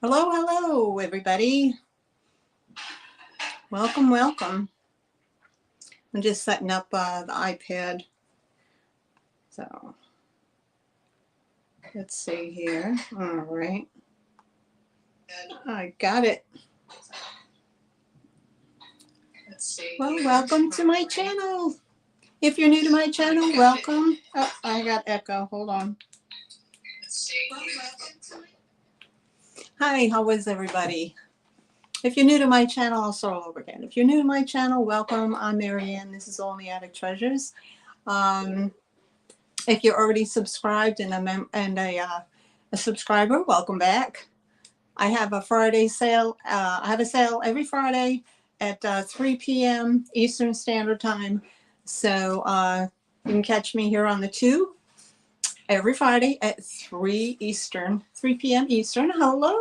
Hello, hello, everybody. Welcome, welcome. I'm just setting up the iPad. So let's see here. All right. I got it. Well, welcome to my channel. If you're new to my channel, welcome. Oh, I got echo. Hold on. Hi, how is everybody? If you're new to my channel, I'll start all over again. If you're new to my channel, welcome. I'm Maryanne. This is Allintheattictreasures. If you're already subscribed and a subscriber, welcome back. I have a Friday sale. I have a sale every Friday at 3 p.m. Eastern Standard Time. So you can catch me here on the tube every Friday at 3 p.m. Eastern. Hello.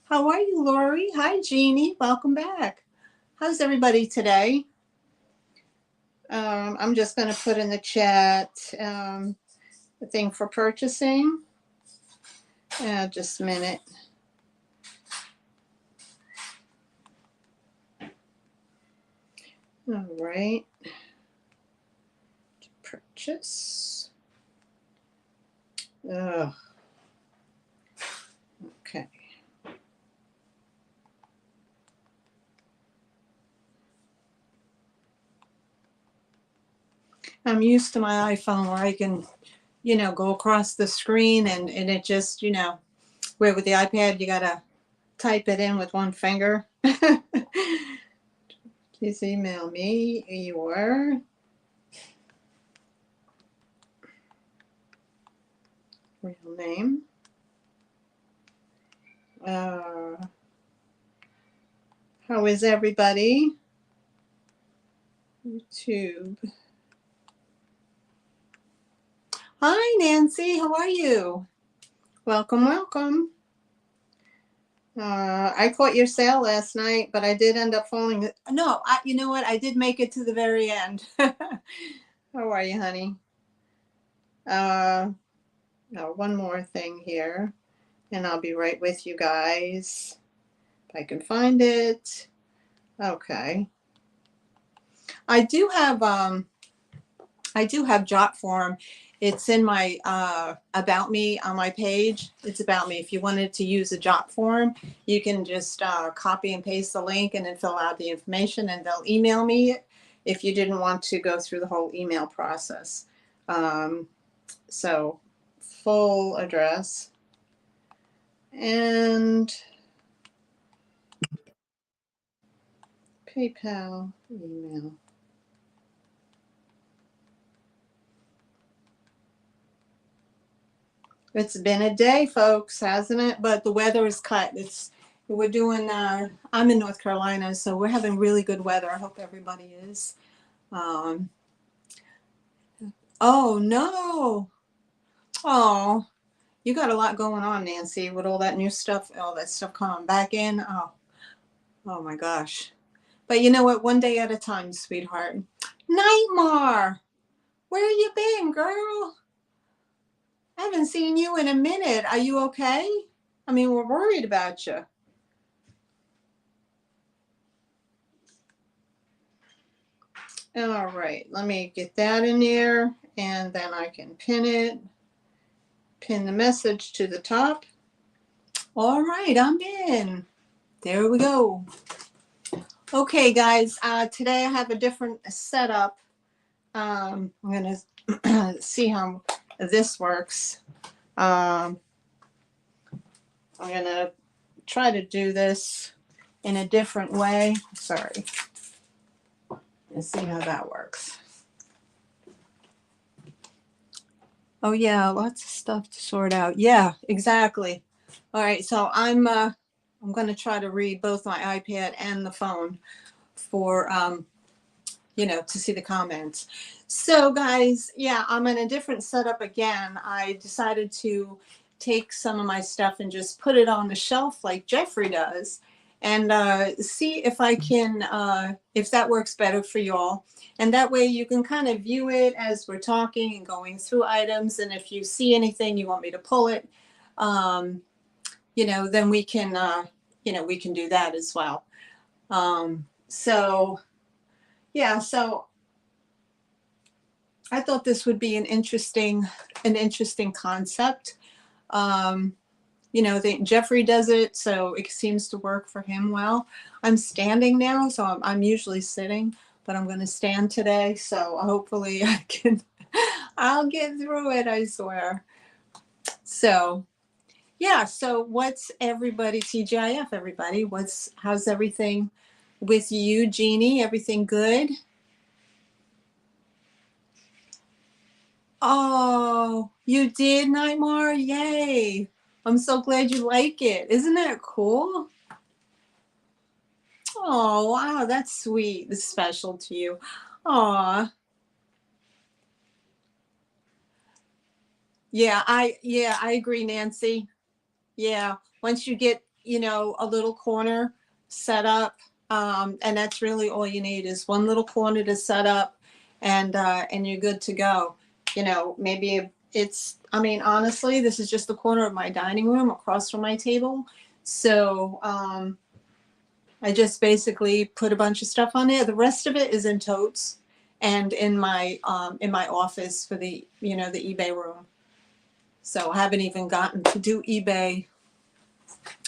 How are you, Lori? Hi, Jeannie. Welcome back. How's everybody today? I'm just going to put in the chat the thing for purchasing. Just a minute. All right. Purchase. Ugh. Okay. I'm used to my iPhone where I can, go across the screen and it just, where with the iPad, you got to type it in with one finger. Please email me your real name. How is everybody? YouTube. Hi, Nancy. How are you? Welcome, welcome. I caught your sale last night, but I did end up falling. No, you know what? I did make it to the very end. How are you, honey? One more thing here, and I'll be right with you guys. If I can find it. Okay. I do have Jotform. It's in my About Me on my page. It's About Me. If you wanted to use a Jotform, you can just copy and paste the link and then fill out the information, and they'll email me it if you didn't want to go through the whole email process. So full address and PayPal email. It's been a day, folks, hasn't it? But the weather is cut. We're doing. I'm in North Carolina, so we're having really good weather. I hope everybody is. Oh no! Oh, you got a lot going on, Nancy, with all that new stuff, all that stuff coming back in. Oh my gosh! But you know what? One day at a time, sweetheart. Nightmare, where you been, girl? I haven't seen you in a minute. Are you okay? I mean, we're worried about you. All right, let me get that in there, and then I can pin the message to the top. All right, I'm in. There we go. Okay, guys, today I have a different setup. I'm going to see how this works. I'm going to try to do this in a different way. Sorry. Let's see how that works. Oh yeah, lots of stuff to sort out. Yeah, exactly. All right, so I'm going to try to read both my iPad and the phone for to see the comments. So guys, yeah, I'm in a different setup again. I decided to take some of my stuff and just put it on the shelf like Jeffrey does, and see if I can, if that works better for y'all. And that way you can kind of view it as we're talking and going through items. And if you see anything you want me to pull it, then we can, we can do that as well. So yeah, so I thought this would be an interesting concept. Jeffrey does it, so it seems to work for him well. I'm standing now, so I'm usually sitting, but I'm going to stand today. So hopefully I'll get through it, I swear. So yeah, so what's everybody, TGIF, everybody? How's everything with you, Jeannie? Everything good? Oh, you did, Nightmare? Yay. I'm so glad you like it. Isn't that cool? Oh, wow, that's sweet. It's special to you. Aw. Yeah, I agree, Nancy. Yeah. Once you get, a little corner set up, and that's really all you need is one little corner to set up, and you're good to go. Maybe honestly, this is just the corner of my dining room across from my table. So, I just basically put a bunch of stuff on there. The rest of it is in totes and in my office for the the eBay room. So I haven't even gotten to do eBay.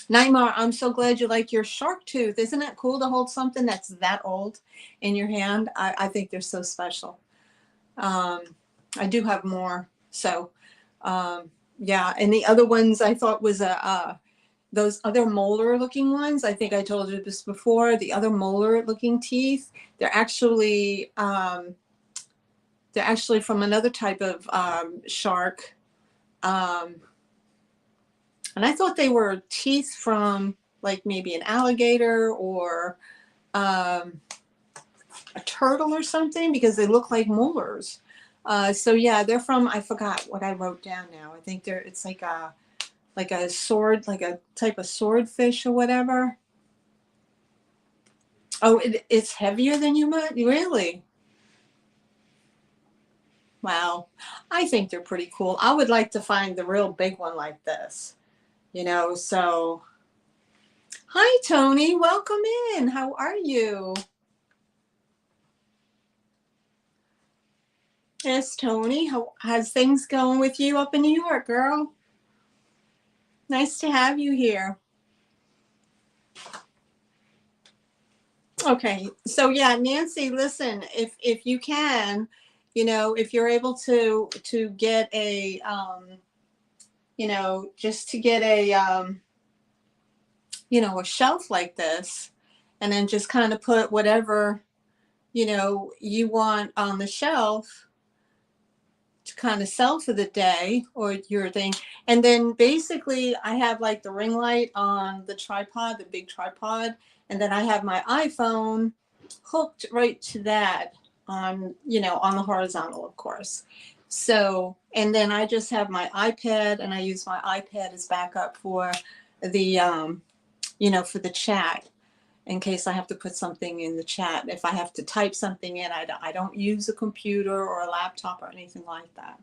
Nightmare, I'm so glad you like your shark tooth. Isn't it cool to hold something that's that old in your hand? I think they're so special. I do have more. So yeah, and the other ones I thought was those other molar looking ones. I think I told you this before. The other molar looking teeth, they're actually from another type of shark. And I thought they were teeth from like maybe an alligator or a turtle or something, because they look like molars. So yeah, they're from, I forgot what I wrote down now. I think it's like a sword, like a type of swordfish or whatever. Oh, it's heavier than you might, really? Wow. I think they're pretty cool. I would like to find the real big one like this, so. Hi, Tony. Welcome in. How are you? Yes, Tony. How's things going with you up in New York, girl? Nice to have you here. Okay. So yeah, Nancy, listen, if you can, if you're able to get a just to get a a shelf like this, and then just kind of put whatever you want on the shelf to kind of sell for the day or your thing. And then basically I have like the ring light on the tripod, the big tripod, and then I have my iPhone hooked right to that on on the horizontal, of course. So, and then I just have my iPad, and I use my iPad as backup for the for the chat, in case I have to put something in the chat. If I have to type something in, I don't use a computer or a laptop or anything like that.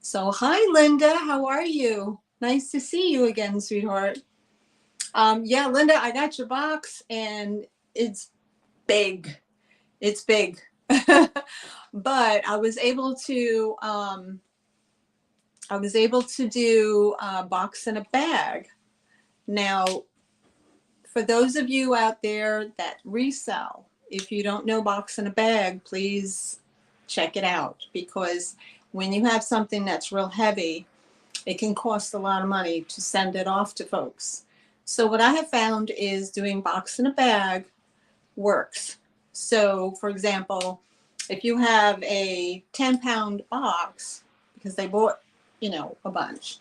So hi, Linda. How are you? Nice to see you again, sweetheart. Yeah, Linda, I got your box, and it's big. It's big. But I was able to do a box and a bag. Now, for those of you out there that resell, if you don't know box and a bag, please check it out, because when you have something that's real heavy, it can cost a lot of money to send it off to folks. So what I have found is doing box and a bag works. So for example, if you have a 10-pound box, because they bought, a bunch,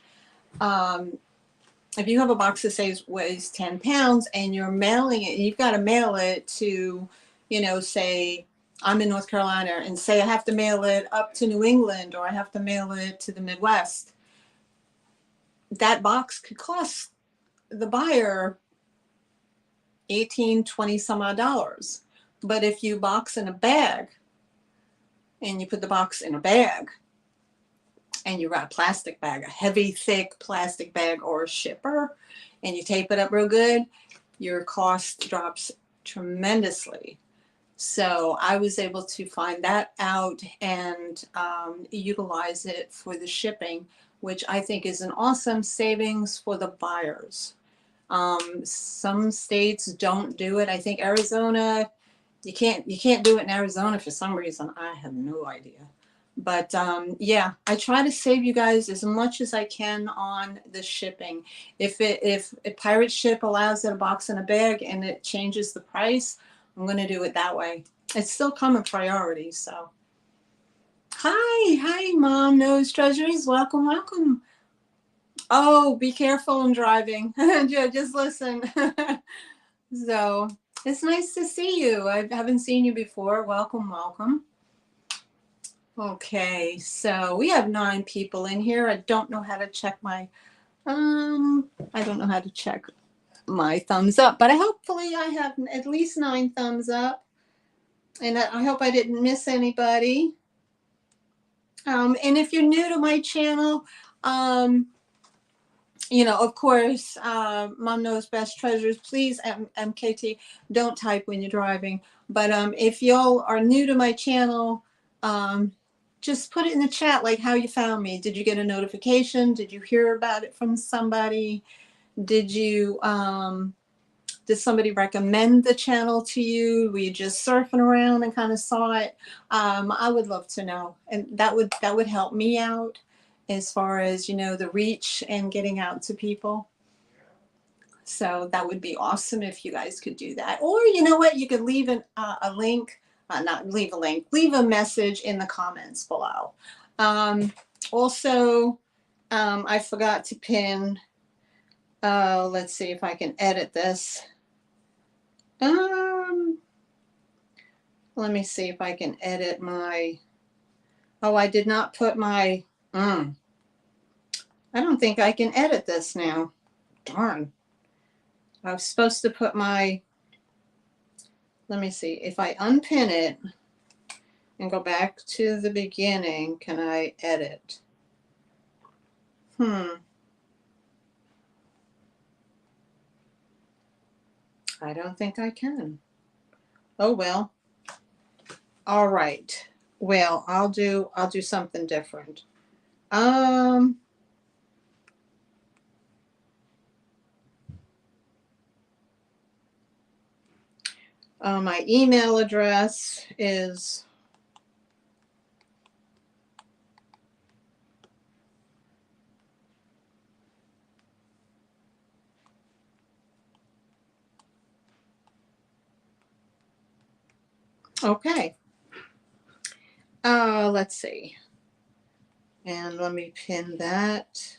if you have a box that weighs 10 pounds and you're mailing it, you've got to mail it to, say I'm in North Carolina, and say I have to mail it up to New England, or I have to mail it to the Midwest. That box could cost the buyer 18, 20 some odd dollars. But if you box in a bag, and you put the box in a bag, and you got a plastic bag, a heavy, thick plastic bag, or a shipper, and you tape it up real good, your cost drops tremendously. So I was able to find that out and utilize it for the shipping, which I think is an awesome savings for the buyers. Some states don't do it. I think Arizona, you can't do it in Arizona for some reason. I have no idea. But yeah, I try to save you guys as much as I can on the shipping. If a pirate ship allows it a box and a bag and it changes the price, I'm going to do it that way. It's still coming priority. So hi Mom Knows Treasures, welcome. Oh, be careful in driving. Just listen. So it's nice to see you. I haven't seen you before. Welcome. Okay, so we have 9 people in here. I don't know how to check my thumbs up, but hopefully I have at least 9 thumbs up, and I hope I didn't miss anybody. And if you're new to my channel, you know, of course, Mom Knows Best Treasures. Please, MKT, don't type when you're driving. But if y'all are new to my channel, just put it in the chat, like how you found me. Did you get a notification? Did you hear about it from somebody? Did somebody recommend the channel to you? Were you just surfing around and kind of saw it? I would love to know, and that would help me out as far as, you know, the reach and getting out to people. So that would be awesome if you guys could do that. Or you know what, you could leave a link, not leave a link, leave a message in the comments below. Also, I forgot to pin, let's see if I can edit this. Let me see if I can edit my, oh, I did not put my, I don't think I can edit this now. Darn. I was supposed to put my, let me see, if I unpin it and go back to the beginning, can I edit? I don't think I can. Oh well. All right. Well, I'll do something different. My email address is okay. Let's see. And let me pin that.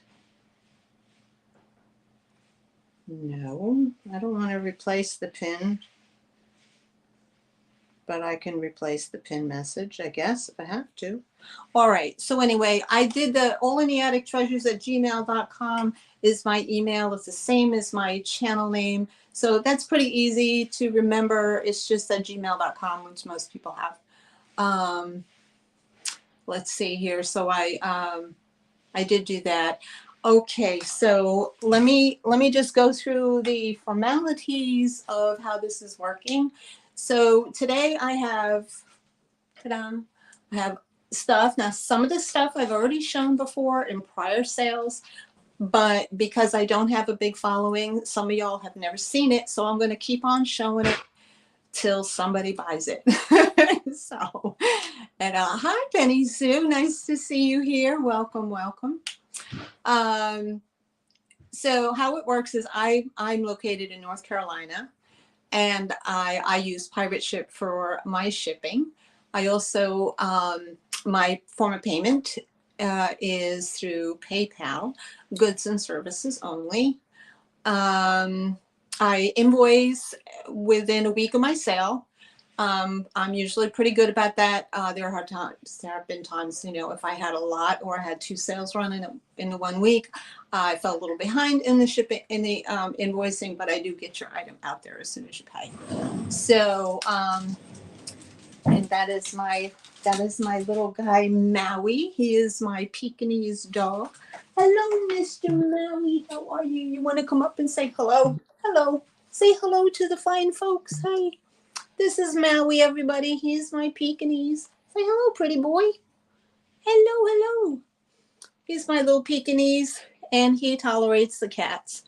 No, I don't want to replace the pin, but I can replace the pin message, I guess, if I have to. All right. So anyway, I did the allintheattictreasures@gmail.com is my email. It's the same as my channel name. So that's pretty easy to remember. It's just at gmail.com, which most people have. Let's see here. So I did do that. Okay, so let me just go through the formalities of how this is working. So today I have, I have stuff. Now some of the stuff I've already shown before in prior sales, but because I don't have a big following, some of y'all have never seen it. So I'm going to keep on showing it till somebody buys it. So, and hi Penny Sue, nice to see you here. Welcome. So how it works is I'm located in North Carolina, and I use Pirate Ship for my shipping. I also, my form of payment is through PayPal, goods and services only. I invoice within a week of my sale. I'm usually pretty good about that. There have been times, you know, if I had a lot or I had 2 sales running in the 1 week, I fell a little behind in the shipping, in the invoicing, but I do get your item out there as soon as you pay. So And that is my little guy Maui. He is my Pekingese dog. Hello, Mr. Maui. How are you? You want to come up and say hello? Hello. Say hello to the fine folks. Hi. This is Maui, everybody. He's my Pekingese. Say hello, pretty boy. Hello, hello. He's my little Pekingese, and he tolerates the cats.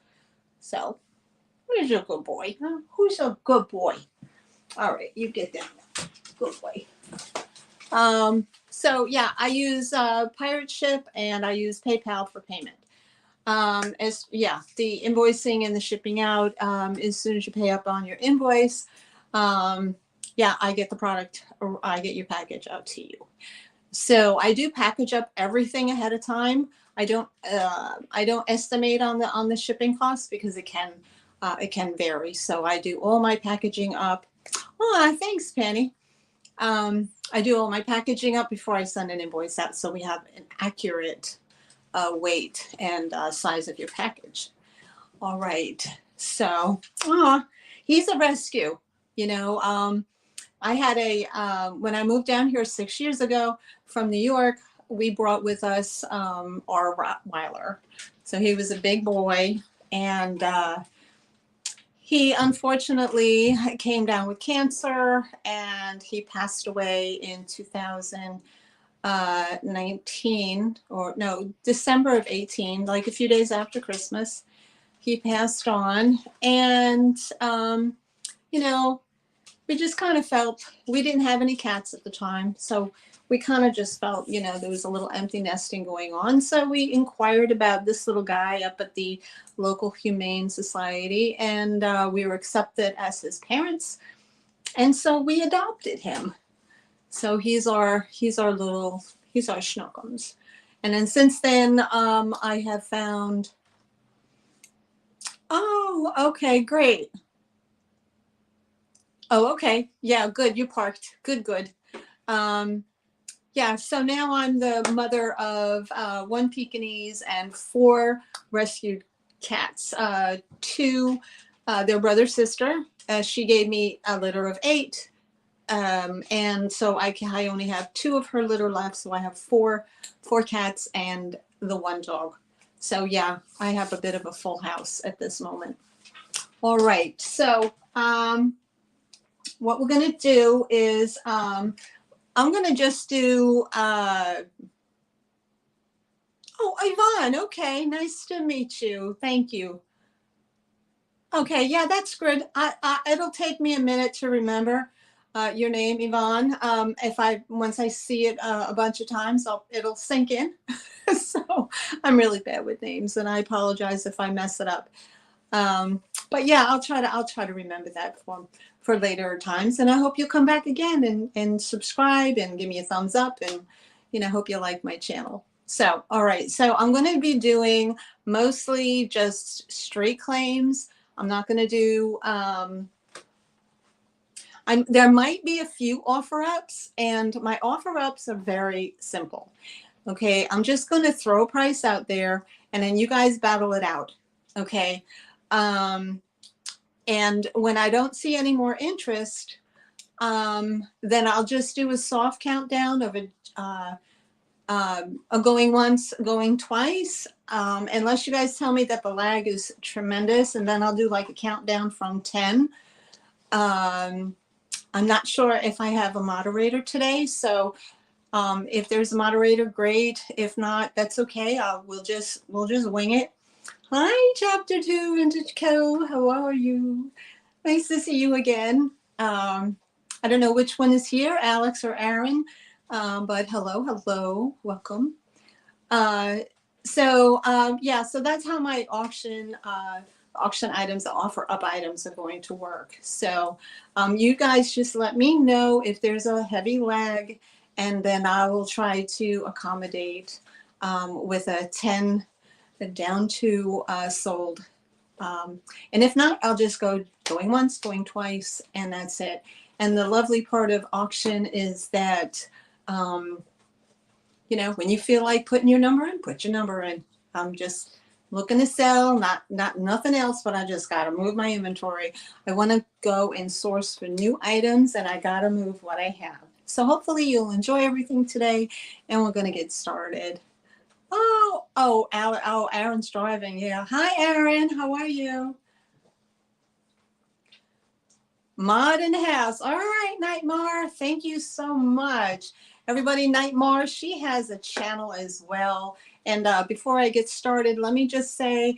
So, where's your good boy? Huh? Who's a good boy? All right, you get down there. Good boy. So yeah, I use Pirate Ship and I use PayPal for payment. The invoicing and the shipping out, as soon as you pay up on your invoice, I get the product, or I get your package out to you. So I do package up everything ahead of time. I don't estimate on the shipping costs because it can vary. So I do all my packaging up. Oh, thanks, Penny. I do all my packaging up before I send an invoice out, so we have an accurate weight and size of your package. All right. So, he's a rescue. You know, I had when I moved down here 6 years ago from New York, we brought with us our Rottweiler. So he was a big boy, and he unfortunately came down with cancer, and he passed away in 2019, December of 18, like a few days after Christmas. He passed on, and we just kind of felt, we didn't have any cats at the time, so we kind of just felt, there was a little empty nesting going on. So we inquired about this little guy up at the local Humane Society, and we were accepted as his parents, and so we adopted him. So he's our schnookums. And then since then, I have found. Oh, okay, great. Oh, okay. Yeah, good. You parked. Good. So now I'm the mother of 1 Pekingese and 4 rescued cats. 2, their brother, sister. She gave me a litter of 8. And so I only have 2 of her litter left. So I have 4 cats and the 1 dog. So yeah, I have a bit of a full house at this moment. All right. So, what we're going to do is, I'm going to just do, Yvonne, okay, nice to meet you. Thank you. Okay, yeah, that's good. It'll take me a minute to remember your name, Yvonne. Once I see it a bunch of times, it'll sink in. So I'm really bad with names, and I apologize if I mess it up. But yeah, I'll try to remember that for later times, and I hope you'll come back again and subscribe and give me a thumbs up, and hope you like my channel. So, all right, so I'm going to be doing mostly just straight claims. I'm not going to do there might be a few offer ups, and my offer ups are very simple. Okay, I'm just going to throw a price out there, and then you guys battle it out. Okay. And when I don't see any more interest, then I'll just do a soft countdown of a going once, going twice, unless you guys tell me that the lag is tremendous, and then I'll do like a countdown from 10. I'm not sure if I have a moderator today, so if there's a moderator, great. If not, that's okay. We'll just wing it. Hi, Chapter 2 Vintage Co. How are you? Nice to see you again. I don't know which one is here, Alex or Aaron, but hello, welcome. So that's how my auction items, the offer up items are going to work. So you guys just let me know if there's a heavy lag, and then I will try to accommodate with a 10 down to sold. And if not, I'll just going once, going twice, and that's it. And the lovely part of auction is that, when you feel like putting your number in, put your number in. I'm just looking to sell, not nothing else, but I just got to move my inventory. I want to go and source for new items, and I got to move what I have. So hopefully you'll enjoy everything today, and we're going to get started. Aaron's driving. Yeah. Hi, Aaron. How are you? Mod in the house. All right, Nightmare. Thank you so much. Everybody, Nightmare, she has a channel as well. And before I get started, let me just say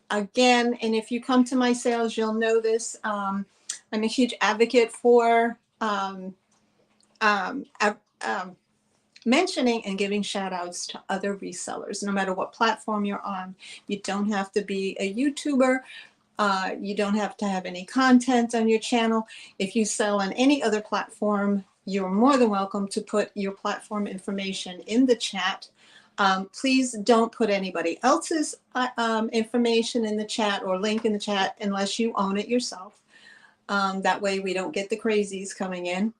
again, and if you come to my sales, you'll know this. I'm a huge advocate for mentioning and giving shout outs to other resellers, no matter what platform you're on. You don't have to be a YouTuber. You don't have to have any content on your channel. If you sell on any other platform, you're more than welcome to put your platform information in the chat. Please don't put anybody else's information in the chat or link in the chat unless you own it yourself. That way we don't get the crazies coming in.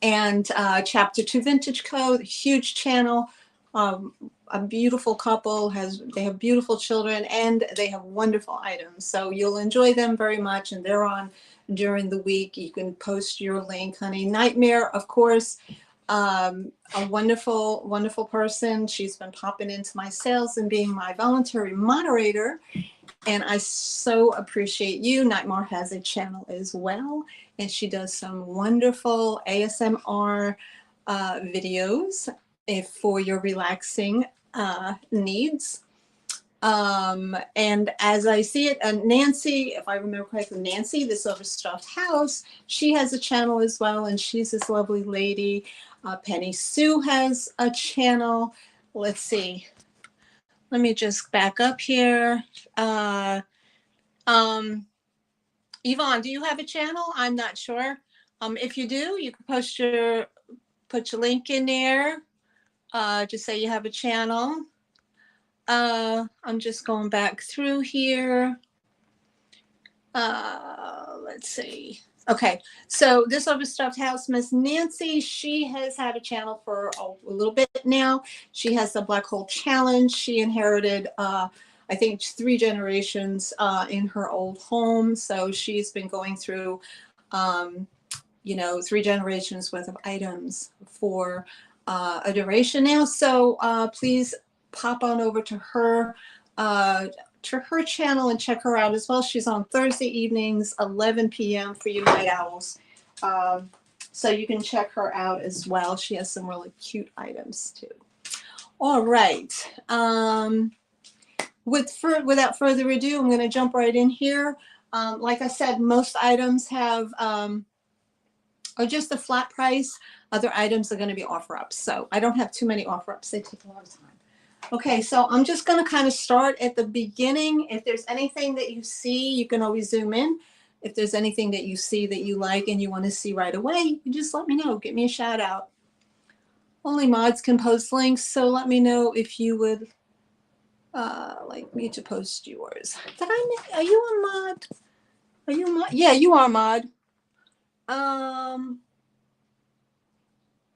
And Chapter 2 Vintage Co., huge channel. A beautiful couple, they have beautiful children, and they have wonderful items. So you'll enjoy them very much, and they're on during the week. You can post your link, honey. Nightmare, of course, a wonderful, wonderful person. She's been popping into my sales and being my voluntary moderator. And I so appreciate you. Nightmare has a channel as well, and she does some wonderful ASMR videos for your relaxing needs. And as I see it, Nancy, if I remember correctly, Nancy, this overstuffed house, she has a channel as well, and she's this lovely lady. Penny Sue has a channel. Let's see. Let me just back up here. Yvonne, do you have a channel? I'm not sure. If you do, you can put your link in there. Just say you have a channel. I'm just going back through here. Let's see. Okay, so this overstuffed house, Miss Nancy, she has had a channel for a little bit now. She has the Black Hole Challenge. She inherited, I think, 3 generations in her old home. So she's been going through, 3 generations worth of items for a duration now. So please pop on over to her channel and check her out as well. She's on Thursday evenings, 11 p.m. for you night owls. So you can check her out as well. She has some really cute items too. All right. Without further ado, I'm going to jump right in here. Like I said, most items have are just a flat price. Other items are going to be offer ups. So I don't have too many offer ups. They take a lot of time. Okay, so I'm just going to kind of start at the beginning. If there's anything that you see, you can always zoom in. If there's anything that you see that you like and you want to see right away, you just let me know. Give me a shout out. Only mods can post links, so let me know if you would like me to post yours. Are you a mod? Are you a mod? Yeah, you are a mod.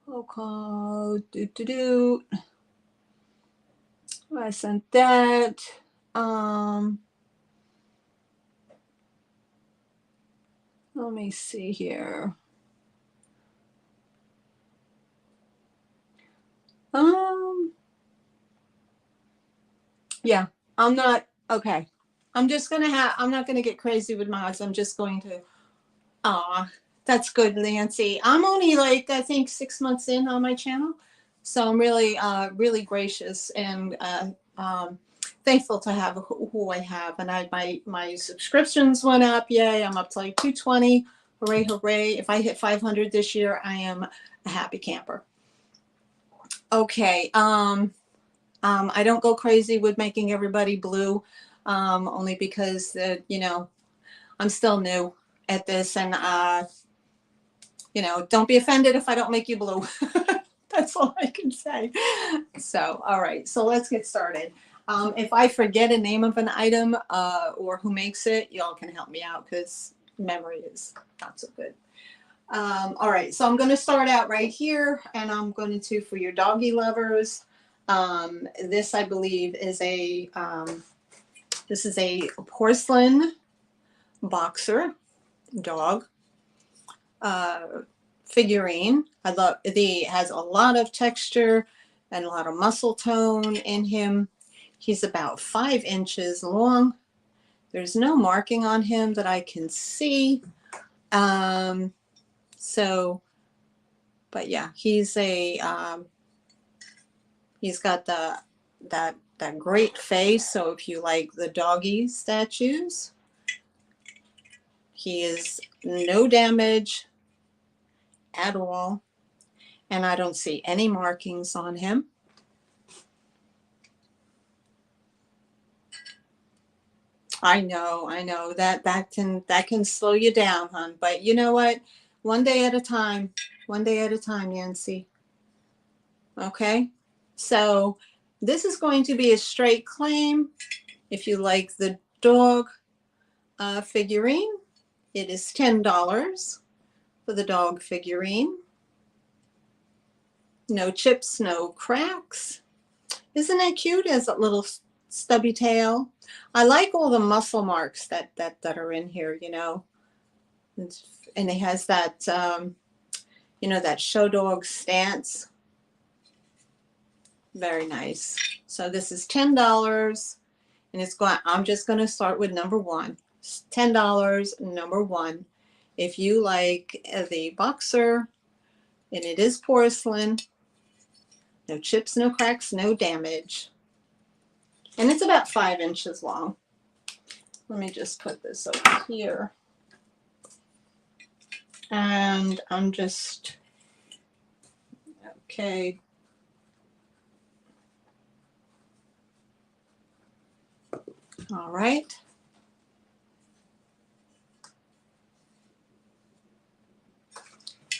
Okay. I sent that. Let me see here. Yeah, I'm not, okay. I'm not gonna get crazy with mods. I'm just going to, that's good, Nancy. I'm only like, I think 6 months in on my channel. So I'm really, really gracious and thankful to have who I have. And my subscriptions went up. Yay, I'm up to like 220. Hooray, hooray. If I hit 500 this year, I am a happy camper. Okay. I don't go crazy with making everybody blue, only because, I'm still new at this. And, don't be offended if I don't make you blue. That's all I can say. So, all right. So let's get started. If I forget a name of an item or who makes it, y'all can help me out because memory is not so good. All right. So I'm going to start out right here, and I'm going to, for your doggy lovers, this, I believe, is a porcelain boxer dog. figurine. I love has a lot of texture and a lot of muscle tone in him. He's about 5 inches long. There's no marking on him that I can see. But yeah, he's got that great face. So if you like the doggy statues, he is no damage at all. And I don't see any markings on him. I know that can slow you down, hon. But you know what? One day at a time, Nancy. Okay? So this is going to be a straight claim. If you like the dog figurine, it is $10 for the dog figurine. No chips, no cracks. Isn't that cute? As a little stubby tail. I like all the muscle marks that are in here, you know. And it has that, you know, that show dog stance. Very nice. So this is $10, and I'm just going to start with number 1. $10, number 1. If you like the boxer, and it is porcelain, no chips, no cracks, no damage. And it's about 5 inches long. Let me just put this over here. And I'm just, okay. All right.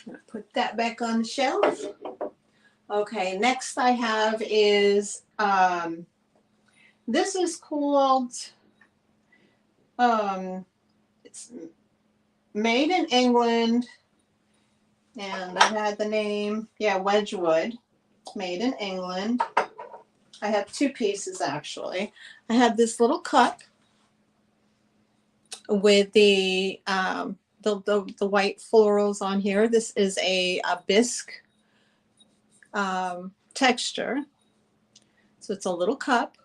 I'm gonna put that back on the shelf. Okay, next I have is, this is called, it's made in England, and I had the name, yeah, Wedgwood, made in England. I have 2 pieces actually. I have this little cup with the white florals on here. This is a bisque texture. So it's a little cup,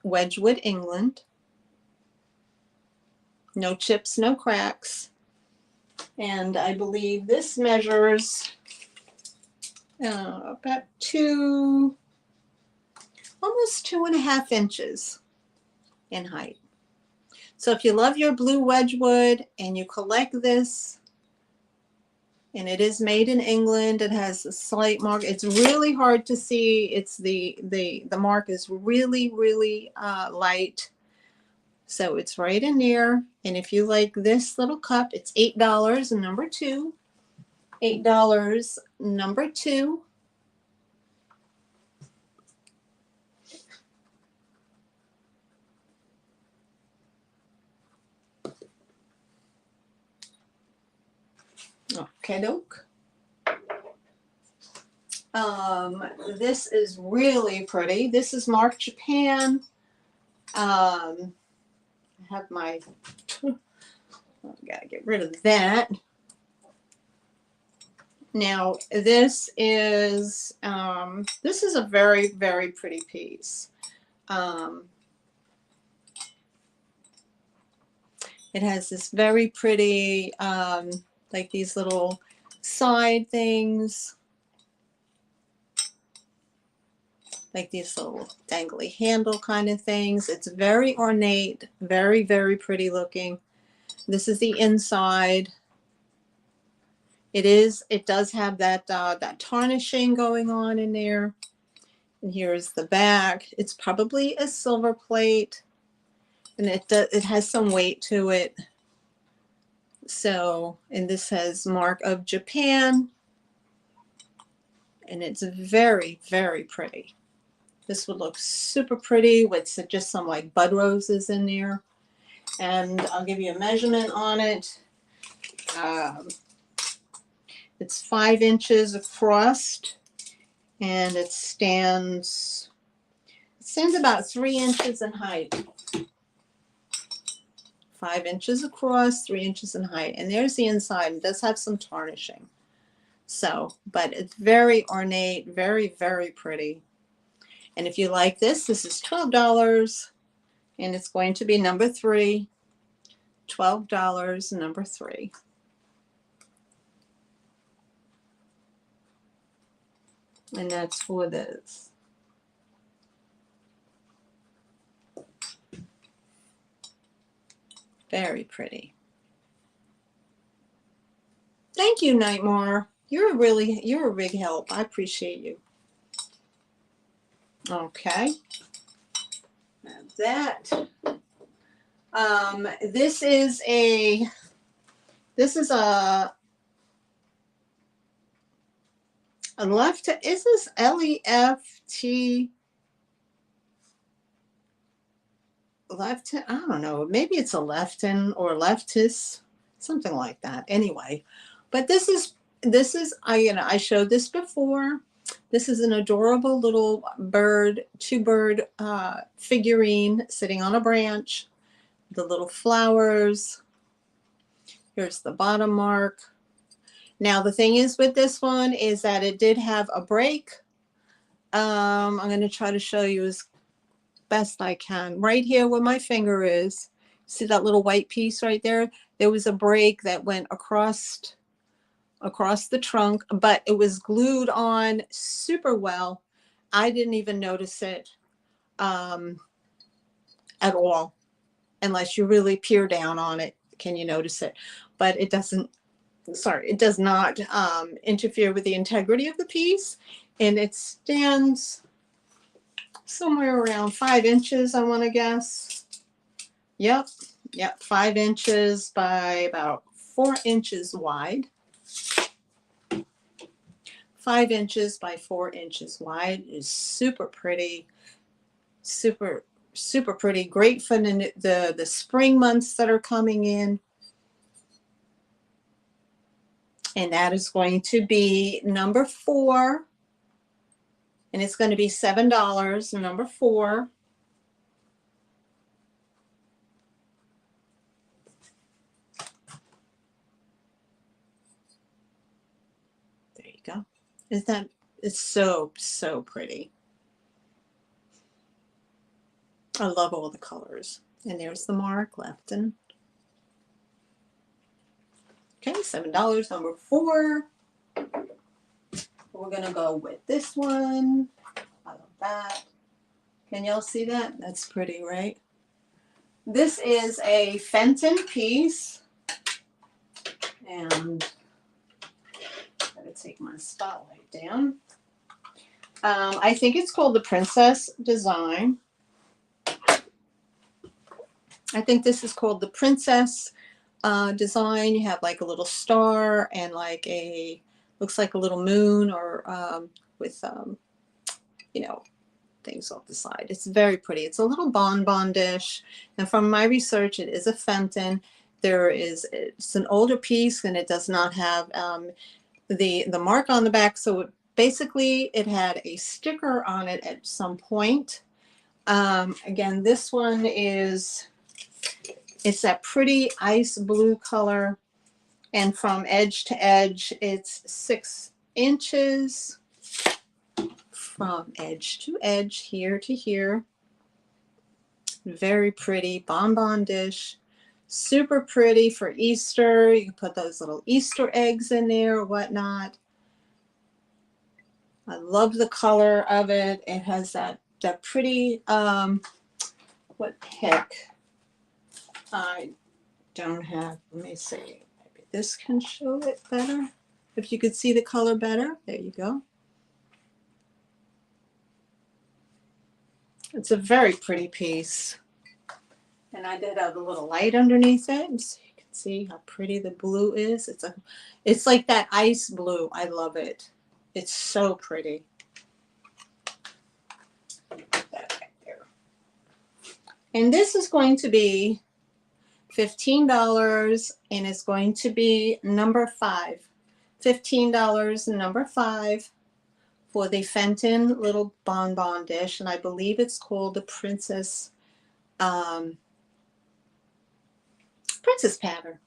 Wedgwood, England. No chips, no cracks. And I believe this measures about almost 2.5 inches in height. So if you love your blue Wedgwood and you collect this, and it is made in England, it has a slight mark. It's really hard to see. It's the mark is really, really light. So it's right in there. And if you like this little cup, it's $8, number 2. $8, number 2. Okay, doke. This is really pretty. This is marked Japan. I have my, gotta get rid of that. Now this is a very, very pretty piece. It has this very pretty, like these little side things, like these little dangly handle kind of things. It's very ornate, very, very pretty looking. This is the inside. It does have that that tarnishing going on in there. And here's the back. It's probably a silver plate, and it has some weight to it. So, and this has mark of Japan, and it's very, very pretty. This would look super pretty with just some like bud roses in there. And I'll give you a measurement on it. It's 5 inches across, and it stands about 3 inches in height. 5 inches across, 3 inches in height. And there's the inside. It does have some tarnishing. So, but it's very ornate, very, very pretty. And if you like this, this is $12. And it's going to be number 3. $12, number 3. And that's for this. Very pretty. Thank you, Nightmare. You're a big help. I appreciate you. Okay. Now that this is a left. Is this L-E-F-T? Left, I don't know, maybe it's a leftin or leftist, something like that. Anyway, but this is I showed this before. This is an adorable little bird, two-bird figurine sitting on a branch. The little flowers. Here's the bottom mark. Now the thing is with this one is that it did have a break. I'm going to try to show you as best I can. Right here where my finger is, see that little white piece right there? There was a break that went across the trunk, but it was glued on super well. I didn't even notice it at all, unless you really peer down on it. Can you notice it? But it doesn't, sorry, it does not interfere with the integrity of the piece, and it stands somewhere around 5 inches, I want to guess. Yep, 5 inches by about 4 inches wide. 5 inches by 4 inches wide. Is super pretty, super pretty. Great for the spring months that are coming in. And that is going to be number 4. And it's going to be $7, number 4. There you go. It's so pretty. I love all the colors. And there's the mark, Lefton. Okay, $7, number 4. We're going to go with this one. I love that. Can y'all see that? That's pretty, right? This is a Fenton piece. And I'm going to take my spotlight down. I think it's called the Princess Design. I think this is called the Princess Design. You have like a little star and like looks like a little moon, or with you know, things off the side. It's very pretty. It's a little bonbon dish, and from my research, it is a Fenton. It's an older piece, and it does not have the mark on the back. So basically, it had a sticker on it at some point. Again, this one it's that pretty ice blue color. And from edge to edge, it's 6 inches from edge to edge, here to here. Very pretty bonbon dish. Super pretty for Easter. You can put those little Easter eggs in there or whatnot. I love the color of it. It has that pretty, what heck? I don't have, let me see. This can show it better. If you could see the color better, there you go. It's a very pretty piece. And I did have a little light underneath it, so you can see how pretty the blue is. It's like that ice blue. I love it. It's so pretty. Put that right there. And this is going to be $15, and it's going to be number 5. $15, number 5, for the Fenton little bonbon dish, and I believe it's called the Princess princess pattern.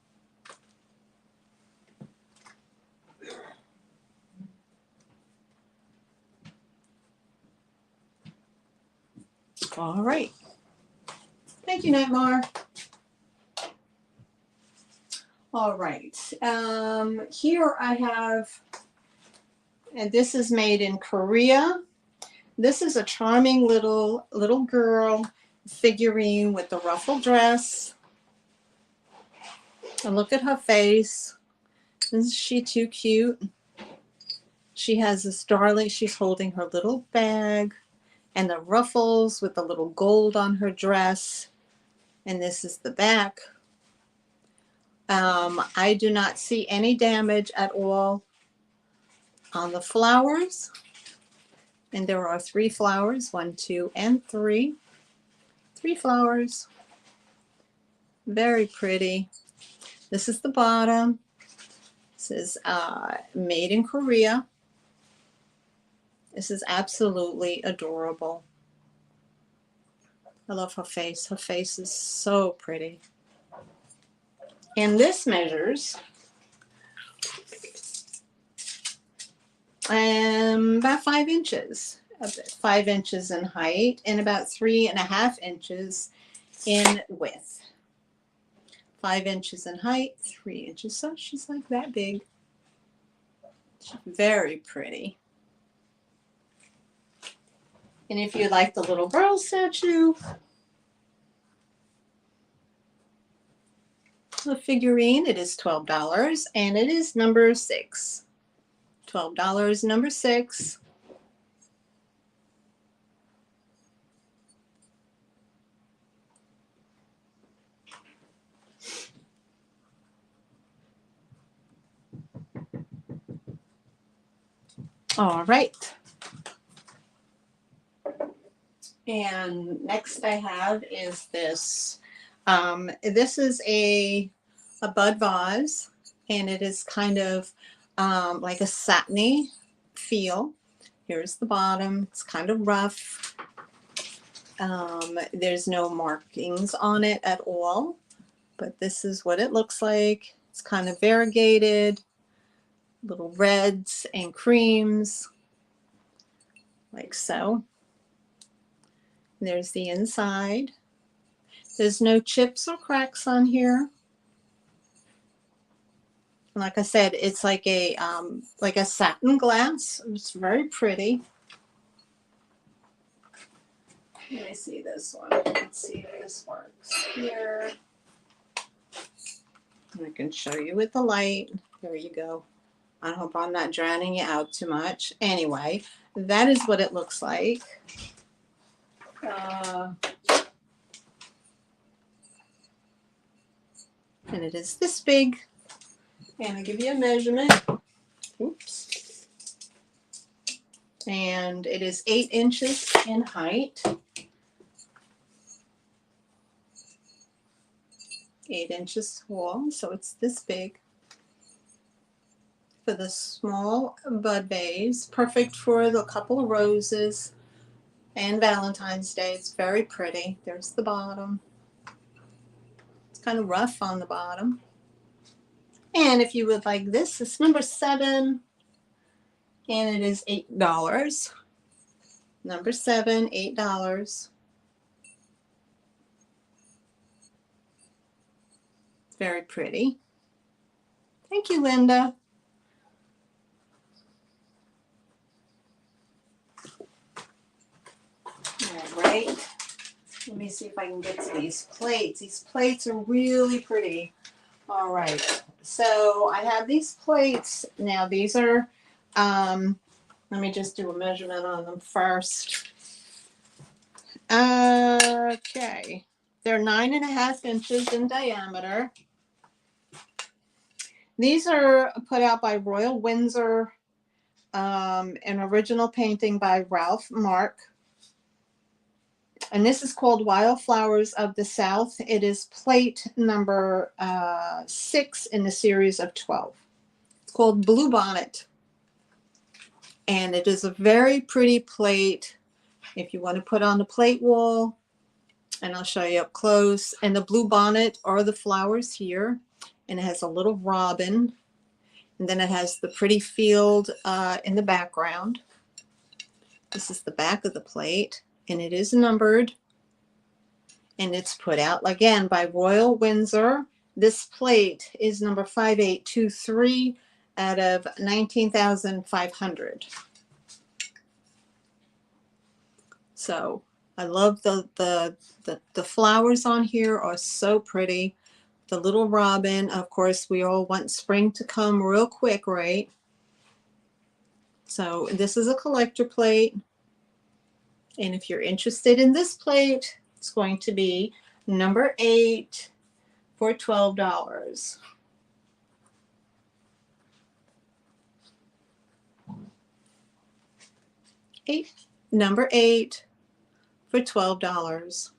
All right. Thank you, Nightmare. All right. Here I have, and this is made in Korea. This is a charming little girl figurine with the ruffled dress. And look at her face. Isn't she too cute? She has this darling, she's holding her little bag and the ruffles with the little gold on her dress. And this is the back. I do not see any damage at all on the flowers. And there are 3 flowers, 1, 2, and 3. 3 flowers. Very pretty. This is the bottom. This is made in Korea. This is absolutely adorable. I love her face. Her face is so pretty. And this measures about 5 inches. 5 inches in height and about 3.5 inches in width. 5 inches in height, 3 inches. So she's like that big. She's very pretty. And if you like the little girl statue, the figurine, it is $12 and it is number 6. $12, number 6. All right. And next I have is this. This is a bud vase, and it is kind of like a satiny feel. Here's the bottom. It's kind of rough. There's no markings on it at all, but this is what it looks like. It's kind of variegated, little reds and creams, like so. There's the inside. There's no chips or cracks on here. Like I said, it's like a satin glass. It's very pretty. Let me see this one. Let's see if this works here. I can show you with the light. There you go. I hope I'm not drowning you out too much. Anyway, that is what it looks like. And it is this big. And I'll give you a measurement. Oops. And it is 8 inches in height. 8 inches tall, so it's this big. For the small bud vase, perfect for the couple of roses and Valentine's Day. It's very pretty. There's the bottom. It's kind of rough on the bottom. And if you would like this, it's number 7, and it is $8. Number 7, $8. Very pretty. Thank you, Linda. All right. Let me see if I can get to these plates. These plates are really pretty. All right. So I have these plates. Now these are, let me just do a measurement on them first. Okay. They're 9.5 inches in diameter. These are put out by Royal Windsor, an original painting by Ralph Mark. And this is called Wildflowers of the South. It is plate number 6 in the series of 12. It's called Blue Bonnet. And it is a very pretty plate if you want to put on the plate wall. and I'll show you up close. And the blue bonnet are the flowers here, and it has a little robin, and then it has the pretty field in the background. This is the back of the plate, and it is numbered, and it's put out again by Royal Windsor. This plate is number 5823 out of 19,500. So I love the flowers on here are so pretty. The little robin, of course, we all want spring to come real quick, right? So this is a collector plate. And if you're interested in this plate, it's going to be number 8 for $12. Number 8 for $12.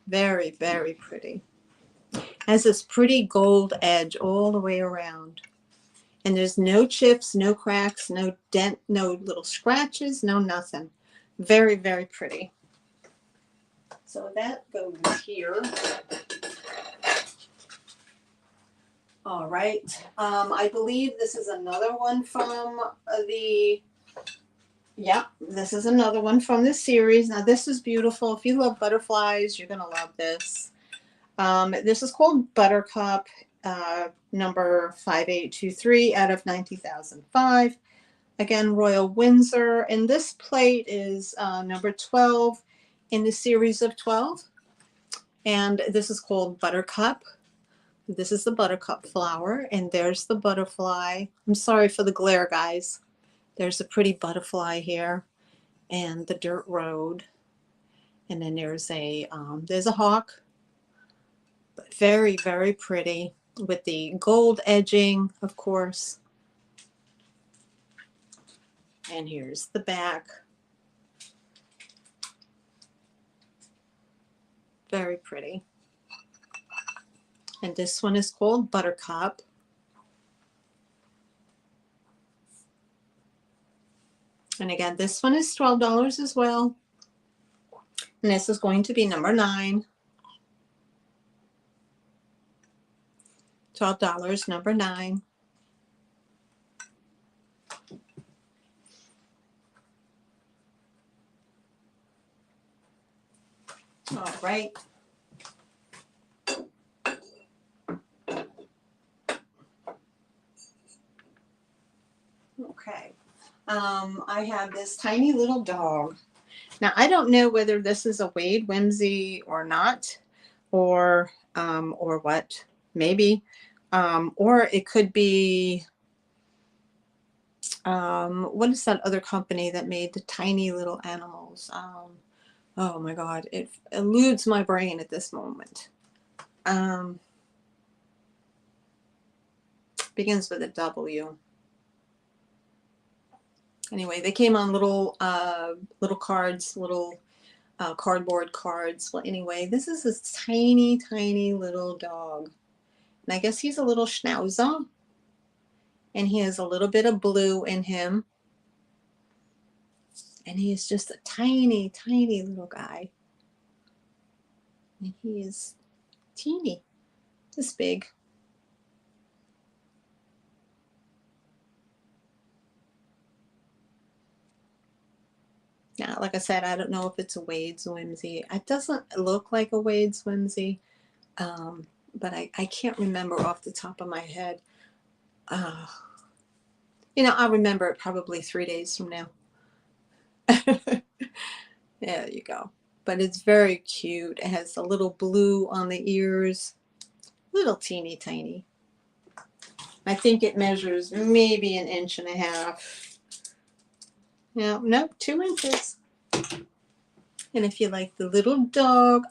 Very, very pretty. Has this pretty gold edge all the way around. And there's no chips, no cracks, no dent, no little scratches, no nothing. Very, very pretty. So that goes here. All right. I believe this is another one from the, yeah, this is another one from the series. Now this is beautiful. If you love butterflies, you're going to love this. This is called Buttercup, number 5823 out of 90,005. Again, Royal Windsor. And this plate is number 12 in the series of 12. And this is called Buttercup. This is the buttercup flower, and there's the butterfly. I'm sorry for the glare, guys. There's a pretty butterfly here, and the dirt road. And then there's a hawk. But very, very pretty with the gold edging, of course. And here's the back. Very pretty. And this one is called Buttercup. And again, this one is $12 as well. And this is going to be number 9. $12, number 9. All right. Okay. I have this tiny little dog. Now, I don't know whether this is a Wade Whimsy or not, or what, maybe. Or it could be, what is that other company that made the tiny little animals? Oh my God, it eludes my brain at this moment. Begins with a W. Anyway, they came on little cards, little cardboard cards. Well, anyway, this is this tiny, tiny little dog. And I guess he's a little schnauzer. And he has a little bit of blue in him. And he is just a tiny, tiny little guy. And he is teeny, this big. Now, like I said, I don't know if it's a Wade's Whimsy. It doesn't look like a Wade's Whimsy, but I can't remember off the top of my head. You know, I'll remember it probably 3 days from now. There you go. But it's very cute. It has a little blue on the ears. Little teeny tiny. I think it measures maybe 1.5 inches. No, 2 inches. And if you like the little dog,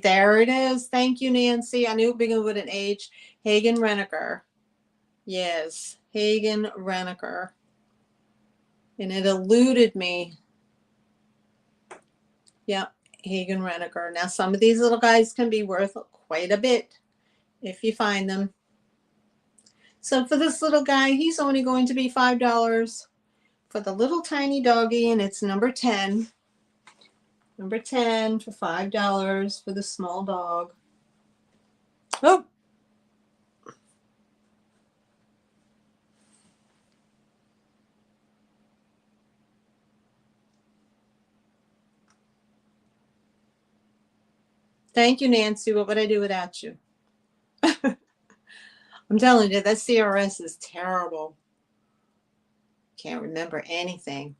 there it is. Thank you, Nancy. I knew it began with an H. Hagen Renaker. Yes, Hagen Renaker. And it eluded me. Yep, Hagen Renaker. Now, some of these little guys can be worth quite a bit if you find them. So for this little guy, he's only going to be $5 for the little tiny doggy, and it's number 10. Number 10 for $5 for the small dog. Oh! Thank you, Nancy. What would I do without you? I'm telling you, that CRS is terrible. Can't remember anything.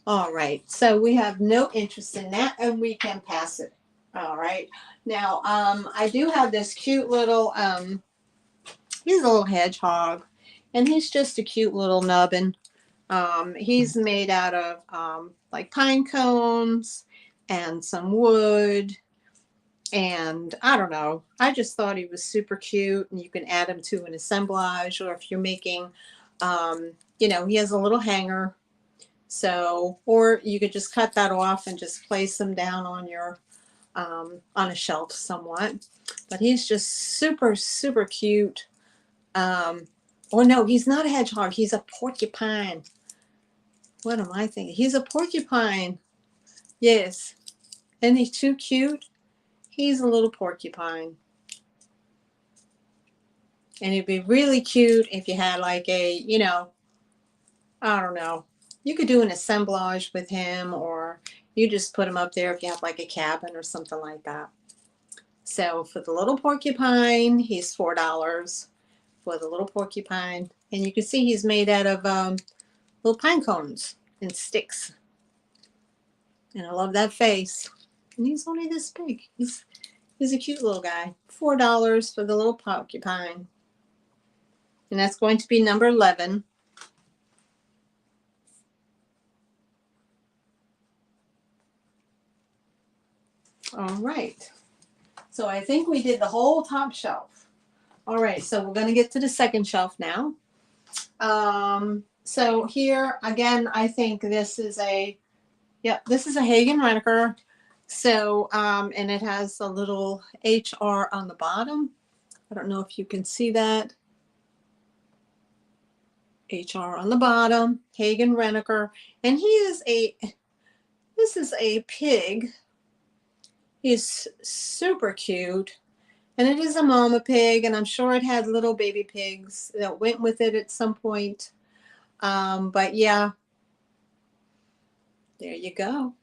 All right, so we have no interest in that, and we can pass it. All right. Now, I do have this cute little, he's a little hedgehog, and he's just a cute little nubbin. He's made out of like pine cones and some wood. And I don't know, I just thought he was super cute, and you can add him to an assemblage, or if you're making, you know, he has a little hanger. So, or you could just cut that off and just place him down on your, on a shelf somewhat. But he's just super, super cute. Oh no, he's not a hedgehog. He's a porcupine. What am I thinking? He's a porcupine. Yes. Isn't he too cute? He's a little porcupine. And it'd be really cute if you had like a, you know, I don't know. You could do an assemblage with him, or you just put him up there if you have like a cabin or something like that. So for the little porcupine, he's $4 for the little porcupine. And you can see he's made out of little pine cones and sticks. And I love that face. And he's only this big. He's a cute little guy. $4 for the little porcupine. And that's going to be number 11. All right. So I think we did the whole top shelf. All right, so we're going to get to the second shelf now. So here, again, I think this is a, yep, this is a Hagen Renaker. So, and it has a little HR on the bottom. I don't know if you can see that. HR on the bottom, Hagen Renaker. And he is a, this is a pig. He's super cute. And it is a mama pig, and I'm sure it had little baby pigs that went with it at some point. But yeah, there you go.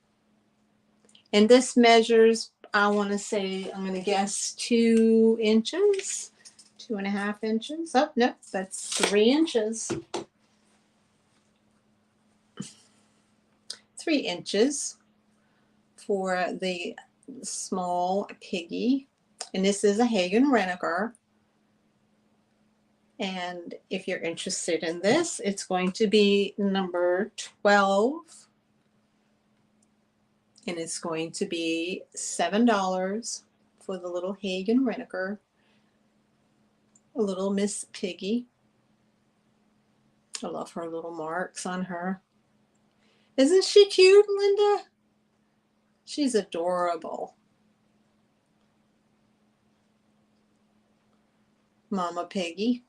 And this measures, I want to say, I'm going to guess 2 inches, 2.5 inches. Oh, no, that's 3 inches. 3 inches for the small piggy. And this is a Hagen Renaker. And if you're interested in this, it's going to be number 12. And it's going to be $7 for the little Hagen Renaker. A little Miss Piggy. I love her little marks on her. Isn't she cute, Linda? She's adorable. Mama Piggy.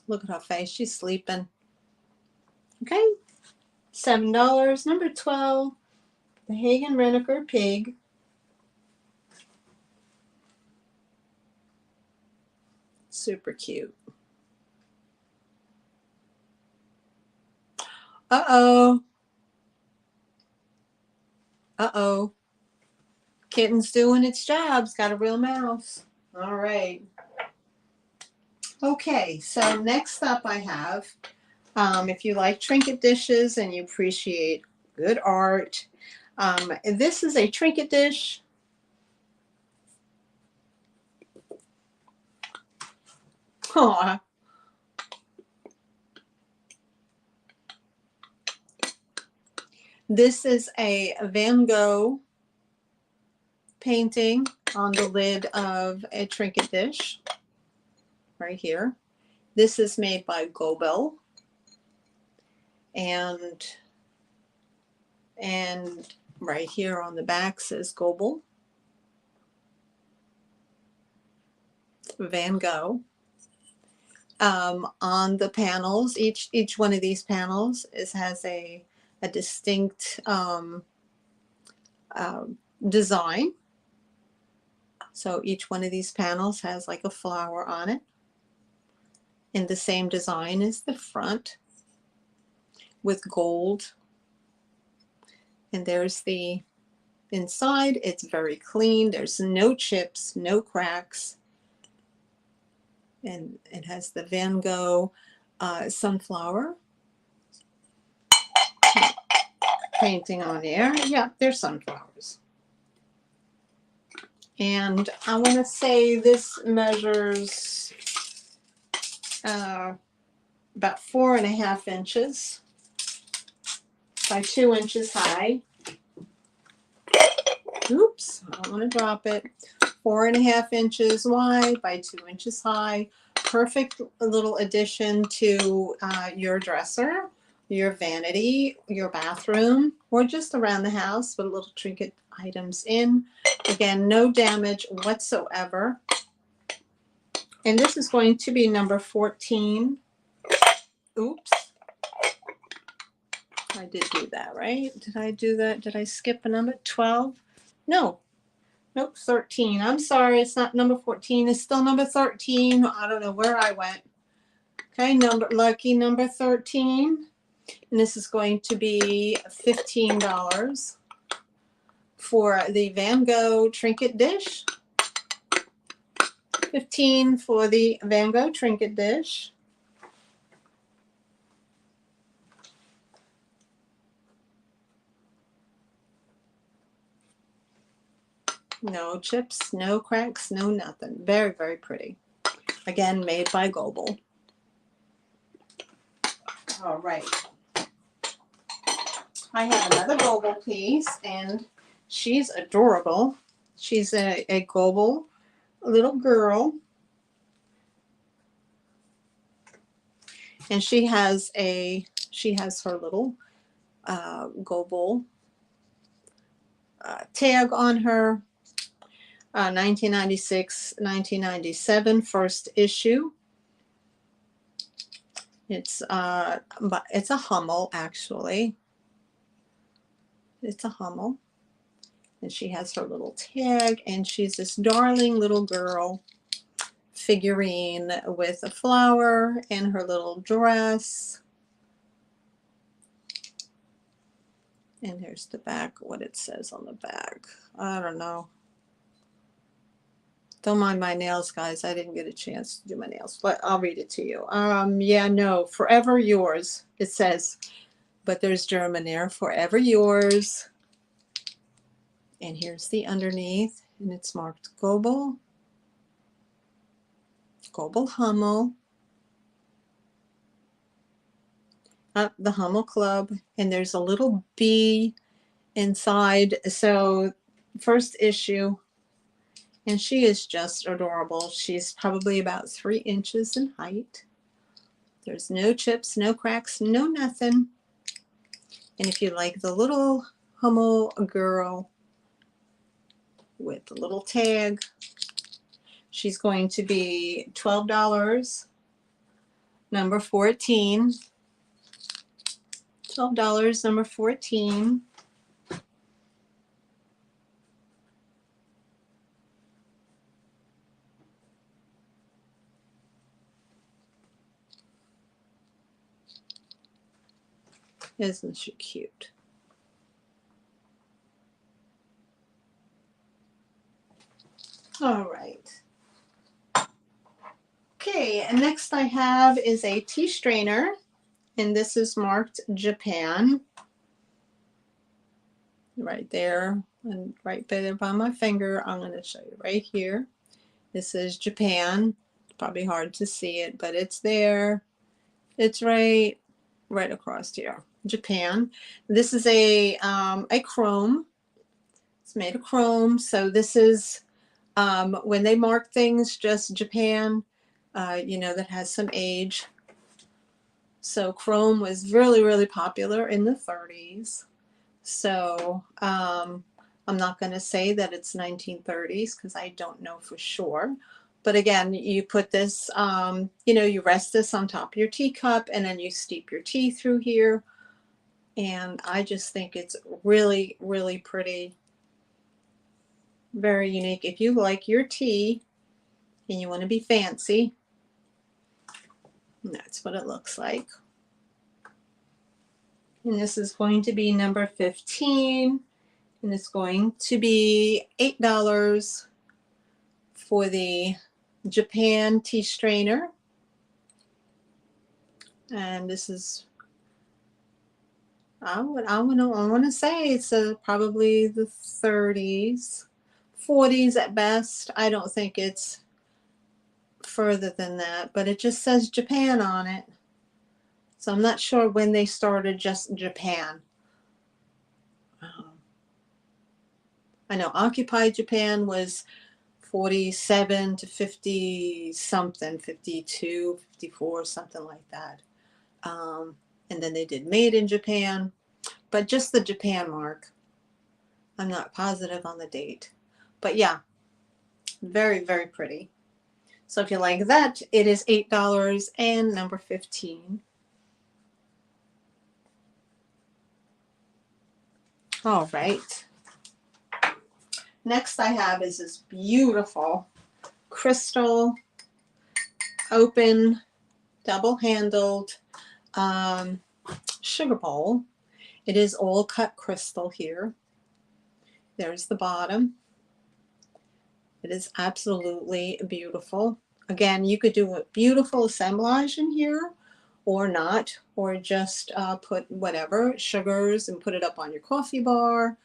Look at her face. She's sleeping. Okay. $7. Number 12. The Hagen Renaker pig. Super cute. Uh-oh. Uh-oh. Kitten's doing its job. It's got a real mouse. All right. Okay, so next up I have, if you like trinket dishes and you appreciate good art, this is a trinket dish. Aww. This is a Van Gogh painting on the lid of a trinket dish. Right here. This is made by Goebel, and right here on the back says Goebel, Van Gogh. On the panels, each one of these panels has a distinct design. So each one of these panels has like a flower on it, in the same design as the front with gold. And there's the inside. It's very clean. There's no chips, no cracks. And it has the Van Gogh sunflower painting on there. Yeah, they're sunflowers. And I want to say this measures about 4.5 inches by 2 inches high. Oops, I don't want to drop it. 4.5 inches wide by 2 inches high. Perfect little addition to your dresser, your vanity, your bathroom, or just around the house with little trinket items in. Again, no damage whatsoever. And this is going to be number 14. Oops. I did do that, right? Did I do that? Did I skip a number? 12? No. Nope, 13. I'm sorry, it's not number 14. It's still number 13. I don't know where I went. Okay, lucky number 13. And this is going to be $15 for the Van Gogh trinket dish. 15 for the Van Gogh trinket dish. No chips, no cracks, no nothing. Very, very pretty. Again, made by Global. All right. I have another Global piece, and she's adorable. She's a Global little girl. And she has her little Global tag on her. 1996, 1997 first issue. It's a Hummel, actually. It's a Hummel. And she has her little tag, and she's this darling little girl figurine with a flower and her little dress. And here's the back, what it says on the back. I don't know. Don't mind my nails, guys. I didn't get a chance to do my nails, but I'll read it to you. Yeah, no, forever yours, it says. But there's German there, forever yours. And here's the underneath, and it's marked Global. Global Hummel. The Hummel Club. And there's a little bee inside. So, first issue. And she is just adorable. She's probably about 3 inches in height. There's no chips, no cracks, no nothing. And if you like the little Hummel girl with the little tag, she's going to be $12, number 14. $12, number 14. Isn't she cute? All right. Okay, and next I have is a tea strainer, and this is marked Japan. Right there, and right there by my finger, I'm going to show you right here. This is Japan. It's probably hard to see it, but it's there. It's right across here. Japan. This is a chrome. It's made of chrome. So this is when they mark things just Japan, you know, that has some age. So chrome was really, really popular in the 30s. So I'm not going to say that it's 1930s because I don't know for sure. But again, you put this, you know, you rest this on top of your teacup, and then you steep your tea through here. And I just think it's really, really pretty. Very unique. If you like your tea and you want to be fancy, that's what it looks like. And this is going to be number 15, and it's going to be $8 for the Japan tea strainer. And this is, I want to say it's probably the 30s, 40s at best. I don't think it's further than that, but it just says Japan on it. So I'm not sure when they started just Japan. I know Occupy Japan was 47 to 50 something, 52, 54, something like that. And then they did Made in Japan, but just the Japan mark. I'm not positive on the date. But yeah, very, very pretty. So if you like that, it is $8 and number 15. All right. Next I have is this beautiful crystal, open, double-handled sugar bowl. It is all cut crystal here. There's the bottom. It is absolutely beautiful. Again, you could do a beautiful assemblage in here or not, or just put whatever, sugars, and put it up on your coffee bar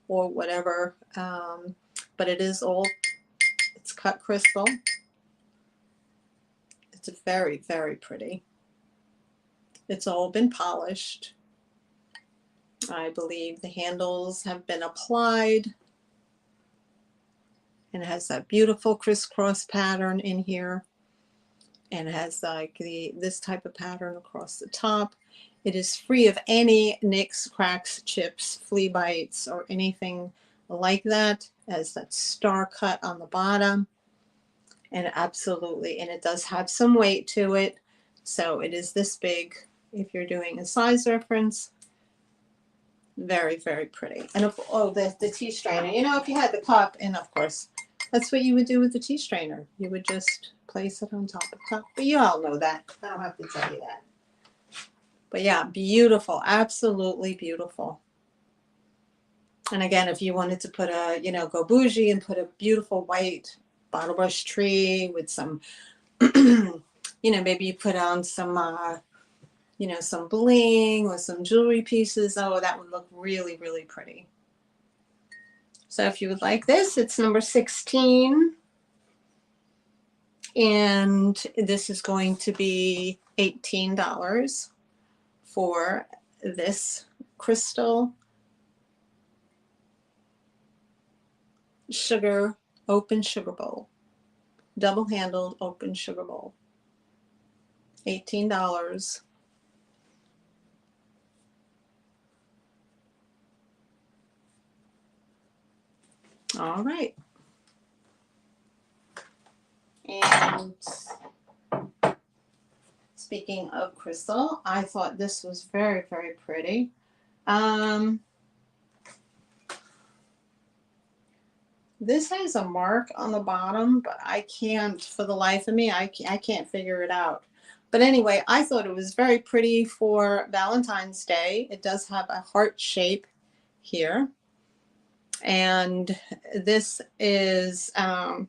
or whatever. But it is all, it's cut crystal. It's very, very pretty. It's all been polished. I believe the handles have been applied. And it has that beautiful crisscross pattern in here. And it has like this type of pattern across the top. It is free of any nicks, cracks, chips, flea bites, or anything like that. It has that star cut on the bottom. And absolutely, and it does have some weight to it. So it is this big if you're doing a size reference. Very, very pretty. And oh, the tea strainer. You know, if you had the cup, and of course, that's what you would do with the tea strainer. You would just place it on top of the cup. But you all know that. I don't have to tell you that. But yeah, beautiful. Absolutely beautiful. And again, if you wanted to put a, you know, go bougie and put a beautiful white bottle brush tree with some, you know, maybe you put on some, you know, some bling or some jewelry pieces. Oh, that would look really, really pretty. So if you would like this, it's number 16. And this is going to be $18 for this crystal sugar, open sugar bowl. Double-handled open sugar bowl. $18. All right. And speaking of crystal, I thought this was very, very pretty. This has a mark on the bottom, but I can't, for the life of me, I can't figure it out. But anyway, I thought it was very pretty for Valentine's Day. It does have a heart shape here. And this is, I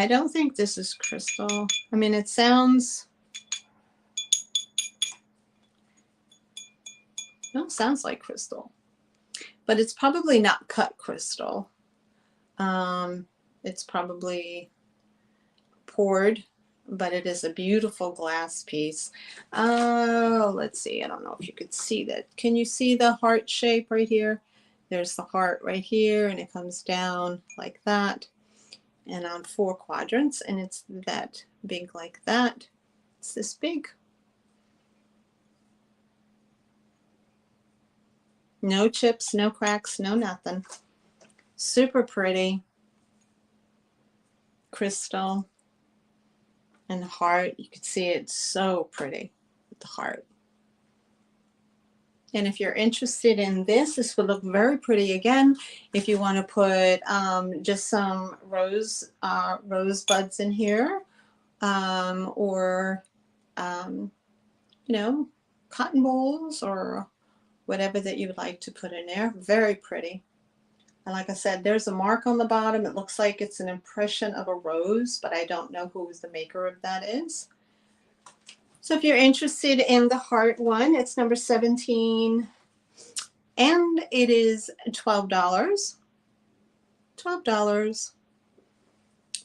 don't think this is crystal. I mean, it sounds, no, it sounds like crystal. But it's probably not cut crystal. It's probably poured, but it is a beautiful glass piece. Let's see. I don't know if you could see that. Can you see the heart shape right here? There's the heart right here, and it comes down like that, and on 4 quadrants, and it's that big like that. It's this big. No chips, no cracks, no nothing. Super pretty. Crystal and the heart. You can see it's so pretty with the heart. And if you're interested in this, this would look very pretty again. If you want to put just some rose buds in here, or you know, cotton balls or whatever that you would like to put in there. Very pretty. And like I said, there's a mark on the bottom. It looks like it's an impression of a rose, but I don't know who the maker of that is. So if you're interested in the heart one, it's number 17. And it is $12. $12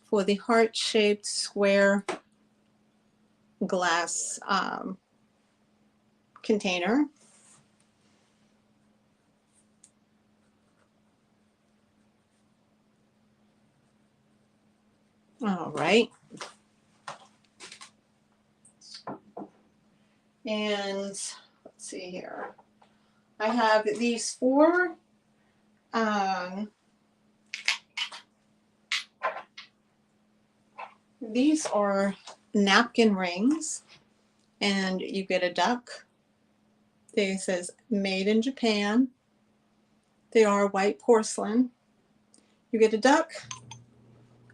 for the heart-shaped square glass container. All right. And let's see here. I have these four these are napkin rings, and you get a duck. It says made in Japan. They are white porcelain. You get a duck,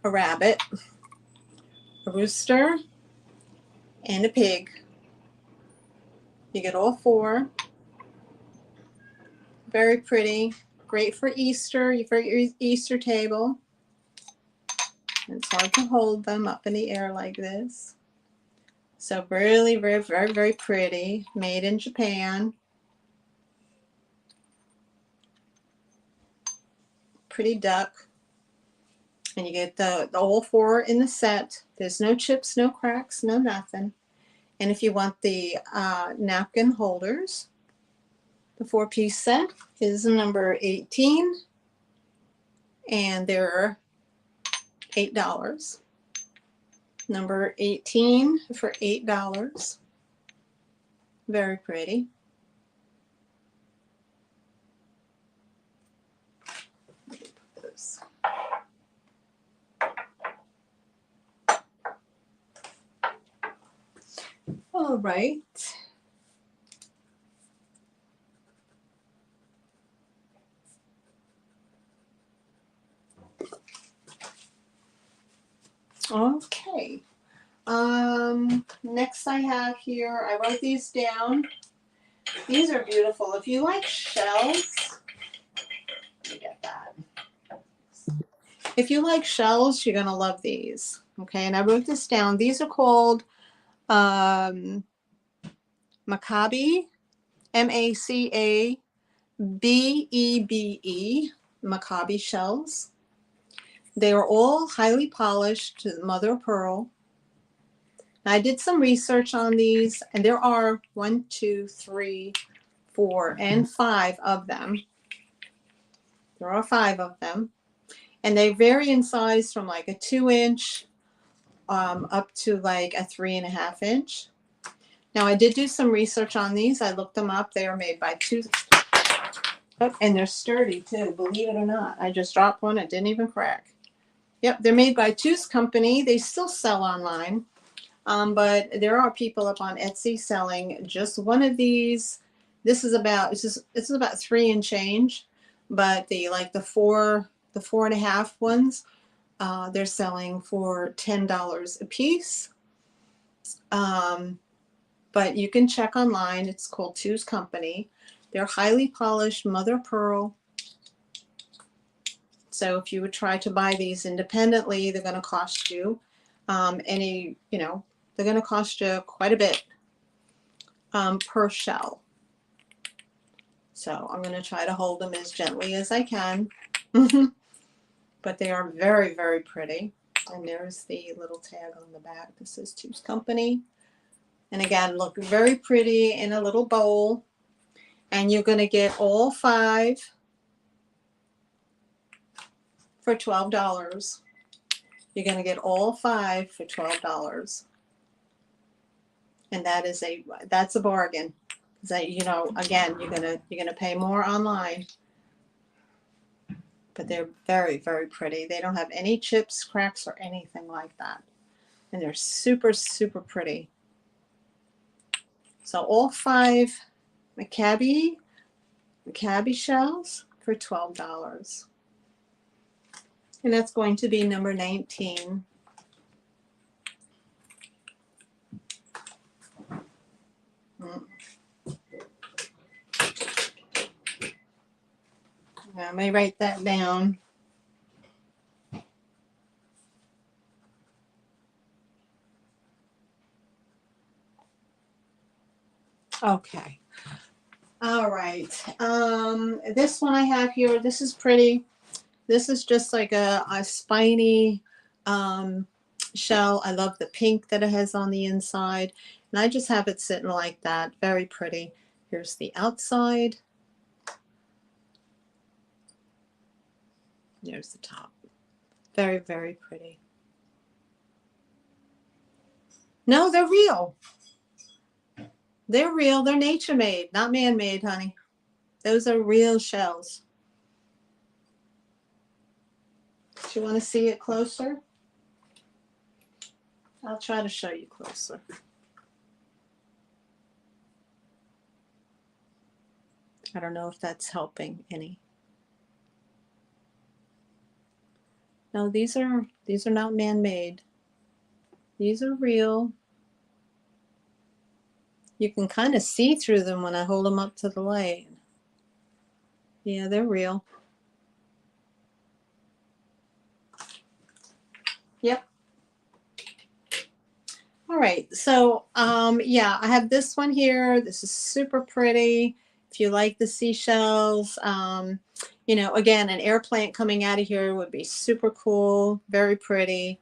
a rabbit, a rooster, and a pig. You get all four. Very pretty. Great for Easter, for your Easter table. It's hard to hold them up in the air like this. So really, very, very, very pretty. Made in Japan. Pretty duck. And you get the all four in the set. There's no chips, no cracks, no nothing. And if you want the napkin holders, the 4-piece set is number 18. And they're $8. Number 18 for $8. Very pretty. All right. Okay. Next I have here, I wrote these down. These are beautiful. If you like shells, let me get that. If you like shells, you're gonna love these. Okay, and I wrote this down. These are called Maccabi, Macabebe, Maccabi shells. They are all highly polished, mother of pearl. I did some research on these, and there are 1, 2, 3, 4, and 5 of them. There are 5 of them, and they vary in size from like a 2-inch up to like a 3.5 inch. Now I did do some research on these. I looked them up. They are made by and they're sturdy too, believe it or not. I just dropped one. It didn't even crack. Yep, they're made by Two's Company. They still sell online. But there are people up on Etsy selling just one of these. This is about it's about 3 and change, but the 4.5 ones, they're selling for $10 a piece. But you can check online. It's called Two's Company. They're highly polished mother of pearl. So if you would try to buy these independently, they're going to cost you they're going to cost you quite a bit per shell. So I'm going to try to hold them as gently as I can. But they are very, very pretty. And there's the little tag on the back. This is Two's Company. And again, look very pretty in a little bowl. And you're going to get all 5 for $12. You're going to get all 5 for $12. And that's a bargain. That, again, you're gonna pay more online. But they're very, very pretty. They don't have any chips, cracks, or anything like that. And they're super, super pretty. So all 5 Maccabi cabbie shells for $12. And that's going to be number 19. I may write that down. Okay. All right. This one I have here, this is pretty. This is just like a spiny shell. I love the pink that it has on the inside. And I just have it sitting like that. Very pretty. Here's the outside. There's the top. Very, very pretty. No, they're real. They're real. They're nature made, not man made, honey. Those are real shells. Do you want to see it closer? I'll try to show you closer. I don't know if that's helping any. No, these are not man-made. These are real. You can kind of see through them when I hold them up to the light. Yeah, they're real. Yep. All right, so yeah, I have this one here. This is super pretty. If you like the seashells, you know, again, an air plant coming out of here would be super cool. Very pretty.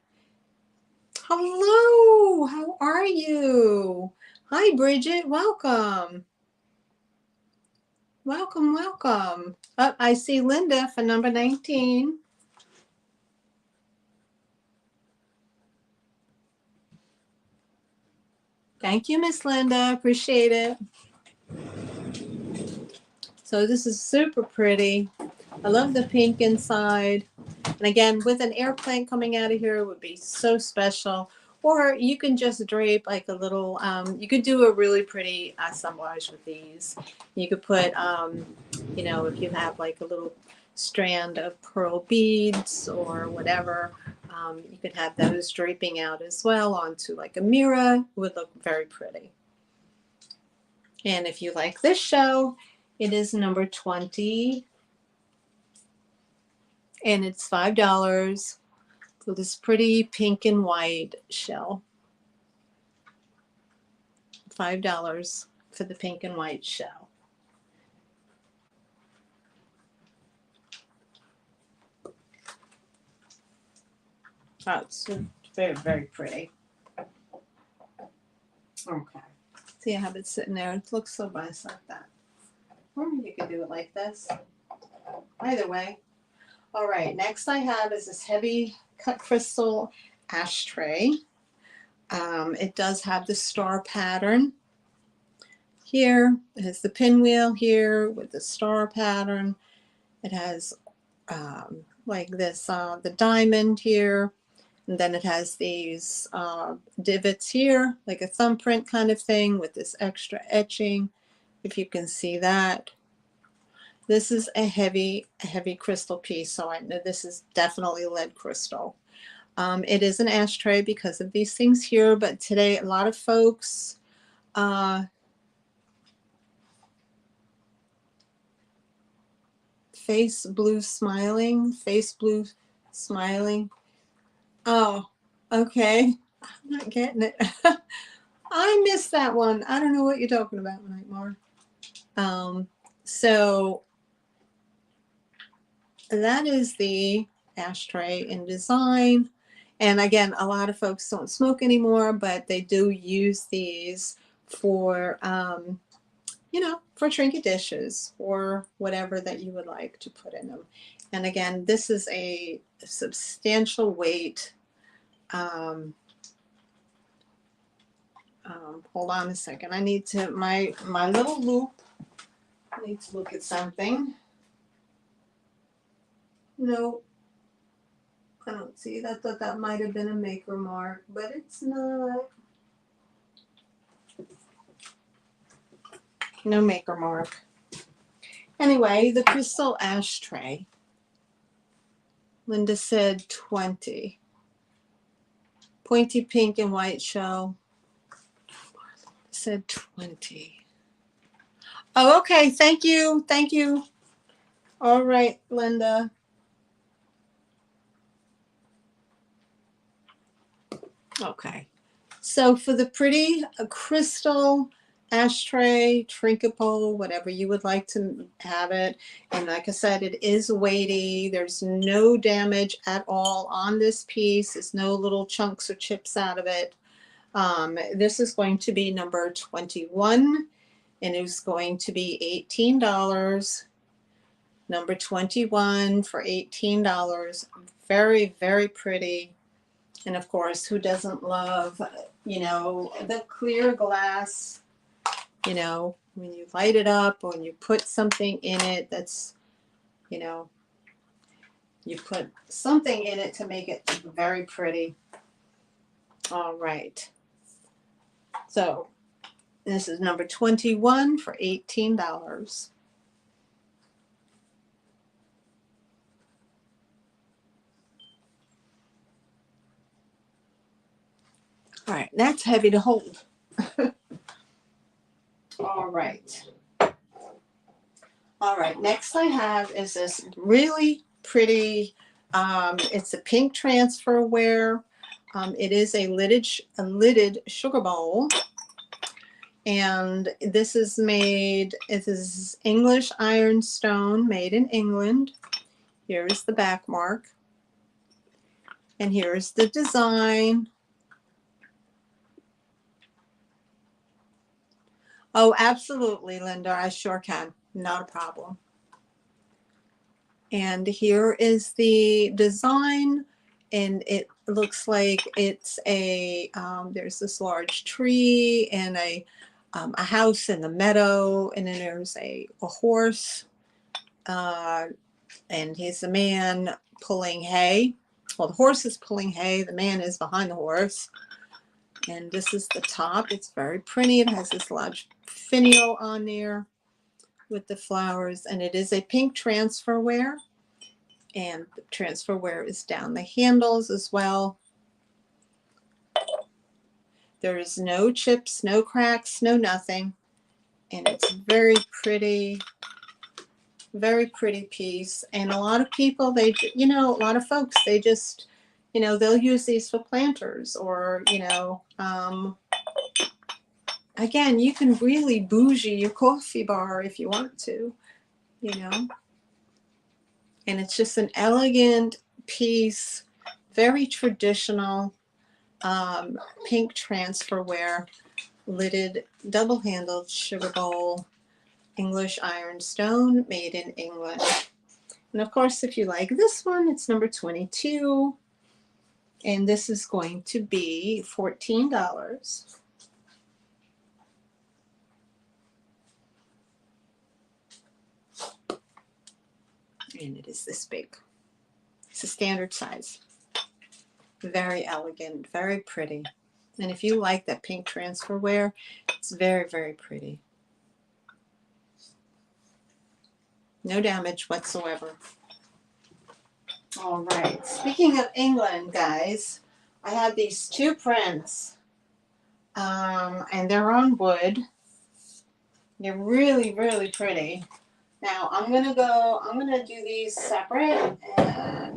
Hello, how are you? Hi, Bridget, welcome. Welcome, welcome. Oh, I see Linda for number 19. Thank you, Miss Linda. Appreciate it. So this is super pretty. I love the pink inside. And again, with an airplane coming out of here, it would be so special. Or you can just drape like a little, you could do a really pretty assemblage with these. You could put, you know, if you have like a little strand of pearl beads or whatever, you could have those draping out as well onto like a mirror. It would look very pretty. And if you like this show, it is number 20. And it's $5 for this pretty pink and white shell. $5 for the pink and white shell. Oh, it's very, very pretty. Okay. See, I have it sitting there. It looks so nice like that. Or you could do it like this. Either way. All right, next I have is this heavy cut crystal ashtray. It does have the star pattern here. It has the pinwheel here with the star pattern. It has like this, the diamond here. And then it has these divots here, like a thumbprint kind of thing with this extra etching, if you can see that. This is a heavy crystal piece, so I know this is definitely lead crystal. It is an ashtray because of these things here, but today a lot of folks face blue smiling. Oh, okay. I'm not getting it. I missed that one. I don't know what you're talking about, Nightmare. So that is the ashtray in design. And again, a lot of folks don't smoke anymore, but they do use these for, you know, for trinket dishes or whatever that you would like to put in them. And again, this is a substantial weight. Hold on a second. I need to, my little loop, I need to look at something. No, I don't see it. I thought that might have been a maker mark, but it's not. No maker mark. Anyway, the crystal ashtray. Linda said 20. Pointy pink and white shell. Said 20. Oh, okay. Thank you. Thank you. All right, Linda. Okay. So for the pretty crystal ashtray, trinket bowl, whatever you would like to have it. And like I said, it is weighty. There's no damage at all on this piece. There's no little chunks or chips out of it. This is going to be number 21, and it's going to be $18. Number 21 for $18. Very, very pretty. And of course, who doesn't love, you know, the clear glass, you know, when you light it up or when you put something in it that's, you know, you put something in it to make it very pretty. All right. So this is number 21 for $18. All right, that's heavy to hold. All right. All right, next I have is this really pretty, it's a pink transferware. It is a lidded sugar bowl. And this is made, it is English ironstone, made in England. Here is the back mark. And here's the design. Oh, absolutely, Linda. I sure can. Not a problem. And here is the design. And it looks like it's a, there's this large tree and a house in the meadow. And then there's a horse. And he's a man pulling hay. Well, the horse is pulling hay. The man is behind the horse. And this is the top. It's very pretty. It has this large finial on there with the flowers. And it is a pink transferware. And the transferware is down the handles as well. There is no chips, no cracks, no nothing. And it's very pretty piece. And a lot of people, they, you know, a lot of folks, they just, you know, they'll use these for planters or, you know, again, you can really bougie your coffee bar if you want to, you know. And it's just an elegant piece, very traditional, pink transferware, lidded, double-handled sugar bowl, English ironstone, made in England. And of course, if you like this one, it's number 22. And this is going to be $14. And it is this big. It's a standard size. Very elegant, very pretty. And if you like that pink transferware, it's very, very pretty. No damage whatsoever. All right. Speaking of England, guys, I have these two prints. And they're on wood. They're really, really pretty. Now I'm gonna do these separate,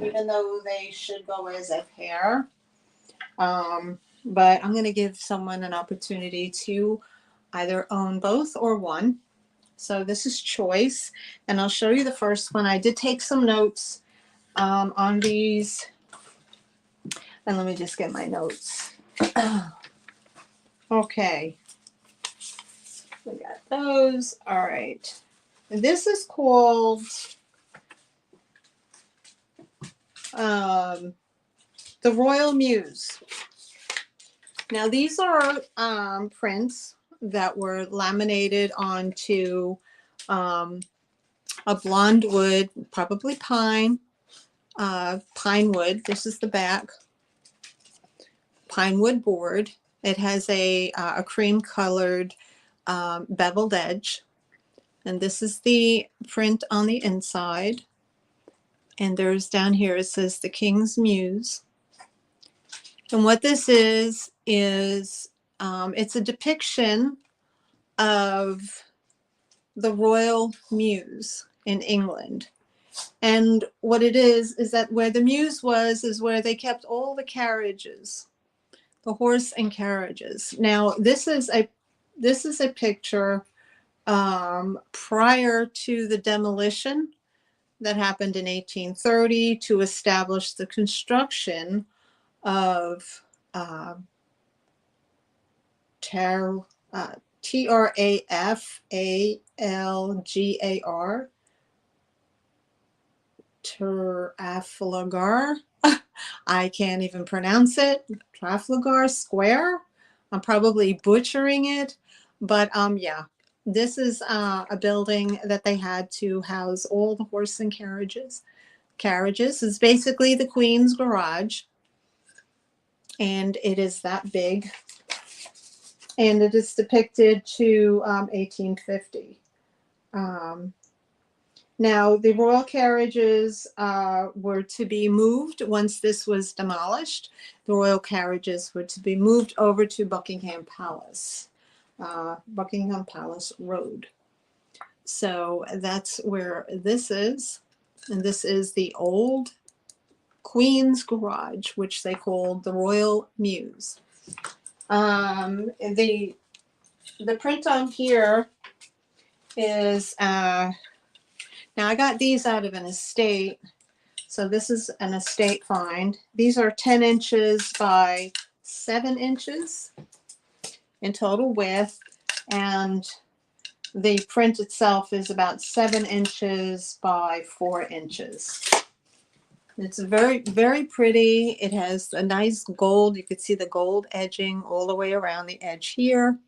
even though they should go as a pair. But I'm gonna give someone an opportunity to either own both or one. So this is choice, and I'll show you the first one. I did take some notes on these, and let me just get my notes. Okay, we got those. All right. This is called the Royal Muse. Now these are prints that were laminated onto a blonde wood, probably pine wood. This is the back. Pine wood board. It has a cream colored beveled edge. And this is the print on the inside. And there's down here, it says the King's Muse. And what this is it's a depiction of the royal muse in England. And what it is that where the muse was is where they kept all the carriages, the horse and carriages. Now, this is a picture prior to the demolition that happened in 1830 to establish the construction of Trafalgar, Trafalgar. I can't even pronounce it. Trafalgar Square. I'm probably butchering it, but yeah, this is a building that they had to house all the horse and carriages. Carriages is basically the Queen's garage, and it is that big, and it is depicted to 1850. Now, the royal carriages were to be moved once this was demolished. The royal carriages were to be moved over to Buckingham Palace Road. So that's where this is. And this is the old Queen's Garage, which they called the Royal Muse. The print on here is... now, I got these out of an estate. So this is an estate find. These are 10 inches by 7 inches in total width. And the print itself is about 7 inches by 4 inches. It's very, very pretty. It has a nice gold. You could see the gold edging all the way around the edge here.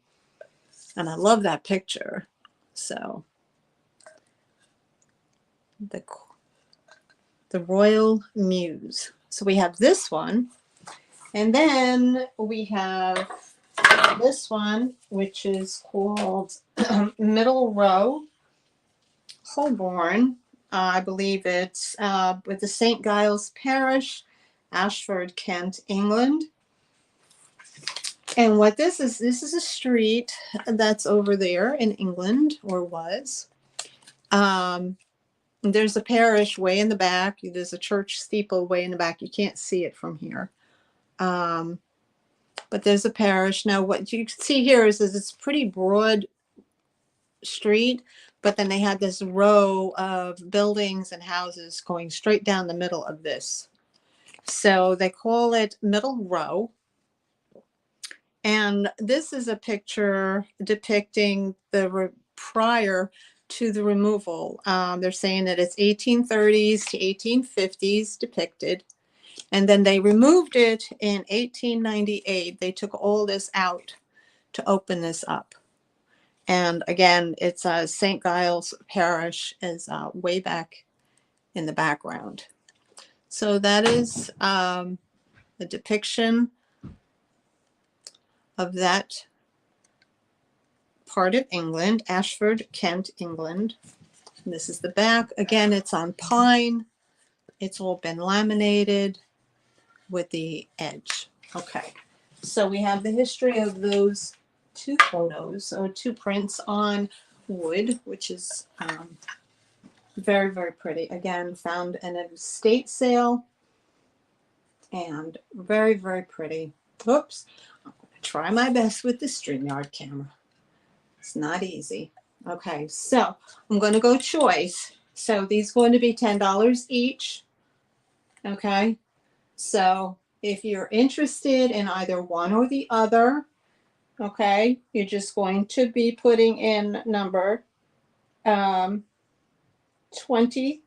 And I love that picture. So... the Royal Muse. So we have this one, and then we have this one, which is called Middle Row, Holborn. I believe it's with the St. Giles Parish, Ashford, Kent, England. And what this is a street that's over there in England, or was. There's a parish way in the back. There's a church steeple way in the back. You can't see it from here. But there's a parish. Now, what you can see here is it's a pretty broad street, but then they had this row of buildings and houses going straight down the middle of this. So they call it Middle Row. And this is a picture depicting the prior to the removal. They're saying that it's 1830s to 1850s depicted. And then they removed it in 1898. They took all this out to open this up. And again, it's St. Giles Parish is way back in the background. So that is the depiction of that part of England, Ashford, Kent, England. And this is the back. Again, it's on pine. It's all been laminated with the edge. Okay, so we have the history of those two photos, or two prints on wood, which is very, very pretty. Again, found in an estate sale, and very, very pretty. Oops, I'm going to try my best with the StreamYard camera. It's not easy. Okay, so I'm going to go choice. So these are going to be $10 each. Okay, so if you're interested in either one or the other, okay, you're just going to be putting in number 23A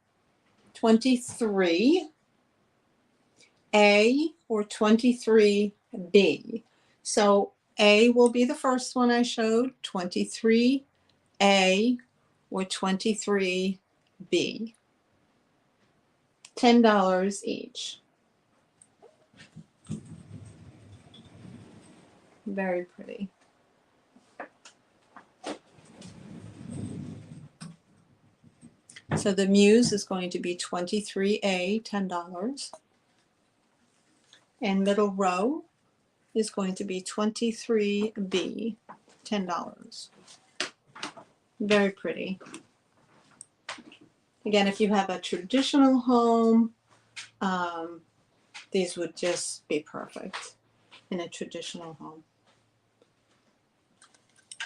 or 23B. So A will be the first one I showed, 23A or 23B. $10 each. Very pretty. So the Muse is going to be 23A, $10. And middle row is going to be 23B, $10. Very pretty. Again, if you have a traditional home, these would just be perfect in a traditional home.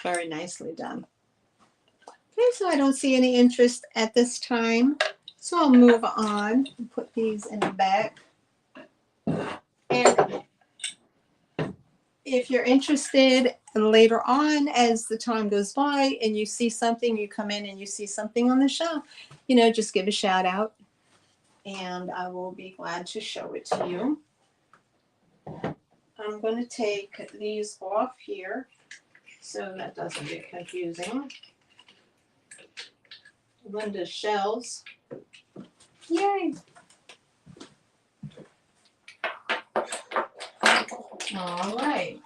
Very nicely done. Okay, so I don't see any interest at this time. So I'll move on and put these in the back. And if you're interested later on as the time goes by and you see something, you come in and you see something on the shelf, you know, just give a shout out and I will be glad to show it to you. I'm going to take these off here so that doesn't get confusing. Linda's shelves. Yay! All right.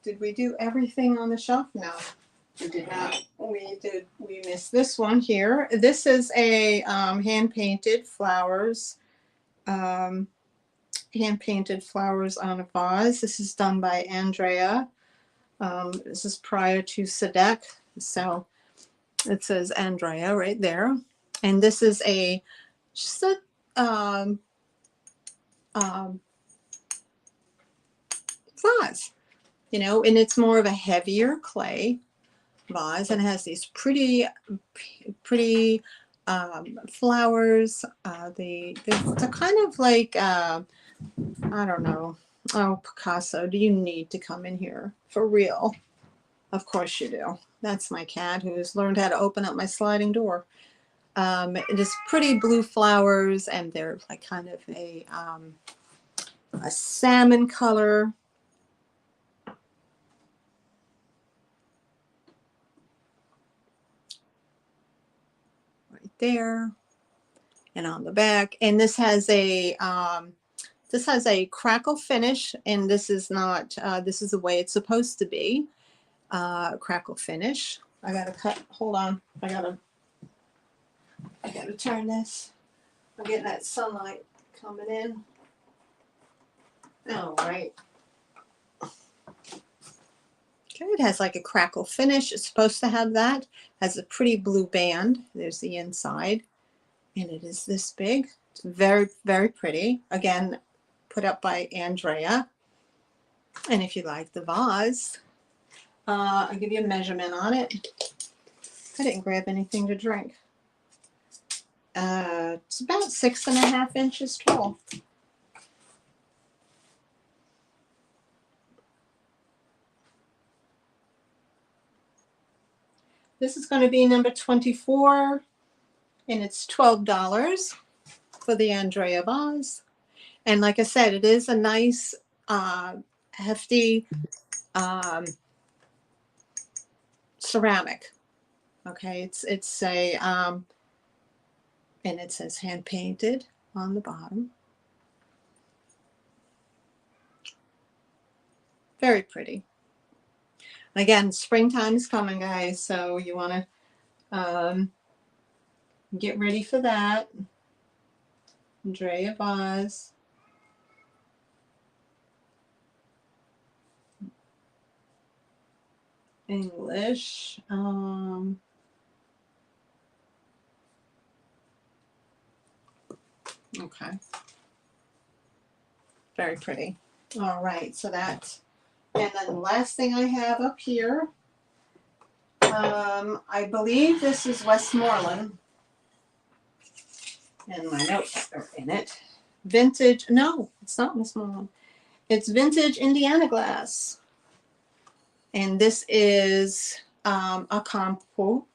Did we do everything on the shelf? No, we did not. We missed this one here. This is a hand-painted flowers. Hand-painted flowers on a vase. This is done by Andrea. This is prior to Sadek. So it says Andrea right there. And this is just a vase, you know, and it's more of a heavier clay vase and it has these pretty flowers. They're kind of like, I don't know. Oh, Picasso, do you need to come in here? For real. Of course you do. That's my cat who's learned how to open up my sliding door. It is pretty blue flowers and they're like kind of a salmon color. Right there. And on the back. And this has a crackle finish, and this is not, this is the way it's supposed to be. Crackle finish. I gotta cut, hold on. I gotta turn this. I'm getting that sunlight coming in. All right. Okay, it has like a crackle finish. It's supposed to have that. Has a pretty blue band. There's the inside. And it is this big. It's very, very pretty. Again, put up by Andrea. And if you like the vase, I'll give you a measurement on it. I didn't grab anything to drink. It's about 6.5 inches tall. This is going to be number 24, and it's $12 for the Andrea vase. And like I said, it is a nice, hefty ceramic. Okay, it's a and it says hand painted on the bottom. Very pretty. Again, springtime is coming, guys, so you want to get ready for that. Andrea vase. English. Okay. Very pretty. All right, so that, and then the last thing I have up here, I believe this is Westmoreland, and my notes are in it. Vintage, no, it's not Westmoreland. It's vintage Indiana glass. And this is a compote,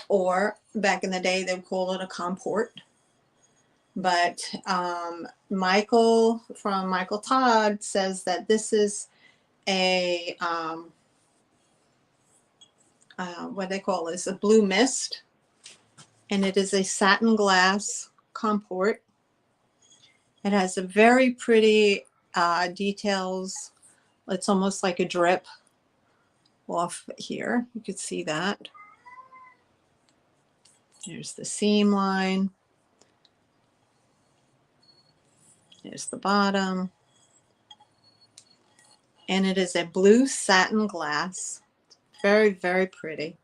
or back in the day they would call it a comport. But Michael from Michael Todd says that this is a what they call this, a blue mist, and it is a satin glass comport. It has a very pretty details. It's almost like a drip off here. You could see that. There's the seam line. There's the bottom. And it is a blue satin glass. Very, very pretty.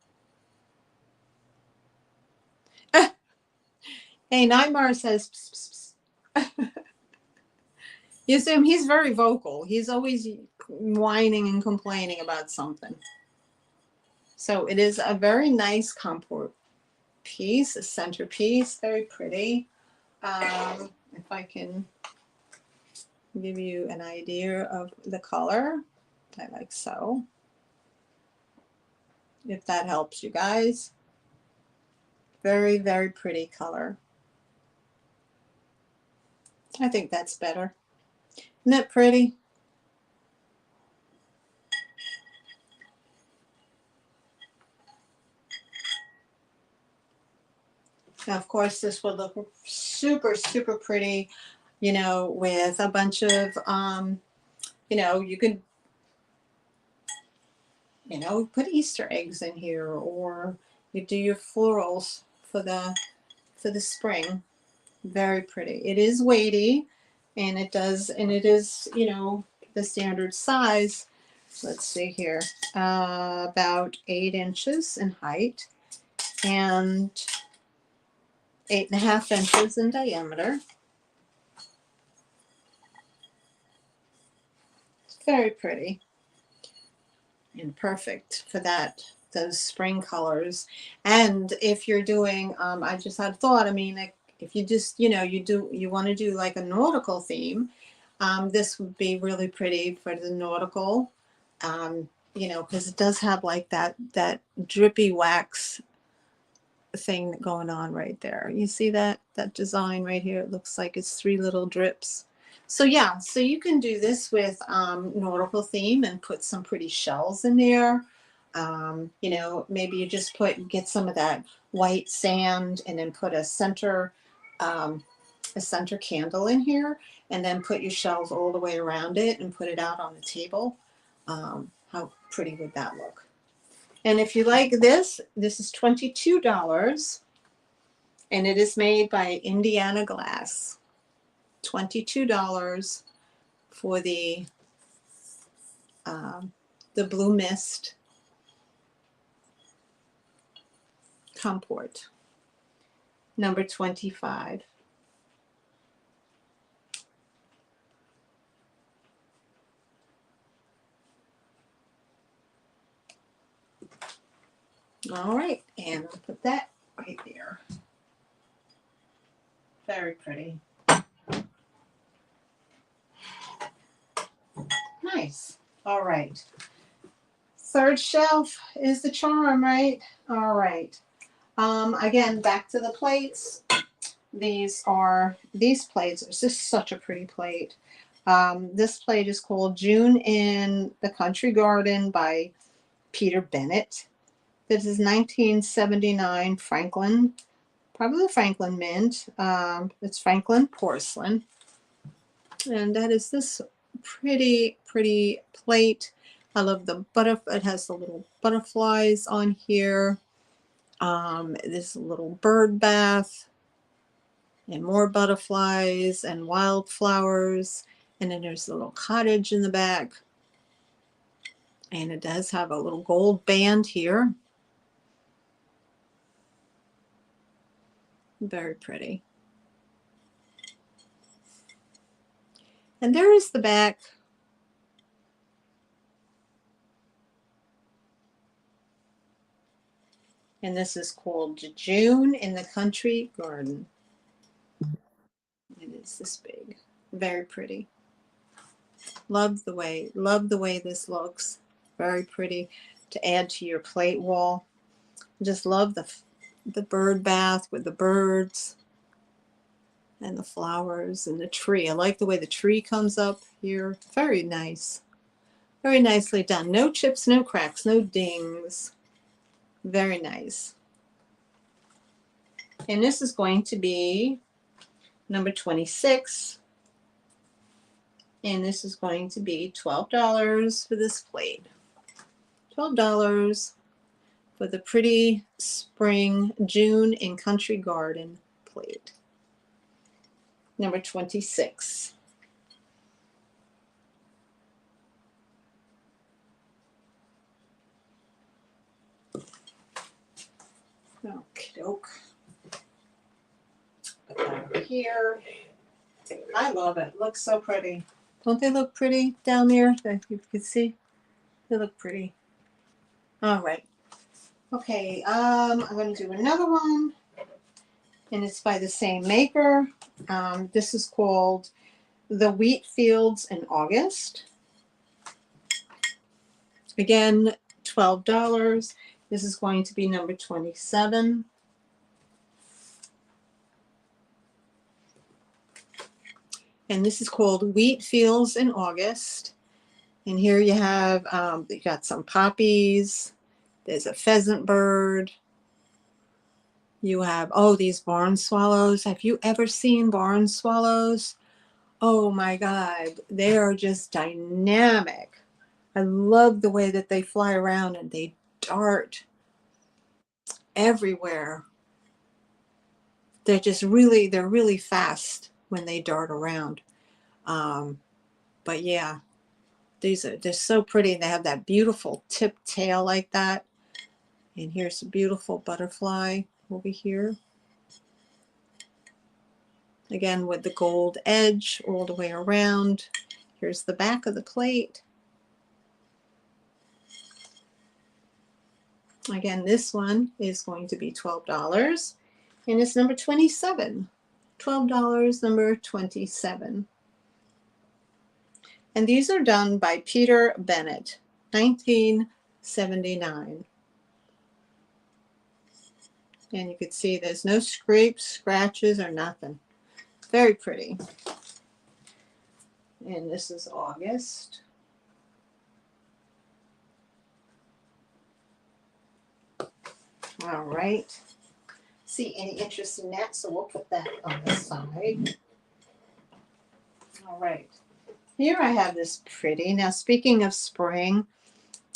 Hey, Nightmare says, pss, pss, pss. You see him, he's very vocal. He's always whining and complaining about something. So it is a very nice comfort piece, a centerpiece, very pretty. If I can give you an idea of the color, like so. If that helps you guys. Very, very pretty color. I think that's better. Isn't that pretty? Now, of course, this would look super, super pretty, you know, with a bunch of, you know, you could, you know, put Easter eggs in here, or you do your florals for the spring. Very pretty. It is weighty, and it is, you know, the standard size. Let's see here, about 8 inches in height and 8.5 inches in diameter. It's very pretty and perfect for those spring colors. And if you're doing, I just had a thought, I mean, if you just, you know, you want to do like a nautical theme, this would be really pretty for the nautical, you know, because it does have like that drippy wax thing going on right there. You see that design right here? It looks like it's 3 little drips. So yeah, so you can do this with nautical theme and put some pretty shells in there. You know, maybe you just get some of that white sand and then put a center candle in here, and then put your shells all the way around it and put it out on the table. How pretty would that look? And if you like this is $22, and it is made by Indiana Glass. $22 for the Blue Mist Comport, number 25. All right, and I'll put that right there. Very pretty. Nice. All right. Third shelf is the charm, right? All right. Again, back to the plates. These plates. It's just such a pretty plate. This plate is called June in the Country Garden by Peter Bennett. This is 1979 Franklin, probably the Franklin mint. It's Franklin porcelain. And that is this pretty, pretty plate. I love the it has the little butterflies on here. This little bird bath and more butterflies and wildflowers. And then there's a little cottage in the back. And it does have a little gold band here. Very pretty. And there is the back. And this is called June in the Country Garden. It is this big. Very pretty. Love the way this looks. Very pretty to add to your plate wall. Just love the bird bath with the birds and the flowers and the tree. I like the way the tree comes up here. Very nice. Very nicely done. No chips, no cracks, no dings. Very nice. And this is going to be number 26. And this is going to be $12 for this plate. $12 for the pretty spring June in Country Garden plate. Number 26. Okie doke. Put that over here. I love it. Looks so pretty. Don't they look pretty down there? That you can see. They look pretty. All right. Okay. I'm going to do another one, and it's by the same maker. This is called The Wheat Fields in August. Again, $12. This is going to be number 27. And this is called Wheat Fields in August. And here you have, you got some poppies. There's a pheasant bird. You have, oh, these barn swallows. Have you ever seen barn swallows? Oh my God, they are just dynamic. I love the way that they fly around and they dart everywhere. They're really fast when they dart around. But yeah, they're so pretty. They have that beautiful tipped tail like that. And here's a beautiful butterfly over here. Again, with the gold edge all the way around. Here's the back of the plate. Again, this one is going to be $12. And it's number 27. $12, number 27. And these are done by Peter Bennett, 1979. And you can see there's no scrapes, scratches, or nothing. Very pretty. And this is August. All right. See any interest in that, so we'll put that on the side. All right. Here I have this pretty. Now, speaking of spring,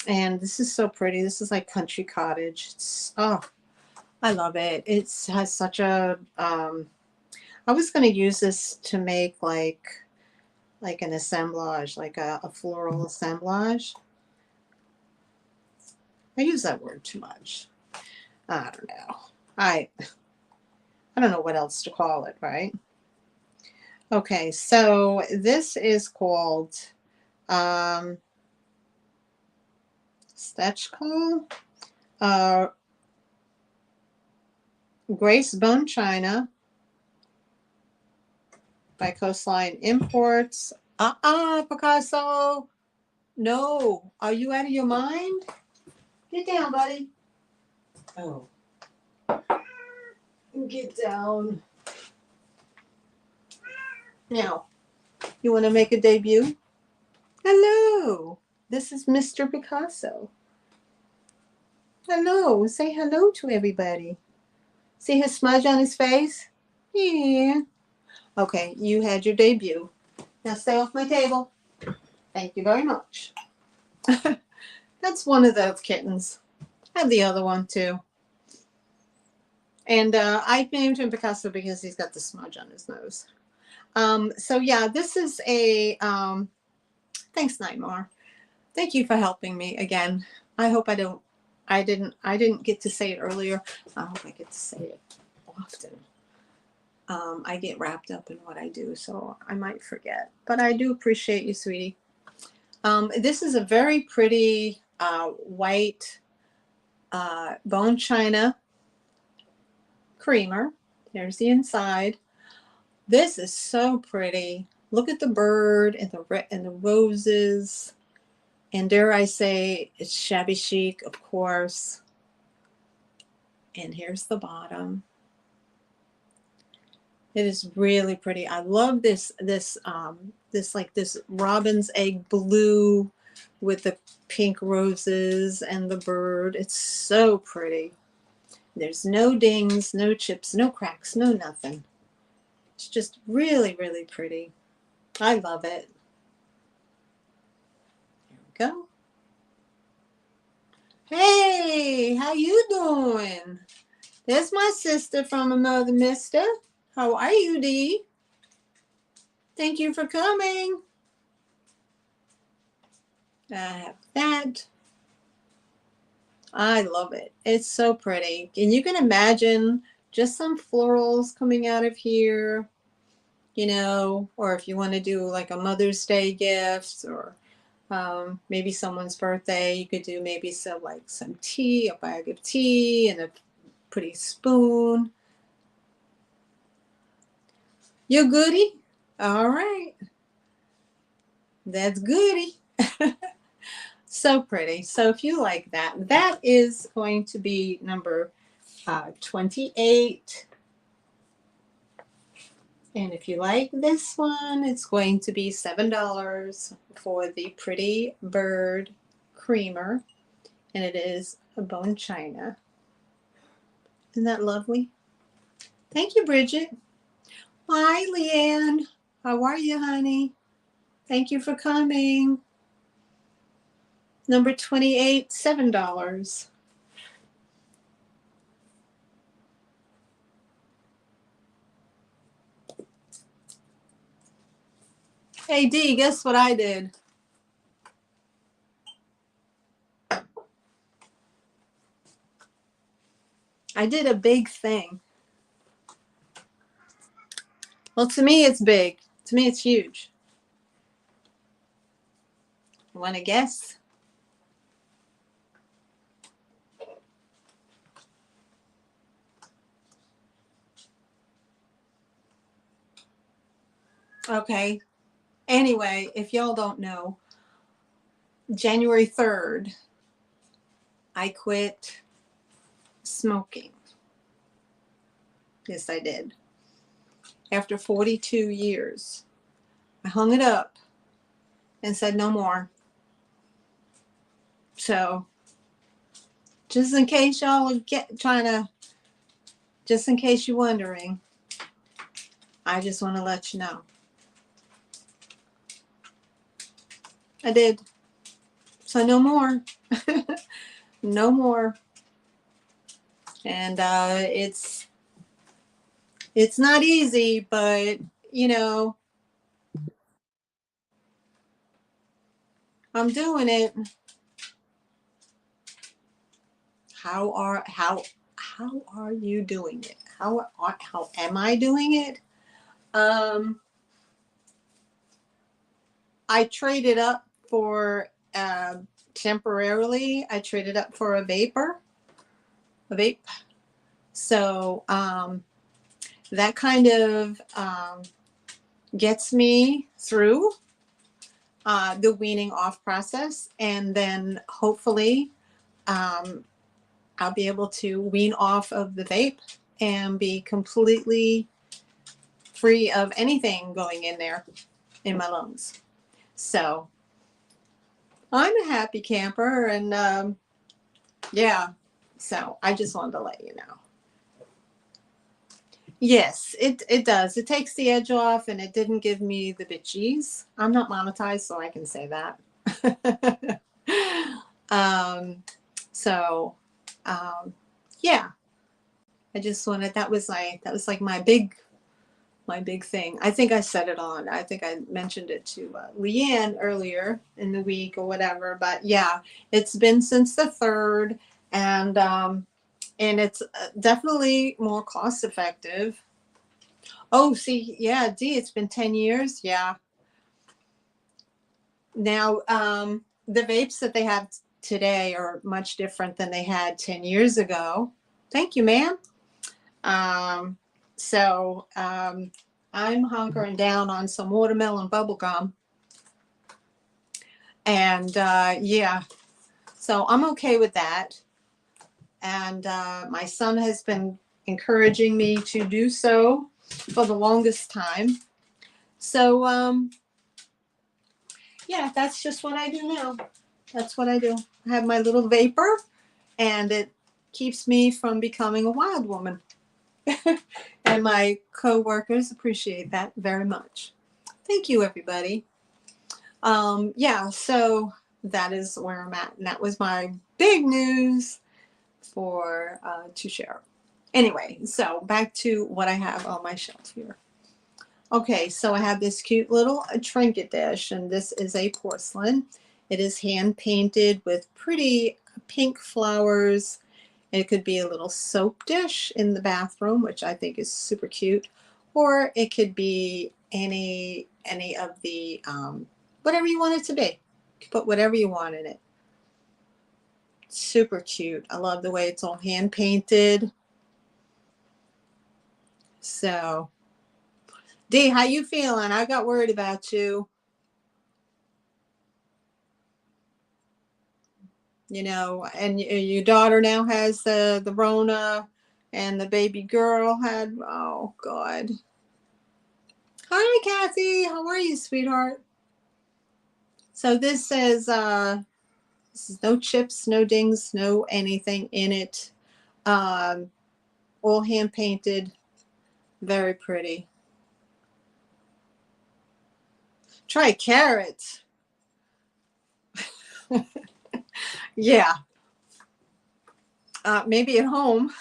and this is so pretty. This is like Country Cottage. It's, oh, I love it. It has such a, I was going to use this to make like an assemblage, like a floral assemblage. I use that word too much. I don't know. I don't know what else to call it, right? Okay, so this is called Stechko, Grace Bone China by Coastline Imports. Picasso. No. Are you out of your mind? Get down, buddy. Oh. Get down. Now, you want to make a debut? Hello. This is Mr. Picasso. Hello. Say hello to everybody. See his smudge on his face? Yeah. Okay, you had your debut. Now stay off my table. Thank you very much. That's one of those kittens. I have the other one too. And I named him Picasso because he's got the smudge on his nose. So yeah, this is a, thanks Nightmare. Thank you for helping me again. I hope I didn't get to say it earlier. I hope I get to say it often. I get wrapped up in what I do, so I might forget. But I do appreciate you, sweetie. This is a very pretty white bone china creamer. There's the inside. This is so pretty. Look at the bird and the roses. And dare I say, it's shabby chic, of course. And here's the bottom. It is really pretty. I love this robin's egg blue with the pink roses and the bird. It's so pretty. There's no dings, no chips, no cracks, no nothing. It's just really, really pretty. I love it. There we go. Hey, how you doing? There's my sister from another mister. How are you, Dee? Thank you for coming. I have that. I love it. It's so pretty. And you can imagine just some florals coming out of here, you know, or if you want to do like a Mother's Day gift or maybe someone's birthday, you could do maybe some tea, a bag of tea and a pretty spoon. You goody? All right. That's goody. So pretty. So if you like that, that is going to be number 28. And if you like this one, it's going to be $7 for the Pretty Bird Creamer. And it is a bone china. Isn't that lovely? Thank you, Bridget. Hi, Leanne. How are you, honey? Thank you for coming. Number 28, $7. Hey, Dee, guess what I did? I did a big thing. Well, to me, it's big. To me, it's huge. You want to guess? Okay. Anyway, if y'all don't know, January 3rd, I quit smoking. Yes, I did. After 42 years, I hung it up and said no more. So, just in case y'all are just in case you're wondering, I just want to let you know. I did. So no more. No more. And it's not easy, but you know, I'm doing it. How are you doing it? How am I doing it? I traded up for temporarily. I traded up for a vape. So that kind of gets me through the weaning off process, and then hopefully I'll be able to wean off of the vape and be completely free of anything going in there in my lungs. So I'm a happy camper, and yeah, so I just wanted to let you know. Yes, it does. It takes the edge off, and it didn't give me the bitchies. I'm not monetized, so I can say that. So yeah, I just wanted, that was like my big thing. I think I said it on, I think I mentioned it to Leanne earlier in the week or whatever, but yeah, it's been since the 3rd, and it's definitely more cost effective. Oh, see, yeah, Dee, it's been 10 years. Yeah. Now, the vapes that they have today are much different than they had 10 years ago. Thank you, ma'am. So I'm hunkering down on some watermelon bubble gum. And yeah, so I'm okay with that. And my son has been encouraging me to do so for the longest time. So yeah, that's just what I do now. That's what I do. I have my little vapor, and it keeps me from becoming a wild woman. And my co-workers appreciate that very much. Thank you, everybody. Yeah, so that is where I'm at. And that was my big news for to share. Anyway, so back to what I have on my shelf here. Okay, so I have this cute little trinket dish, and this is a porcelain. It is hand painted with pretty pink flowers. It could be a little soap dish in the bathroom, which I think is super cute, or it could be any of the whatever you want it to be. You can put whatever you want in it. Super cute. I love the way it's all hand painted. So, Dee, how you feeling? I got worried about you. You know, and your daughter now has the Rona, and the baby girl had, oh God. Hi, Kathy. How are you, sweetheart? So this says, this is no chips, no dings, no anything in it. All hand painted. Very pretty. Try carrots. Yeah. Maybe at home.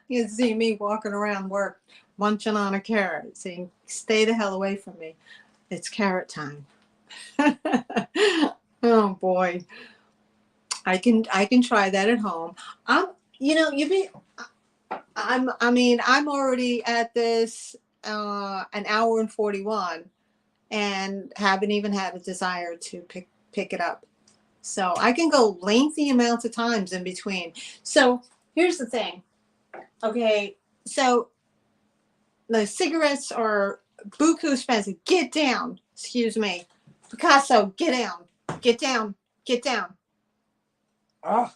You see me walking around work munching on a carrot, saying, stay the hell away from me. It's carrot time. Oh boy. I can try that at home. I'm already at this an hour and 41 and haven't even had a desire to pick it up. So I can go lengthy amounts of times in between. So here's the thing. Okay, so the cigarettes are buku expensive. Get down. Excuse me. Picasso, get down. Get down. Get down. Oh.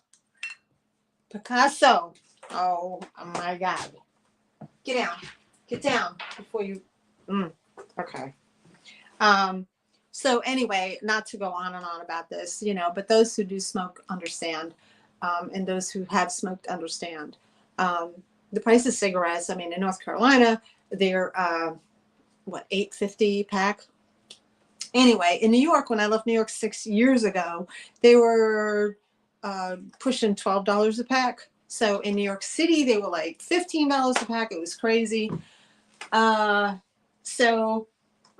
Picasso. Oh my God. Get down. Get down before you. Okay. So anyway, not to go on and on about this, you know, but those who do smoke understand, and those who have smoked understand. The price of cigarettes, I mean, in North Carolina, they're, $8.50 pack? Anyway, in New York, when I left New York 6 years ago, they were pushing $12 a pack. So in New York City, they were like $15 a pack. It was crazy. So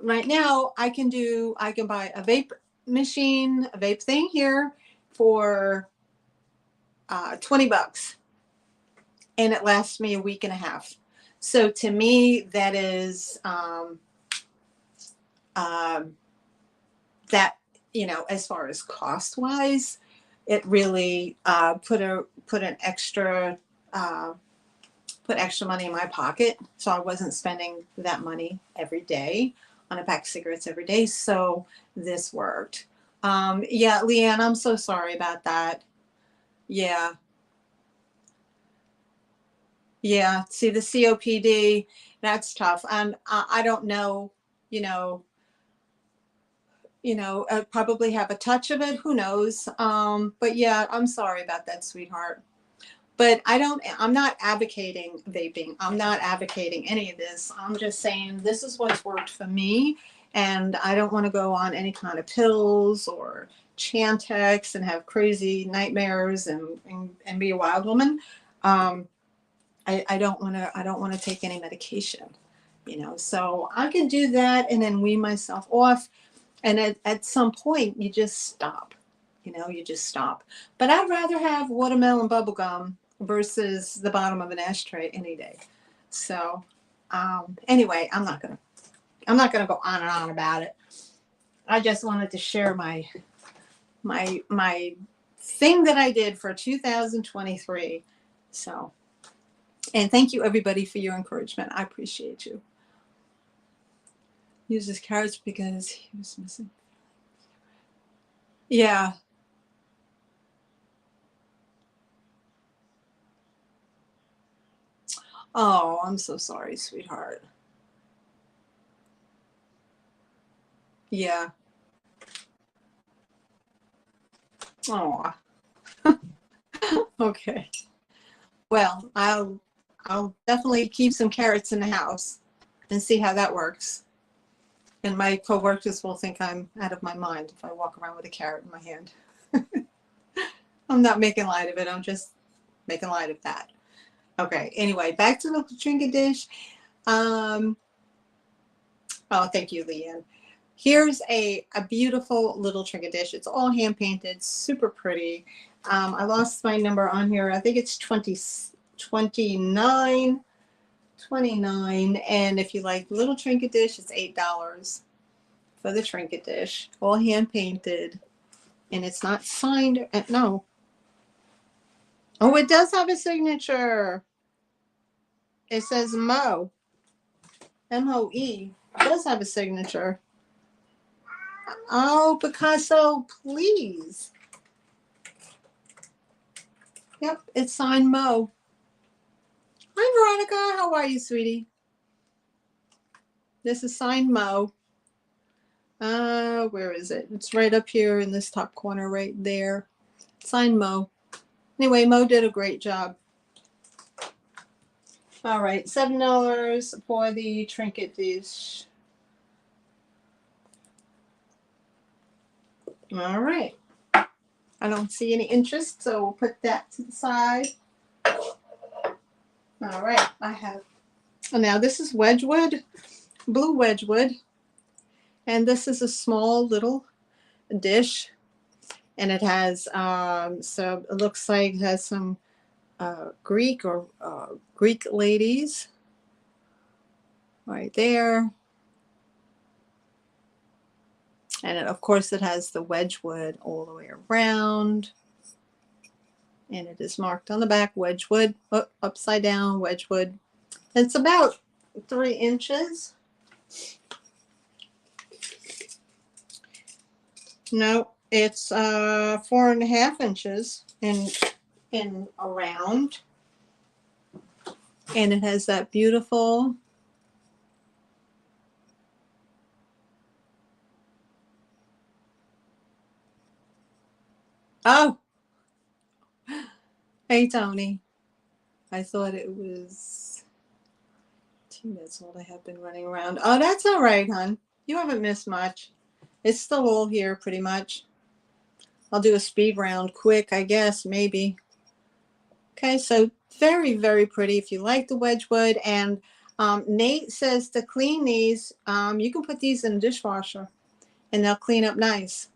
right now I can buy a vape machine, a vape thing here for $20, and it lasts me a week and a half. So to me, that is that, you know, as far as cost wise, it really put extra money in my pocket. So I wasn't spending that money every day on a pack of cigarettes every day. So this worked. Yeah, Leanne, I'm so sorry about that. Yeah. Yeah. See, the COPD, that's tough. And I don't know, probably have a touch of it. Who knows? But yeah, I'm sorry about that, sweetheart. But I'm not advocating vaping. I'm not advocating any of this. I'm just saying this is what's worked for me. And I don't want to go on any kind of pills or Chantix and have crazy nightmares and be a wild woman. I don't want to take any medication, so I can do that and then wean myself off. And at some point you just stop, you just stop. But I'd rather have watermelon bubble gum versus the bottom of an ashtray any day. So anyway, I'm not gonna go on and on about it. I just wanted to share my thing that I did for 2023. So, and thank you everybody for your encouragement. I appreciate you. Uses carrots because he was missing. Yeah. Oh, I'm so sorry, sweetheart. Yeah. Oh. Okay. Well, I'll definitely keep some carrots in the house and see how that works. And my coworkers will think I'm out of my mind if I walk around with a carrot in my hand. I'm not making light of it. I'm just making light of that. Okay, anyway, back to the trinket dish. Oh, thank you, Leanne. Here's a beautiful little trinket dish. It's all hand painted, super pretty. I lost my number on here. I think it's 29. And if you like the little trinket dish, it's $8 for the trinket dish. All hand painted. And it's not signed. No. Oh, it does have a signature. It says Mo. M-O-E. It does have a signature. Oh, Picasso, please. Yep, it's signed Mo. Hi, Veronica. How are you, sweetie? This is signed Mo. Where is it? It's right up here in this top corner right there. Signed Mo. Anyway, Mo did a great job. All right, $7 for the trinket dish. All right. I don't see any interest, so we'll put that to the side. All right, I have. Now this is Wedgwood, blue Wedgwood, and this is a small little dish, and it has so it looks like it has some Greek or Greek ladies right there, and of course it has the Wedgwood all the way around, and it is marked on the back Wedgwood, upside down Wedgwood. It's about 3 inches. No, it's 4.5 inches in around, and it has that beautiful oh, hey Tony, I thought it was 2 minutes old. I have been running around. Oh, that's all right, hon. You haven't missed much. It's still all here pretty much. I'll do a speed round quick, I guess, maybe. Okay, so very, very pretty if you like the Wedgwood. And Nate says to clean these, you can put these in a dishwasher and they'll clean up nice.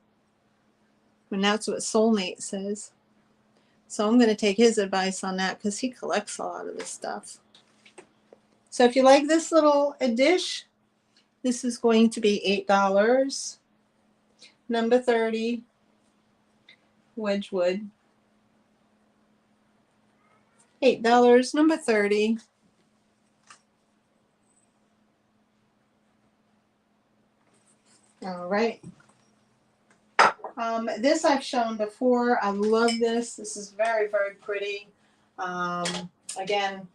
And that's what Soul Nate says. So I'm going to take his advice on that because he collects a lot of this stuff. So if you like this little dish, this is going to be $8. Number 30, Wedgwood. $8, number 30. All right. This I've shown before. I love this. This is very, very pretty. Again,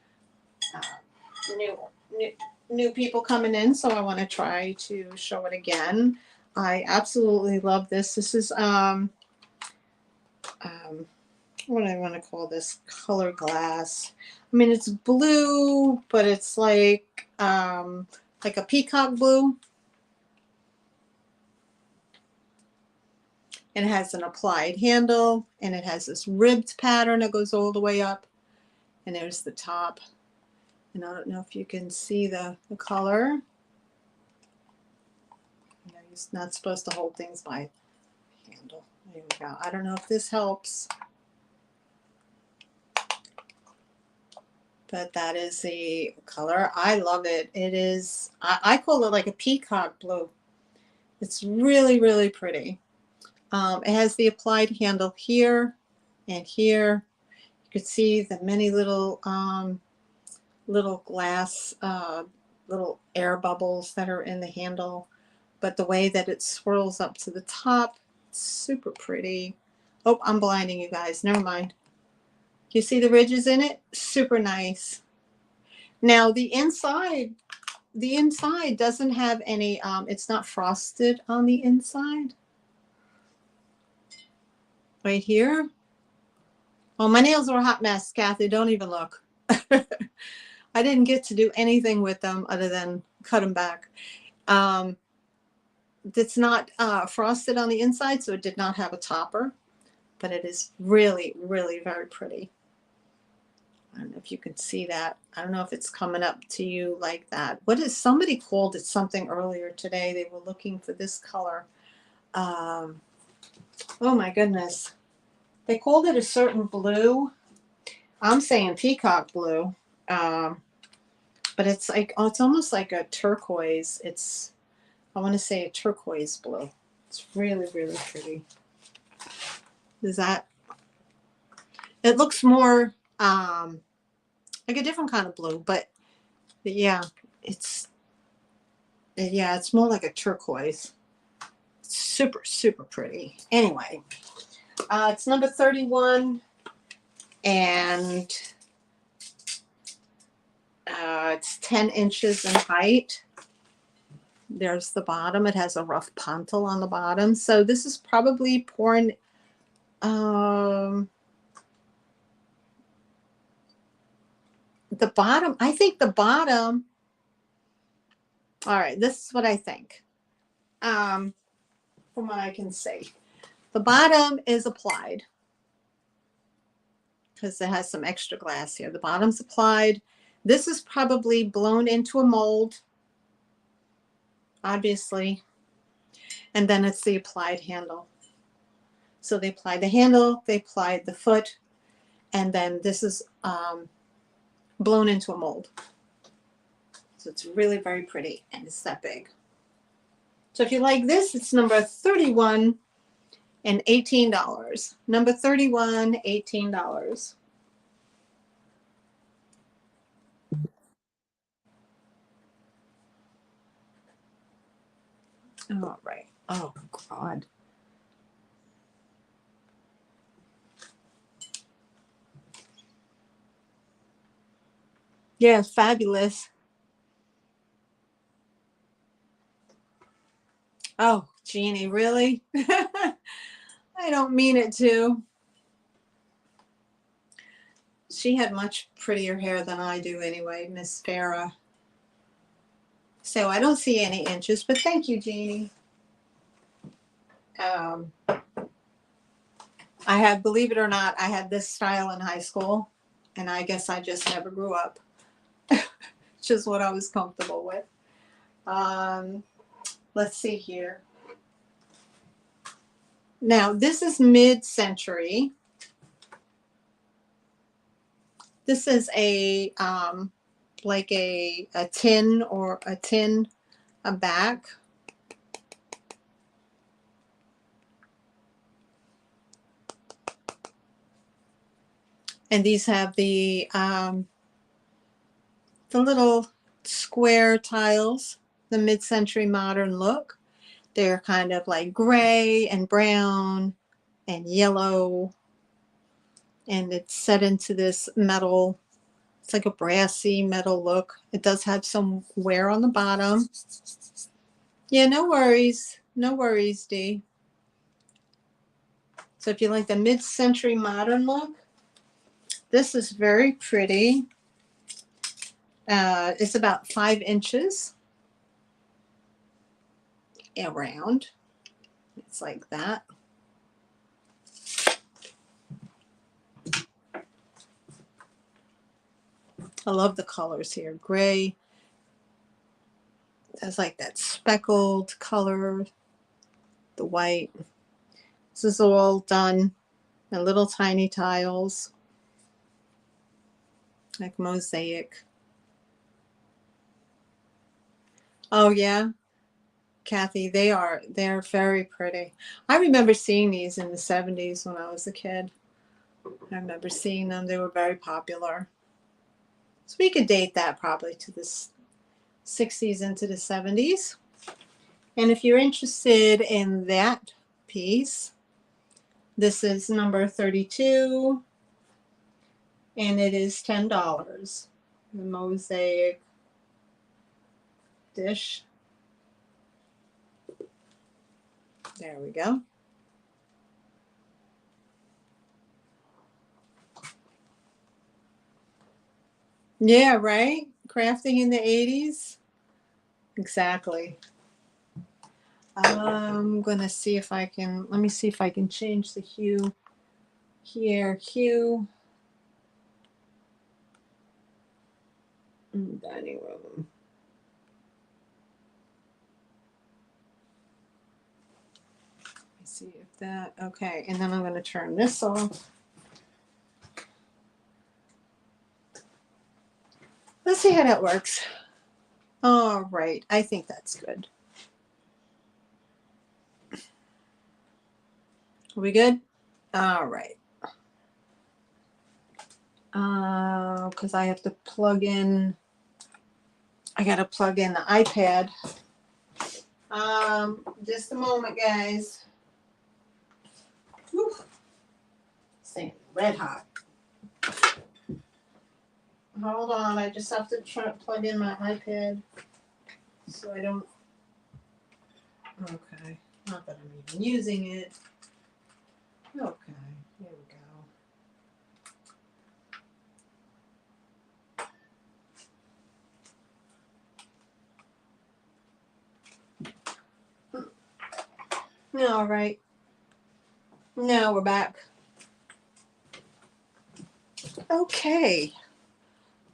new people coming in, so I want to try to show it again. I absolutely love this. This is what do I want to call this? Color glass. I mean, it's blue, but it's like a peacock blue. And it has an applied handle, and it has this ribbed pattern that goes all the way up. And there's the top. And I don't know if you can see the color. You know, you're not supposed to hold things by handle. There we go. I don't know if this helps. But that is the color. I love it. It is, I call it like a peacock blue. It's really, really pretty. It has the applied handle here and here. You can see the many little glass, little air bubbles that are in the handle. But the way that it swirls up to the top, it's super pretty. Oh, I'm blinding you guys. Never mind. You see the ridges in it? Super nice. Now the inside doesn't have any, it's not frosted on the inside. Right here. Oh, my nails are a hot mess, Kathy. Don't even look. I didn't get to do anything with them other than cut them back. it's not frosted on the inside, so it did not have a topper, but it is really, really very pretty. I don't know if you can see that. I don't know if it's coming up to you like that. What is, somebody called it something earlier today. They were looking for this color. Oh my goodness. They called it a certain blue. I'm saying peacock blue. But it's like, oh, it's almost like a turquoise. It's, I want to say a turquoise blue. It's really, really pretty. Is that, it looks more like a different kind of blue, but yeah, it's more like a turquoise. It's super, super pretty. Anyway, it's number 31, and it's 10 inches in height. There's the bottom. It has a rough pontil on the bottom. So this is probably pouring, the bottom, I think the bottom, all right, this is what I think. From what I can see, the bottom is applied because it has some extra glass here. The bottom's applied. This is probably blown into a mold, obviously, and then it's the applied handle. So they applied the handle, they applied the foot, and then this is blown into a mold. So it's really very pretty, and it's that big. So if you like this, it's number 31 and $18. Number 31, $18. All right. Oh, God. Yeah, fabulous. Oh, Jeannie, really? I don't mean it to. She had much prettier hair than I do anyway, Miss Farah. So I don't see any inches, but thank you, Jeannie. I had, believe it or not, I had this style in high school, and I guess I just never grew up. Just what I was comfortable with. Let's see here. Now, this is mid-century. This is a like a tin or a tin, a back. And these have the little square tiles, the mid-century modern look. They're kind of like gray and brown and yellow. And it's set into this metal. It's like a brassy metal look. It does have some wear on the bottom. Yeah, no worries. No worries, Dee. So if you like the mid-century modern look, this is very pretty. It's about 5 inches around. It's like that. I love the colors here. Gray. There's like that speckled color. The white. This is all done in little tiny tiles. Like mosaic. Oh yeah, Kathy, they're very pretty. I remember seeing these in the 70s when I was a kid. I remember seeing them. They were very popular. So we could date that probably to the 60s into the 70s. And if you're interested in that piece, this is number 32, and it is $10. The mosaic dish. There we go. Yeah, right? Crafting in the 80s. Exactly. I'm gonna see if I can, let me see if I can change the hue here. Hue. Dining room. Let me see if that, okay, and then I'm gonna turn this off. Let's see how that works. All right, I think that's good. Are we good? All right. Because I have to plug in, I gotta plug in the iPad. Just a moment, guys. Whew. This thing is red hot. Hold on, I just have to try to plug in my iPad so I don't. Okay, not that I'm even using it. Okay, here we go. All right, now we're back. Okay,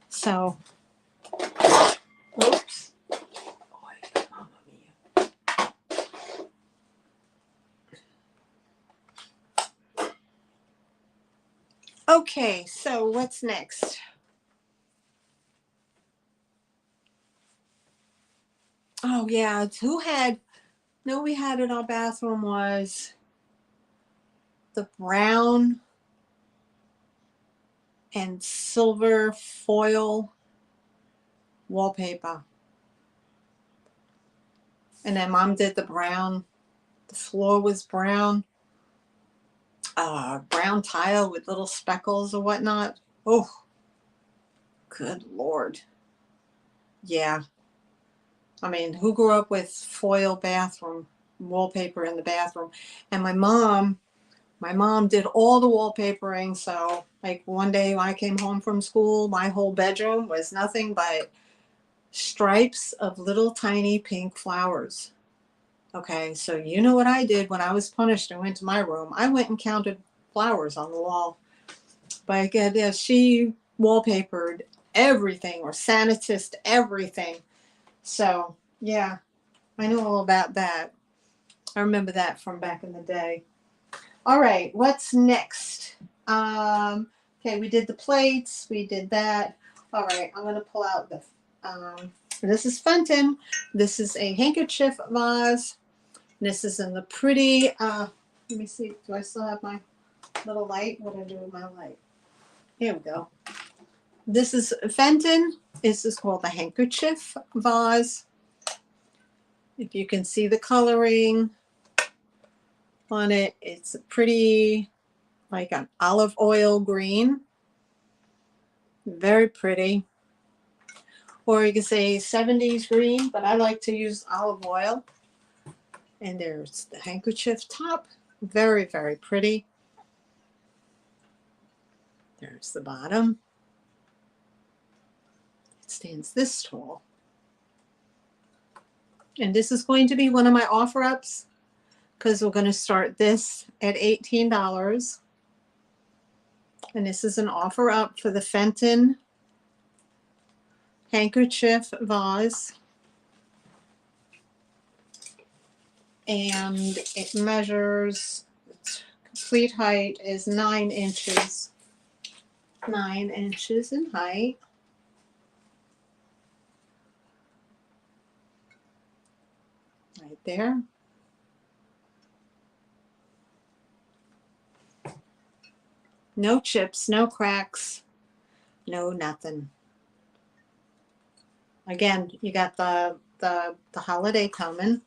so, oops. Okay, so what's next? Oh yeah, who had, no, we had in our bathroom was the brown and silver foil wallpaper. And then mom did the brown. The floor was brown. Brown tile with little speckles or whatnot. Oh, good Lord. Yeah. I mean, who grew up with foil bathroom wallpaper in the bathroom? And my mom did all the wallpapering. So like one day when I came home from school, my whole bedroom was nothing but stripes of little tiny pink flowers. Okay, so you know what I did when I was punished and went to my room? I went and counted flowers on the wall. But yeah, she wallpapered everything or sanitized everything. So yeah, I know all about that. I remember that from back in the day. All right, what's next? Okay, we did the plates. We did that. All right, I'm going to pull out the, this is Fenton. This is a handkerchief vase. This is in the pretty, let me see, do I still have my little light? What do I do with my light? Here we go. This is Fenton. This is called the handkerchief vase. If you can see the coloring on it, it's a pretty, like an olive oil green. Very pretty. Or you can say 70s green, but I like to use olive oil. And there's the handkerchief top. Very, very pretty. There's the bottom. It stands this tall. And this is going to be one of my offer ups because we're going to start this at $18. And this is an offer up for the Fenton handkerchief vase. And it measures, its complete height is 9 inches. 9 inches in height. Right there. No chips, no cracks, no nothing. Again, you got the holiday coming.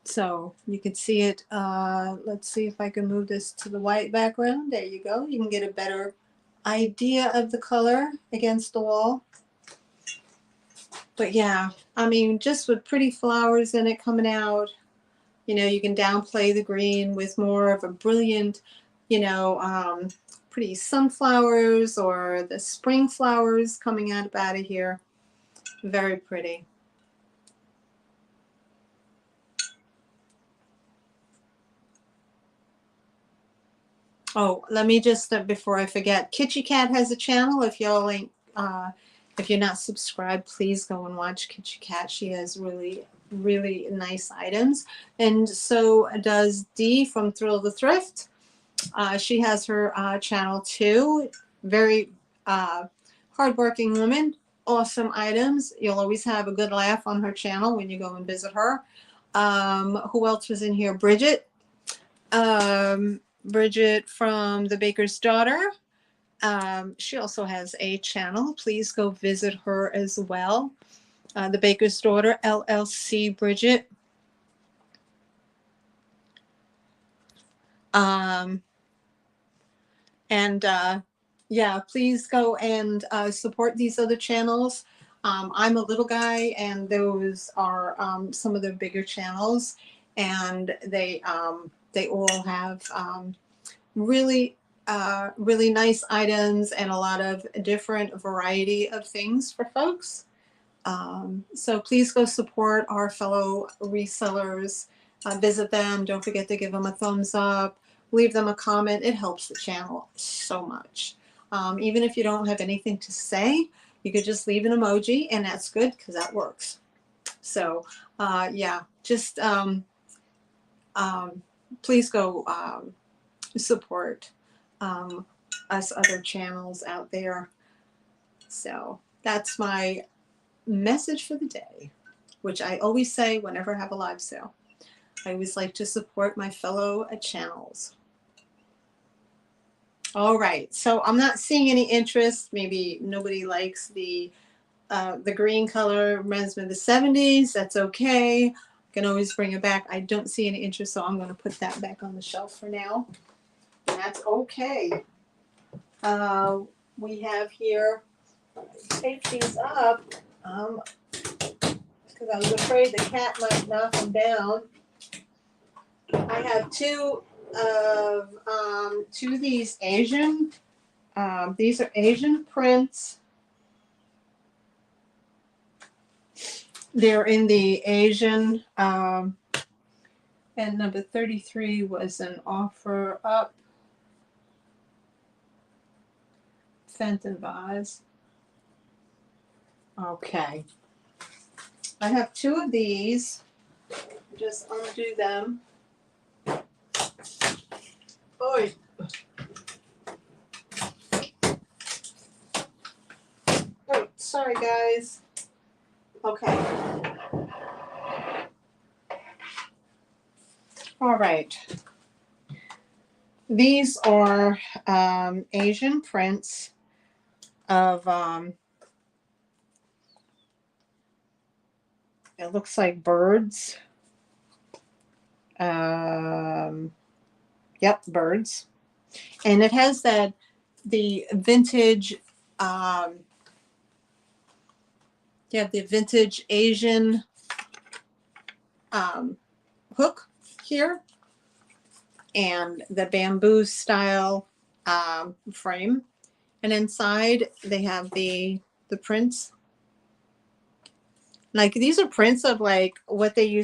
So you can see it. Let's see if I can move this to the white background. There you go. You can get a better idea of the color against the wall. But yeah, I mean, just with pretty flowers in it coming out, you know, you can downplay the green with more of a brilliant, you know, pretty sunflowers or the spring flowers coming out of here. Very pretty. Oh, let me just, before I forget, Kitchi Cat has a channel. If y'all ain't, if you're not subscribed, please go and watch Kitchi Cat. She has really, really nice items. And so does Dee from Thrill the Thrift. She has her channel too. Very hardworking woman. Awesome items. You'll always have a good laugh on her channel when you go and visit her. Who else was in here? Bridget. Bridget from The Baker's Daughter. She also has a channel. Please go visit her as well. The Baker's Daughter, LLC Bridget. Yeah, please go and support these other channels. I'm a little guy, and those are some of the bigger channels, and they all have really really nice items and a lot of different variety of things for folks. So please go support our fellow resellers. Visit them. Don't forget to give them a thumbs up. Leave them a comment. It helps the channel so much. Even if you don't have anything to say, you could just leave an emoji, and that's good because that works. So yeah, just please go support us other channels out there. So that's my message for the day, which I always say whenever I have a live sale. I always like to support my fellow channels. All right, so I'm not seeing any interest. Maybe nobody likes the green color. Reminds me of the 70s. That's okay. I can always bring it back. I don't see any interest, so I'm going to put that back on the shelf for now. And that's okay. We have here, take these up, because I was afraid the cat might knock them down. I have two of these Asian. These are Asian prints. They're in the Asian, and number 33 was an offer up. Fenton vase. Okay. I have two of these. Just undo them. Oh, oh, sorry guys. Okay. All right. These are Asian prints of it looks like birds. Yep, birds. And it has the vintage the vintage Asian hook here, and the bamboo style frame, and inside they have the prints. Like these are prints of like what they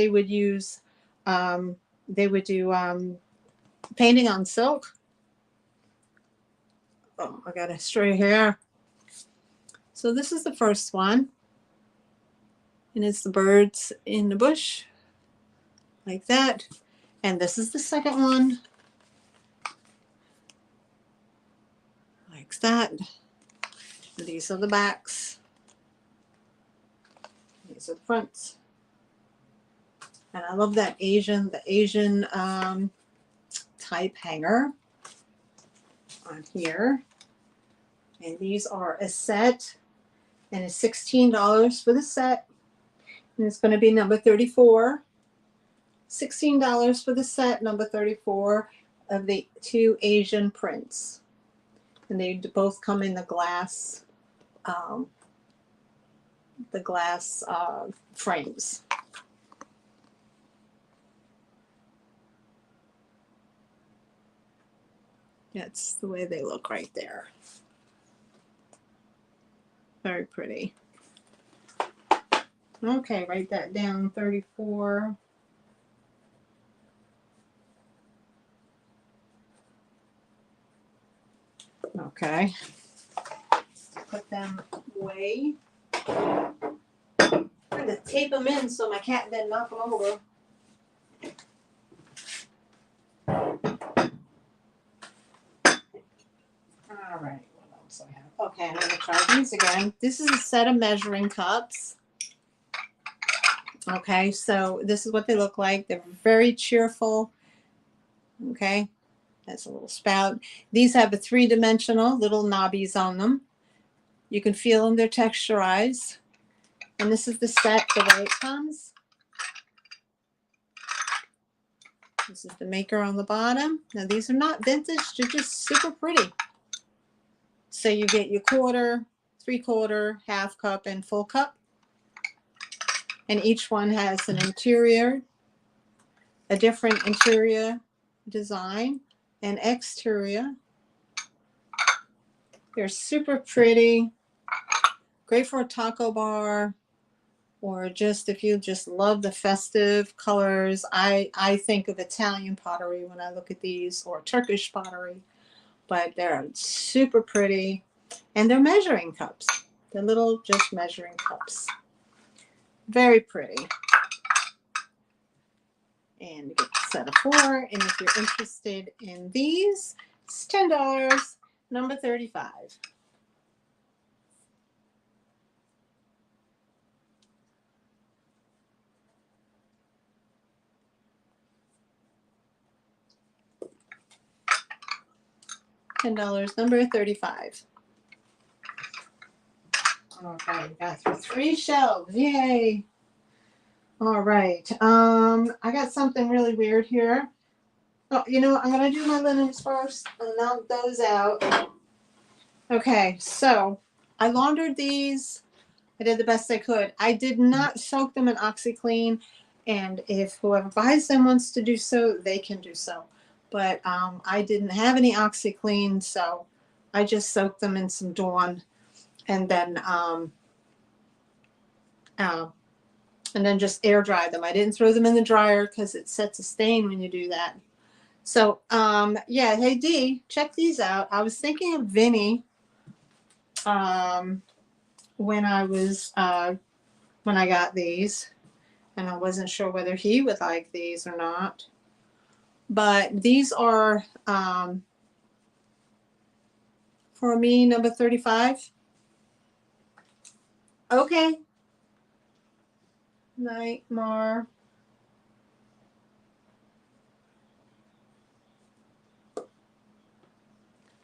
would use. They would do painting on silk. Oh, I got a stray hair. So this is the first one, and it's the birds in the bush, like that. And this is the second one, like that. These are the backs. These are the fronts. And I love that Asian type hanger on here. And these are a set, and it's $16 for the set. And it's going to be number 34. $16 for the set, number 34 of the two Asian prints. And they both come in the glass frames. That's the way they look right there. Very pretty. Okay, write that down, 34. Okay. Put them away. I'm going to tape them in so my cat didn't knock them over. All right, what else I have? Okay, I'm going to try these again. This is a set of measuring cups. Okay, so this is what they look like. They're very cheerful. Okay, that's a little spout. These have a three-dimensional little knobbies on them. You can feel them, they're texturized. And this is the set, the way it comes. This is the maker on the bottom. Now these are not vintage, they're just super pretty. So you get your quarter, 3/4, half cup, and full cup. And each one has an interior, a different interior design, and exterior. They're super pretty, great for a taco bar, or just if you just love the festive colors. I think of Italian pottery when I look at these, or Turkish pottery, but they're super pretty. And they're measuring cups. They're little just measuring cups. Very pretty. And you get the set of 4. And if you're interested in these, it's $10, number 35. $10, number 35. Okay, got through 3 shelves. Yay. All right. I got something really weird here. Oh, you know, I'm gonna do my linens first and knock those out. Okay, so I laundered these. I did the best I could. I did not soak them in OxyClean, and if whoever buys them wants to do so, they can do so. But I didn't have any OxyClean, so I just soaked them in some Dawn, and then just air dry them. I didn't throw them in the dryer because it sets a stain when you do that. So yeah, hey Dee, check these out. I was thinking of Vinny when I got these, and I wasn't sure whether he would like these or not. But these are for me, number 35. Okay. Nightmare.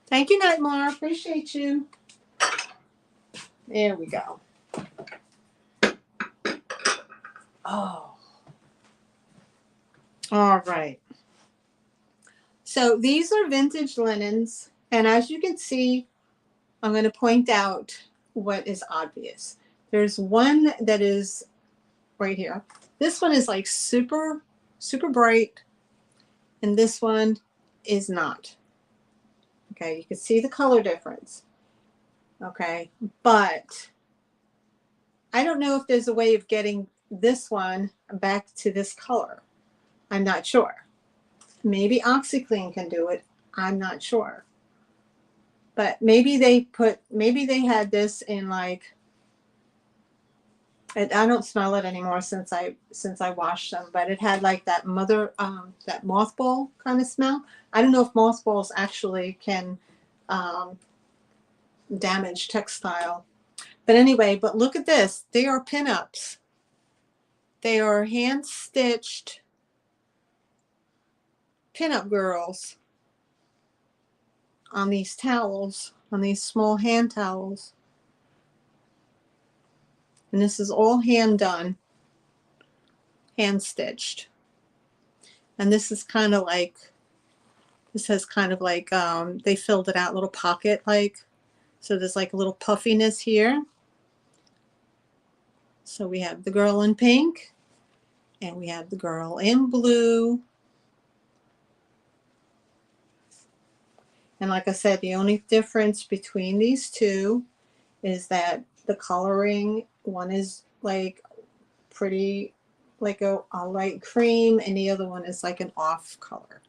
Thank you, Nightmare. Appreciate you. There we go. Oh. All right. So these are vintage linens. And as you can see, I'm going to point out what is obvious. There's one that is right here. This one is like super, super bright. And this one is not. Okay, you can see the color difference. Okay, but I don't know if there's a way of getting this one back to this color. I'm not sure. Maybe OxyClean can do it. I'm not sure. But maybe they had this in like, I don't smell it anymore since I washed them, but it had like that that mothball kind of smell. I don't know if mothballs actually can damage textile. But anyway, but look at this. They are pinups. They are hand-stitched pinup girls on these towels, on these small hand towels. And this is all hand done, hand stitched. And this is kind of like, this has kind of like, they filled it out, little pocket like. So there's like a little puffiness here. So we have the girl in pink, and we have the girl in blue. And like I said, the only difference between these two is that the coloring, one is like pretty, like a light cream, and the other one is like an off color.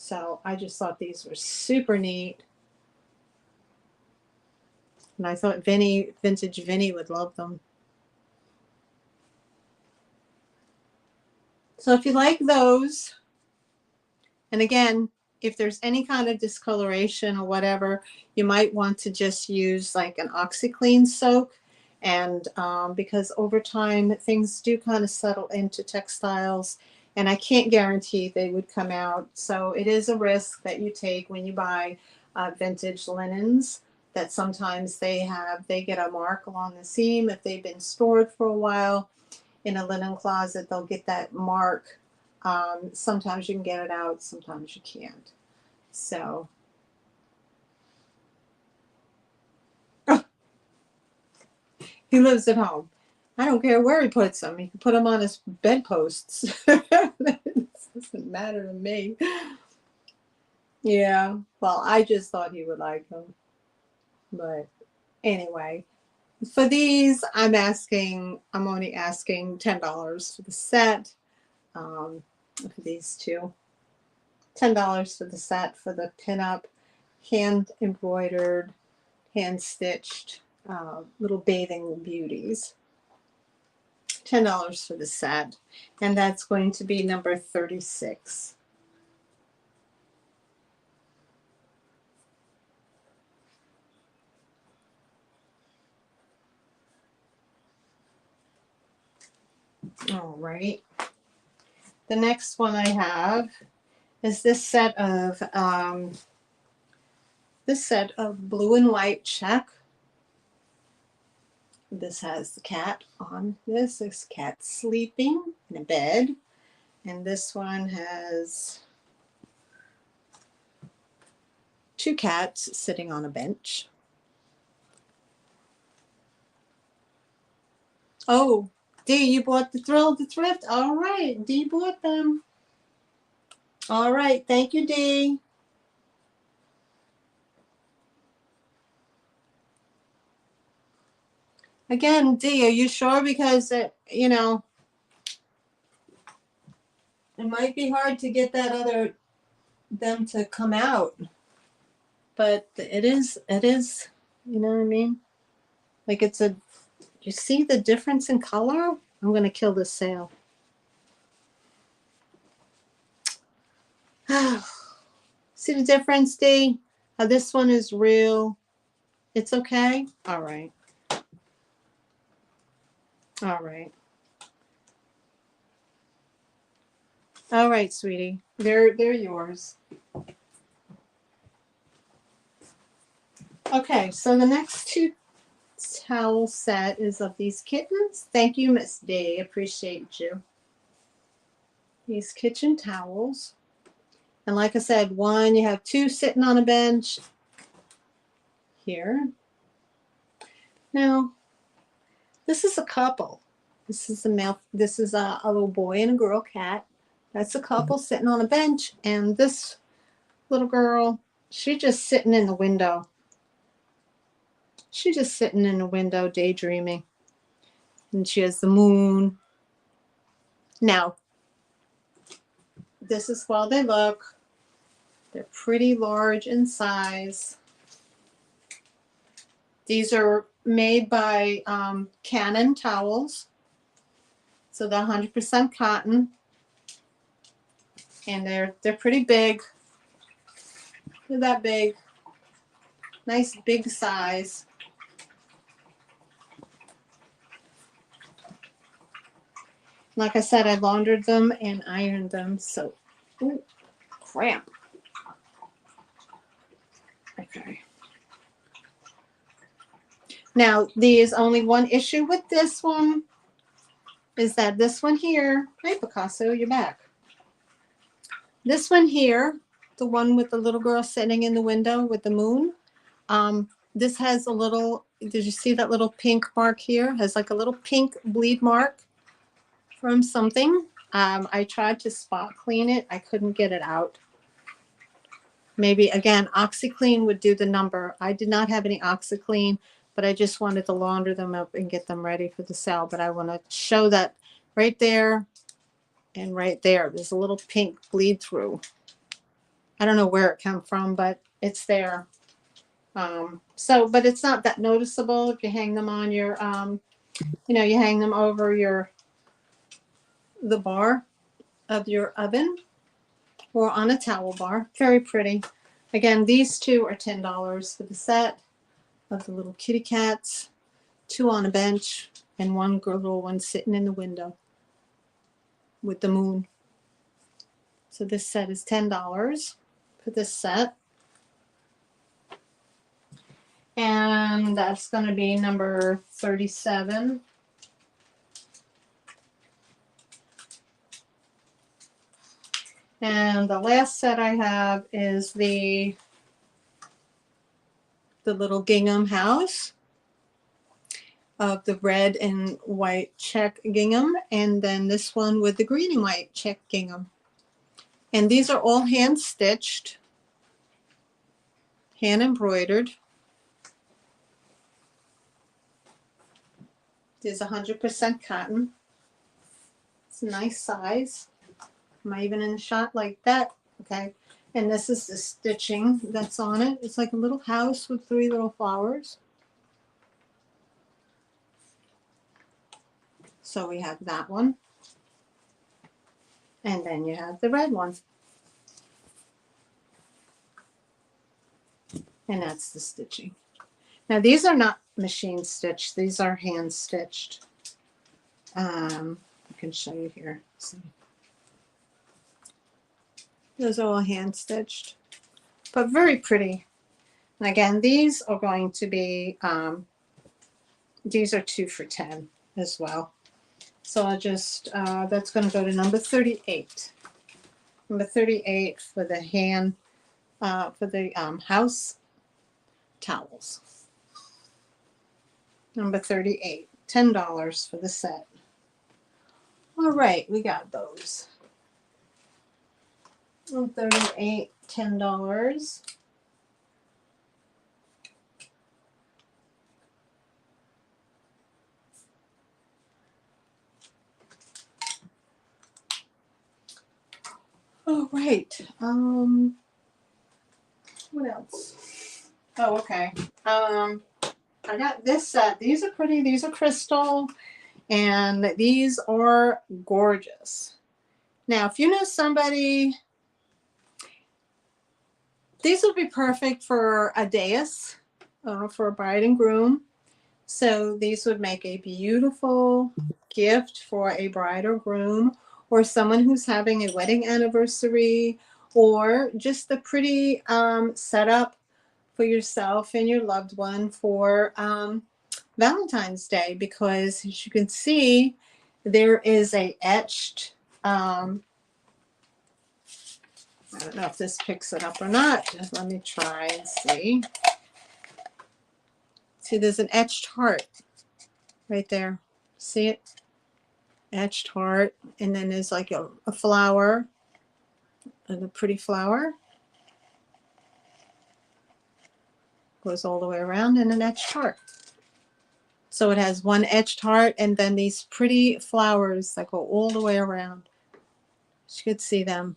So I just thought these were super neat. And I thought Vintage Vinny would love them. So if you like those, and again, if there's any kind of discoloration or whatever, you might want to just use like an OxiClean soak. And because over time things do kind of settle into textiles, and I can't guarantee they would come out. So it is a risk that you take when you buy vintage linens, that sometimes they get a mark along the seam. If they've been stored for a while in a linen closet, they'll get that mark. Sometimes you can get it out, sometimes you can't. So he lives at home. I don't care where he puts them. He can put them on his bedposts. It doesn't matter to me. Yeah, well, I just thought he would like them. But anyway, for these, I'm only asking $10 for the set. For these two. $10 for the set for the pinup, hand embroidered, hand stitched little bathing beauties. $10 for the set, and that's going to be number 36. All right. The next one I have is this set of blue and white check. This has the cat on this. This cat's sleeping in a bed. And this one has 2 cats sitting on a bench. Oh, Dee, you bought the Thrill of the Thrift? All right, Dee bought them. All right, thank you, Dee. Again, Dee, are you sure? Because it might be hard to get them to come out. But it is, you know what I mean? Like you see the difference in color? I'm going to kill this sale. See the difference, Dee? How this one is real. It's okay? All right. All right. All right, sweetie. They're yours. Okay, so the next 2 towel set is of these kittens. Thank you, Miss D. Appreciate you. These kitchen towels. And like I said, one, you have 2 sitting on a bench here. Now, this is a couple. This is a little boy and a girl cat. That's a couple sitting on a bench. And this little girl, she's just sitting in the window. She's just sitting in the window daydreaming. And she has the moon. Now, this is how they look. They're pretty large in size. These are made by Cannon Towels. So they're 100% cotton. And they're pretty big. They're that big. Nice big size. Like I said, I laundered them and ironed them. So, ooh, crap. Okay. Now, there's only one issue with this one, is that this one here, hey Picasso, you're back. This one here, the one with the little girl sitting in the window with the moon, this has a little, did you see that little pink mark here? Has like a little pink bleed mark from something. I tried to spot clean it. I couldn't get it out. Maybe, again, OxiClean would do the number. I did not have any OxiClean, but I just wanted to launder them up and get them ready for the sale. But I want to show that right there and right there. There's a little pink bleed through. I don't know where it came from, but it's there. But it's not that noticeable if you hang them on your, you know, you hang them over the bar of your oven or on a towel bar. Very pretty. Again, these two are $10 for the set of the little kitty cats, 2 on a bench, and 1 little one sitting in the window with the moon. So this set is $10 for this set. And that's going to be number 37. And the last set I have is the little gingham house of the red and white check gingham, and then this one with the green and white check gingham. And these are all hand stitched, hand embroidered. There's 100% cotton. It's a nice size. Am I even in the shot like that? Okay. And this is the stitching that's on it. It's like a little house with 3 little flowers. So we have that one. And then you have the red one. And that's the stitching. Now these are not machine stitched. These are hand stitched. I can show you here. See. Those are all hand stitched, but very pretty. And again, these are going to be, these are 2 for $10 as well. So I'll just, that's going to go to number 38. Number 38 for the hand, for the house towels. Number 38, $10 for the set. All right, we got those. 38, $10. All right. What else? Oh, okay. I got this set. These are pretty. These are crystal, and these are gorgeous. Now, if you know somebody, these would be perfect for a dais, for a bride and groom. So these would make a beautiful gift for a bride or groom, or someone who's having a wedding anniversary, or just a pretty setup for yourself and your loved one for Valentine's Day, because as you can see, there is a etched, I don't know if this picks it up or not. Let me try and see. See, there's an etched heart right there. See it? Etched heart. And then there's like a flower, and a pretty flower. Goes all the way around, and an etched heart. So it has one etched heart, and then these pretty flowers that go all the way around. You could see them.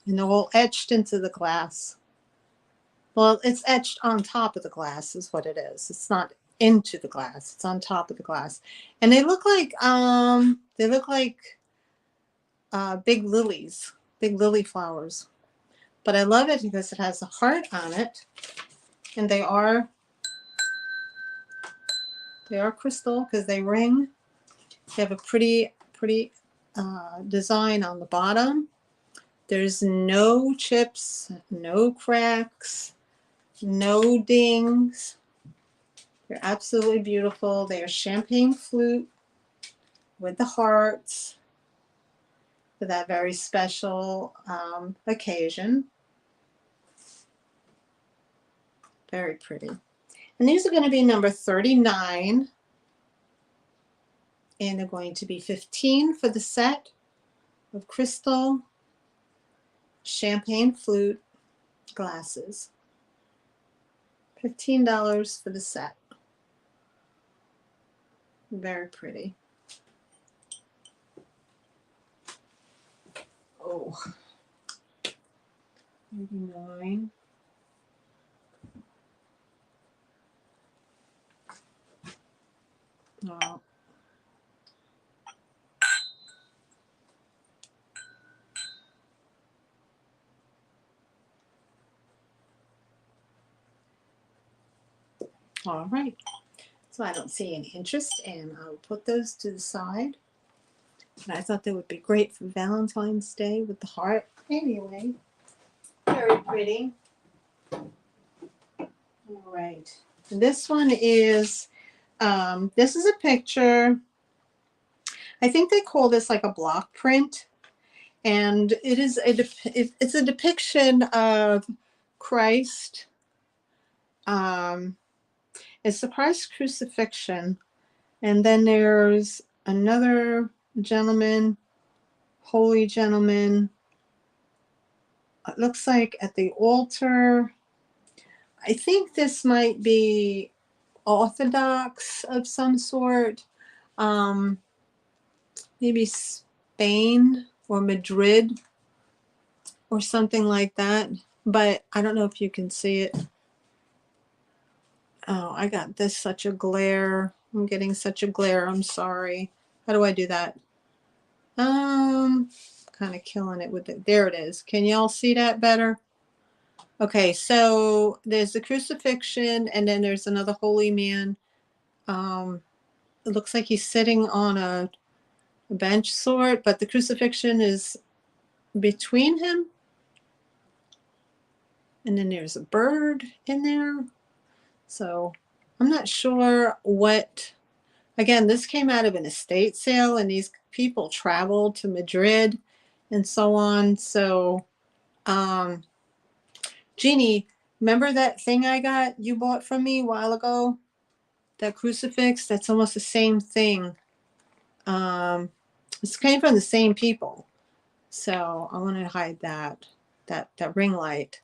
And they're all etched into the glass. Well, it's etched on top of the glass is what it is. It's not into the glass. It's on top of the glass. And they look like big lilies, big lily flowers. But I love it because it has a heart on it. And they are crystal because they ring. They have a pretty design on the bottom. There's no chips, no cracks, no dings. They're absolutely beautiful. They are champagne flute with the hearts for that very special occasion. Very pretty. And these are going to be number 39. And they're going to be $15 for the set of crystal champagne flute glasses. $15 for the set. Very pretty. Oh. 39. Oh. All right. So I don't see any interest, and I'll put those to the side. And I thought they would be great for Valentine's Day with the heart. Anyway, very pretty. All right. And this one is, this is a picture. I think they call this like a block print. And it is it's a depiction of Christ. It's the Christ crucifixion. And then there's another gentleman, holy gentleman. It looks like at the altar. I think this might be Orthodox of some sort. Maybe Spain or Madrid or something like that. But I don't know if you can see it. Oh, I got this such a glare. I'm getting such a glare. I'm sorry. How do I do that? Kind of killing it with it. There it is. Can y'all see that better? Okay, so there's the crucifixion, and then there's another holy man. It looks like he's sitting on a bench sort, but the crucifixion is between him. And then there's a bird in there. So I'm not sure what, again, this came out of an estate sale, and these people traveled to Madrid and so on. So, Jeannie, remember that thing you bought from me a while ago? That crucifix? That's almost the same thing. This came from the same people. So I want to hide that ring light.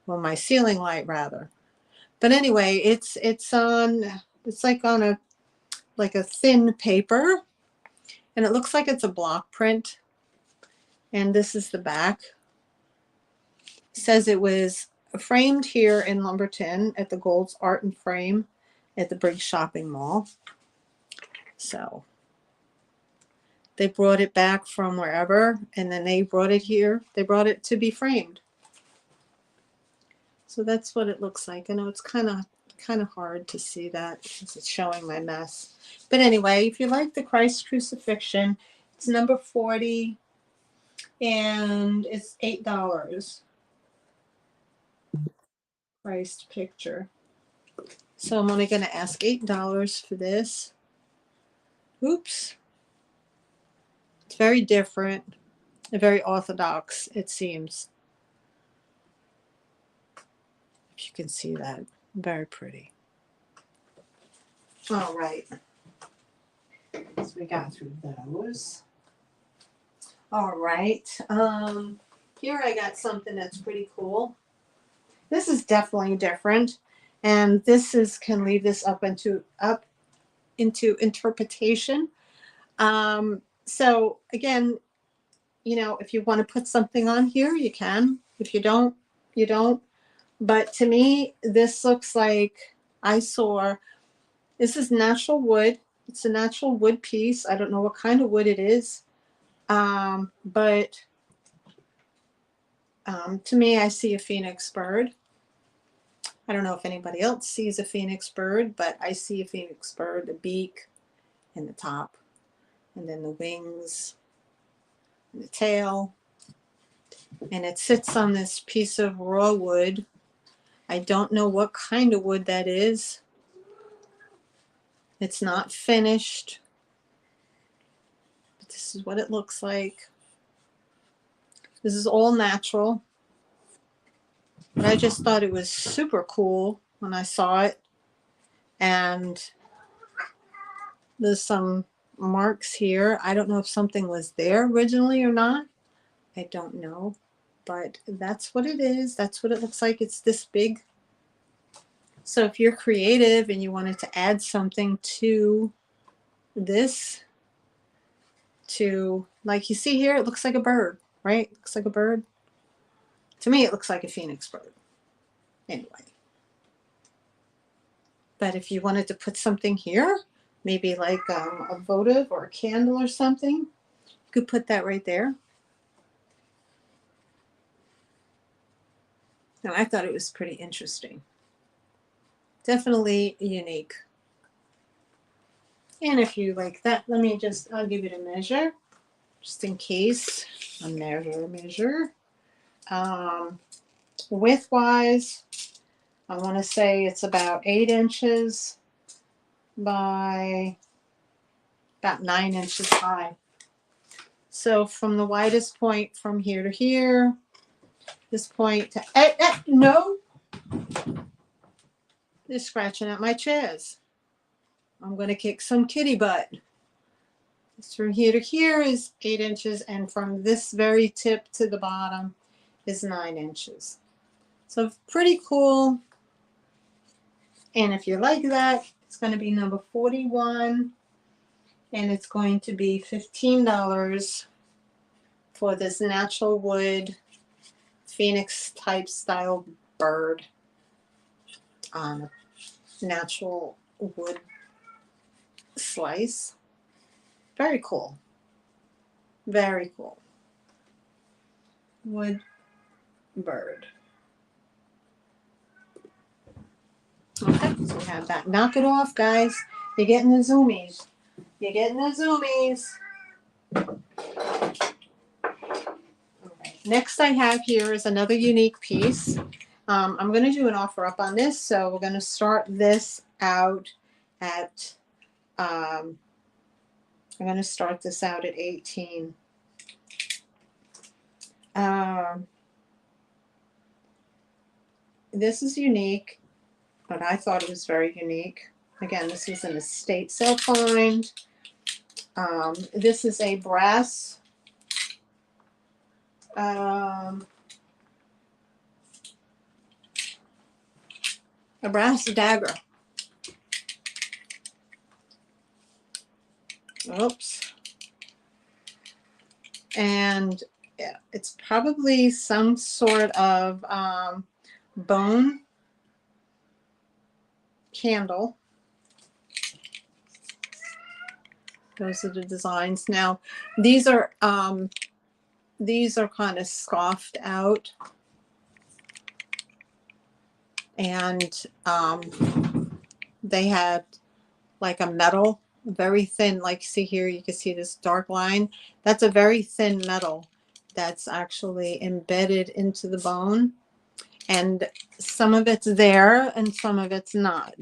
Well, my ceiling light rather. But anyway, it's like on a thin paper, and it looks like it's a block print. And this is the back. It says it was framed here in Lumberton at the Gold's Art and Frame at the Briggs Shopping Mall. So they brought it back from wherever, and then they brought it here. They brought it to be framed. So that's what it looks like. I know it's kind of hard to see that because it's showing my mess. But anyway, if you like the Christ crucifixion, it's number 40, and it's $8. Christ picture. So I'm only going to ask $8 for this. Oops. It's very different, very orthodox, it seems. If you can see that. Very pretty. All right. So we got through those. All right. Here I got something that's pretty cool. This is definitely different. And this can leave this up into interpretation. So again, if you want to put something on here, you can. If you don't, you don't. But to me, this looks like this is natural wood. It's a natural wood piece. I don't know what kind of wood it is. But to me, I see a phoenix bird. I don't know if anybody else sees a phoenix bird, but I see a phoenix bird, the beak and the top, and then the wings and the tail. And it sits on this piece of raw wood. I don't know what kind of wood that is. It's not finished. But this is what it looks like. This is all natural. But I just thought it was super cool when I saw it. And there's some marks here. I don't know if something was there originally or not. I don't know. But that's what it is. That's what it looks like. It's this big. So if you're creative and you wanted to add something to this, like you see here, it looks like a bird, right? It looks like a bird. To me, it looks like a phoenix bird. Anyway. But if you wanted to put something here, maybe like a votive or a candle or something, you could put that right there. Now, I thought it was pretty interesting. Definitely unique. And if you like that, I'll give it a measure, just in case. A measure. Width-wise, I want to say it's about 8 inches by about 9 inches high. So from the widest point from here to here, this point to, no, they're scratching at my chairs. I'm going to kick some kitty butt. From here to here is 8 inches, and from this very tip to the bottom is 9 inches. So pretty cool. And if you like that, it's going to be number 41, and it's going to be $15 for this natural wood phoenix type style bird. Natural wood slice. Very cool. Very cool. Wood bird. Okay, so we have that. Knock it off, guys. You're getting the zoomies. You're getting the zoomies. All right. Next I have here is another unique piece. I'm going to do an offer up on this, so we're going to start this out at, I'm going to start this out at 18. This is unique, but I thought it was very unique. Again, this is an estate sale find. This is a brass dagger. Oops. And yeah, it's probably some sort of bone candle. Those are the designs. Now, these are kind of scoffed out, and they had like a metal, very thin. Like see here, you can see this dark line. That's a very thin metal that's actually embedded into the bone, and some of it's there and some of it's not.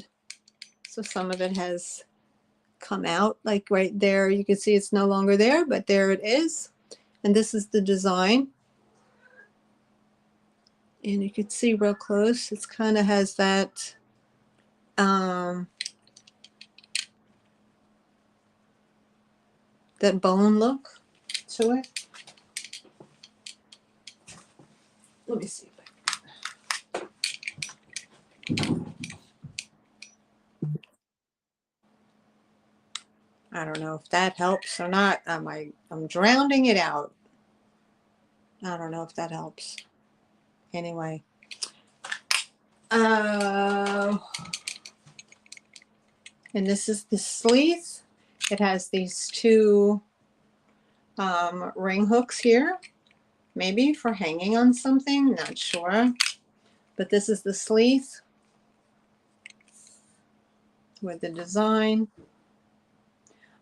So some of it has come out, like right there you can see it's no longer there, but there it is. And this is the design, and you can see real close, it's kind of has that that bone look to it. Let me see. I don't know if that helps or not. I'm drowning it out. I don't know if that helps. Anyway. And this is the sleeve. It has these two ring hooks here. Maybe for hanging on something. Not sure. But this is the sleeve with the design.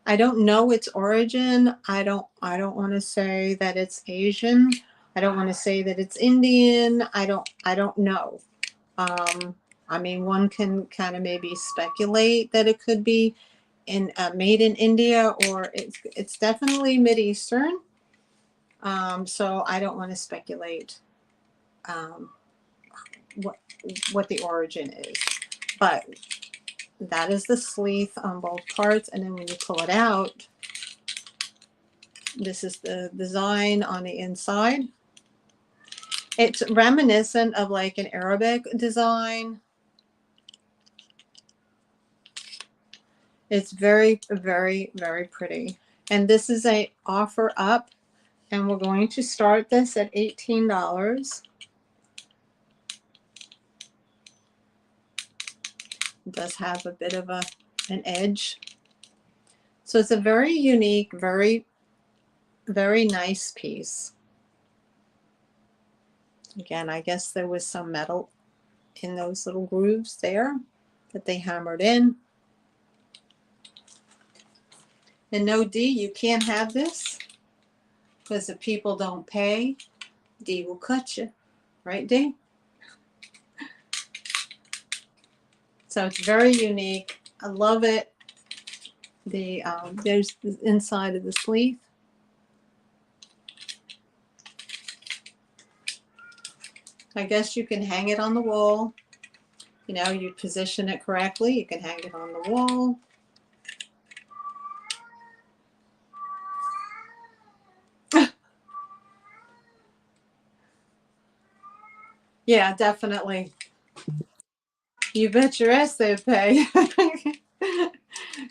I don't know its origin. I don't want to say that it's Asian. I don't want to say that it's Indian. I don't know. I mean, one can kind of maybe speculate that it could be made in India, or it's definitely Mid-Eastern. So I don't want to speculate what the origin is, but that is the sleeve on both parts. And then when you pull it out, this is the design on the inside. It's reminiscent of like an Arabic design. It's very, very, very pretty. And this is a offer up, and we're going to start this at $18. It does have a bit of an edge. So it's a very unique, very, very nice piece. Again, I guess there was some metal in those little grooves there that they hammered in. And no, D, you can't have this because if people don't pay, D will cut you. Right, D? So it's very unique. I love it. There's the inside of the sleeve. I guess you can hang it on the wall. You know, you position it correctly. You can hang it on the wall. Yeah, definitely. You bet your ass they pay.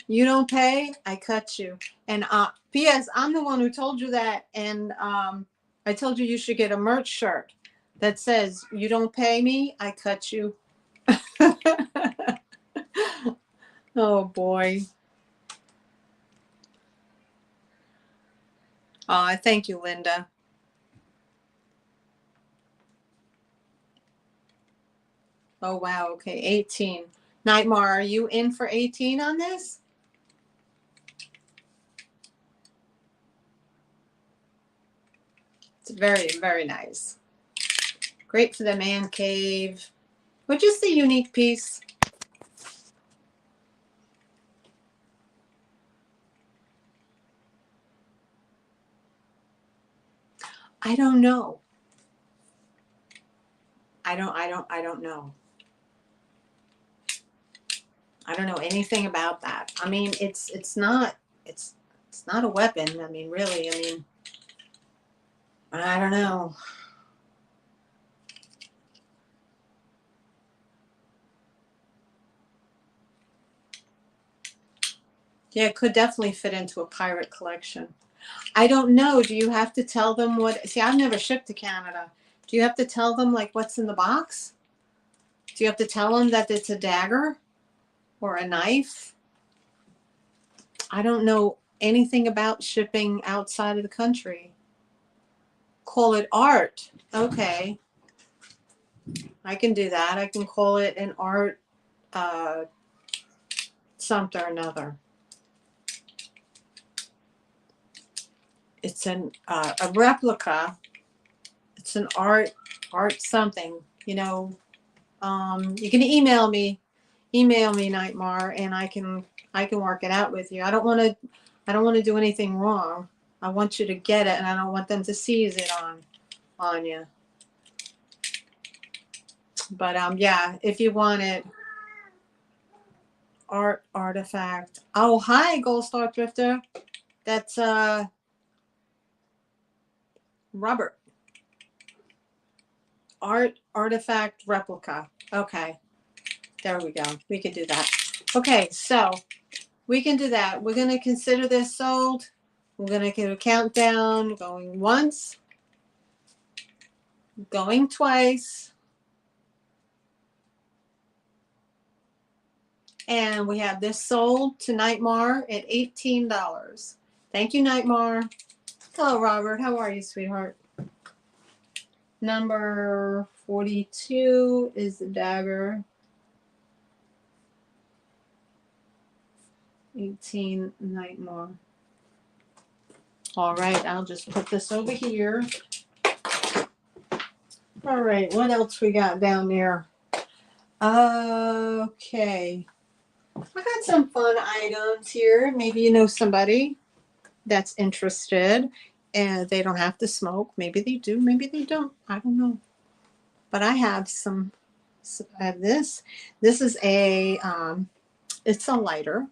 You don't pay, I cut you. And P.S. I'm the one who told you that, and I told you should get a merch shirt that says, "You don't pay me, I cut you." Oh boy. Thank you, Linda. Oh wow, okay, 18. Nightmare, are you in for 18 on this? It's very, very nice. Great for the man cave. But just a unique piece. I don't know. I don't know. I don't know anything about that. I mean, it's not a weapon. I mean, really, I mean, I don't know. Yeah, it could definitely fit into a pirate collection. I don't know. Do you have to tell them what? See, I've never shipped to Canada. Do you have to tell them like what's in the box? Do you have to tell them that it's a dagger or a knife? I don't know anything about shipping outside of the country. Call it art. Okay. I can do that. I can call it an art something or another. It's a replica. It's an art something. You know, you can email me, Nightmare, and I can work it out with you. I don't want to do anything wrong. I want you to get it, and I don't want them to seize it on you. But yeah, if you want it, artifact. Oh, hi, Gold Star Drifter. That's Robert. Artifact replica. Okay, there we go. We could do that. Okay, so we can do that. We're going to consider this sold. We're going to get a countdown, going once, going twice, and we have this sold to Nightmare at $18. Thank you, Nightmare. Hello, Robert. How are you, sweetheart? Number 42 is the dagger. 18, Nightmare. All right, I'll just put this over here. All right, what else we got down there? Okay. I got some fun items here. Maybe you know somebody that's interested and they don't have to smoke. Maybe they do, maybe they don't. I don't know. But I have I have this. This is it's a lighter.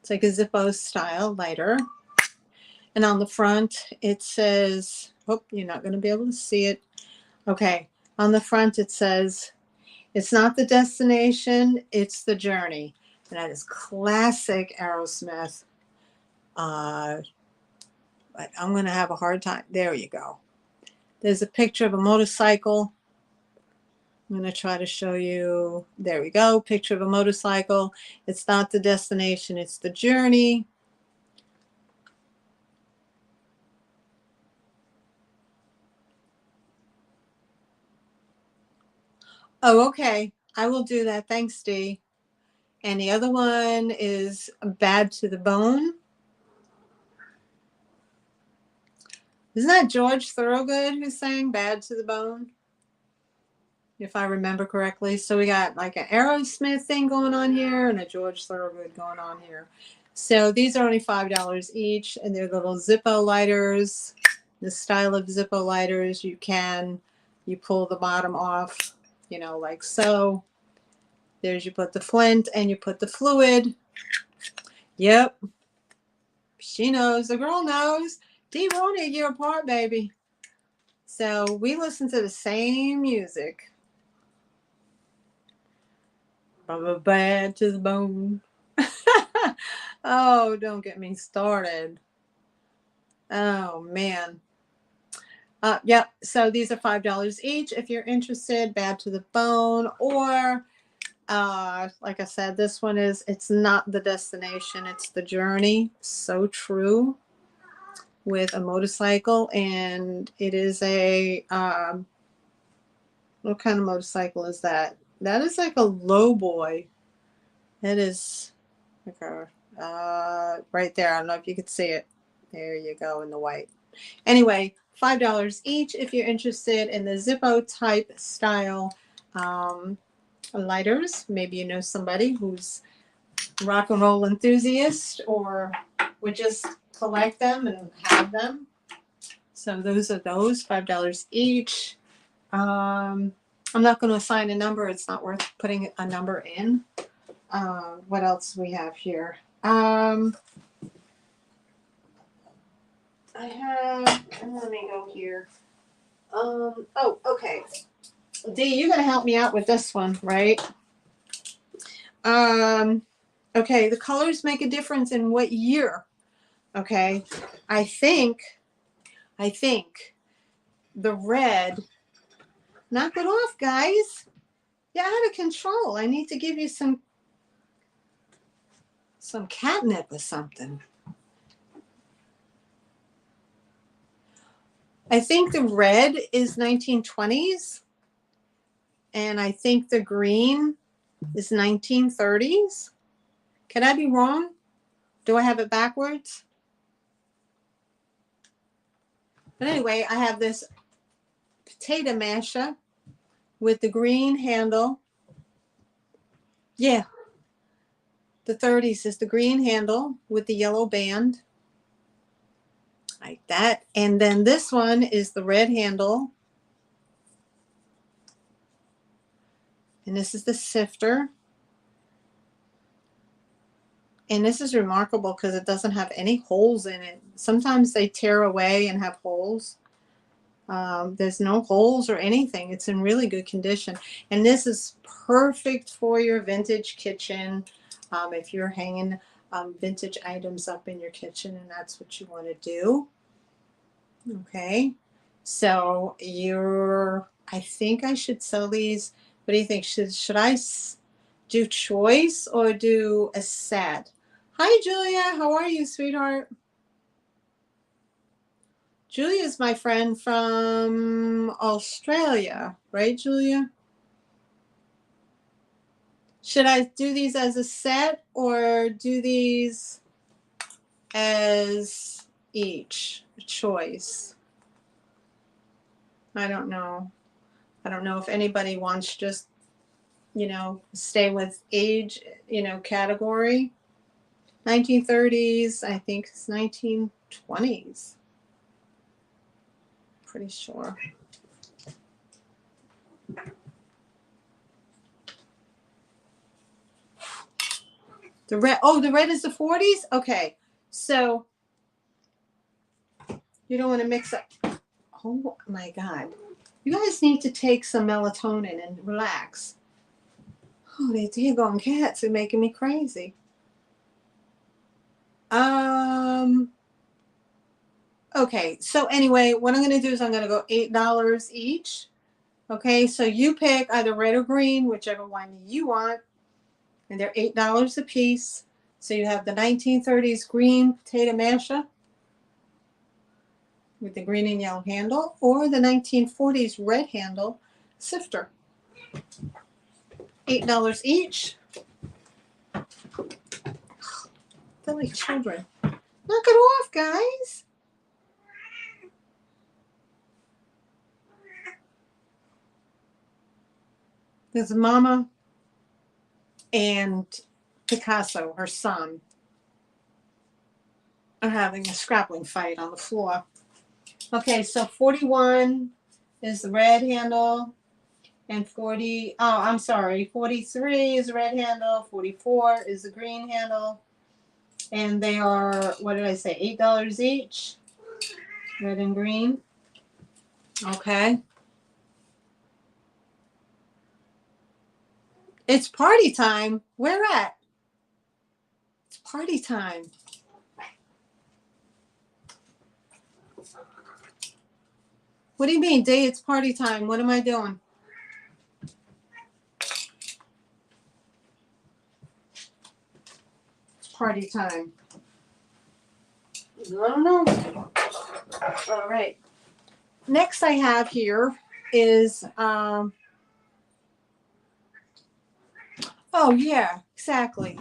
It's like a Zippo style lighter. And on the front, it says, oh, you're not going to be able to see it. Okay. On the front, it says, it's not the destination, it's the journey. And that is classic Aerosmith. But I'm going to have a hard time. There you go. There's a picture of a motorcycle. I'm going to try to show you. There we go. Picture of a motorcycle. It's not the destination, it's the journey. Oh, okay. I will do that. Thanks, Dee. And the other one is Bad to the Bone. Isn't that George Thorogood who sang Bad to the Bone? If I remember correctly. So we got like an Aerosmith thing going on here and a George Thorogood going on here. So these are only $5 each, and they're little Zippo lighters. The style of Zippo lighters, you pull the bottom off, you know, like so. There's, you put the flint and you put the fluid. Yep. She knows. The girl knows. Dee, we're only a year apart, baby. So we listen to the same music. From a bad to the bone. Oh, don't get me started. Oh, man. Yep. So these are $5 each if you're interested. Bad to the Bone. Or, like I said, this one is, it's not the destination, it's the journey. So true. With a motorcycle. And it is a, what kind of motorcycle is that? That is like a low boy. It is like a, right there. I don't know if you could see it. There you go in the white. Anyway, $5 each if you're interested in the Zippo type style lighters. Maybe you know somebody who's rock and roll enthusiast or would just collect them and have them. So those are those, $5 each. I'm not going to assign a number. It's not worth putting a number in. What else do we have here? I have, let me go here. Oh, okay. Dee, you're going to help me out with this one, right? Okay, the colors make a difference in what year. Okay, I think the red, knock it off, guys. You're out of control. I need to give you some catnip or something. I think the red is 1920s, and I think the green is 1930s. Can I be wrong? Do I have it backwards? But anyway, I have this potato masher with the green handle. Yeah. The 30s is the green handle with the yellow band. Like that. And then this one is the red handle. And this is the sifter. And this is remarkable because it doesn't have any holes in it. Sometimes they tear away and have holes. There's no holes or anything. It's in really good condition. And this is perfect for your vintage kitchen. If you're hanging vintage items up in your kitchen and that's what you want to do. Okay. So I think I should sell these. What do you think? Should I do choice or do a set? Hi, Julia. How are you, sweetheart? Julia is my friend from Australia, right, Julia? Should I do these as a set or do these as each choice? I don't know. I don't know if anybody wants just, you know, stay with age, you know, category. 1930s, I think it's 1920s. Pretty sure. The red, oh, the red is the 40s? Okay. So you don't want to mix up. Oh my God. You guys need to take some melatonin and relax. Oh, these daggone cats are making me crazy. Okay, so anyway, what I'm going to do is I'm going to go $8 each. Okay, so you pick either red or green, whichever one you want. And they're $8 a piece. So you have the 1930s green potato masher with the green and yellow handle, or the 1940s red handle sifter. $8 each. They're like children. Knock it off, guys. There's Mama and Picasso, her son, are having a scrapping fight on the floor. Okay, so 41 is the red handle, and 43 is the red handle, 44 is the green handle, and they are, what did I say, $8 each, red and green. Okay. It's party time. Where at? It's party time. What do you mean, Day? It's party time. What am I doing? It's party time. I don't know. All right. Next I have here is, oh yeah, exactly.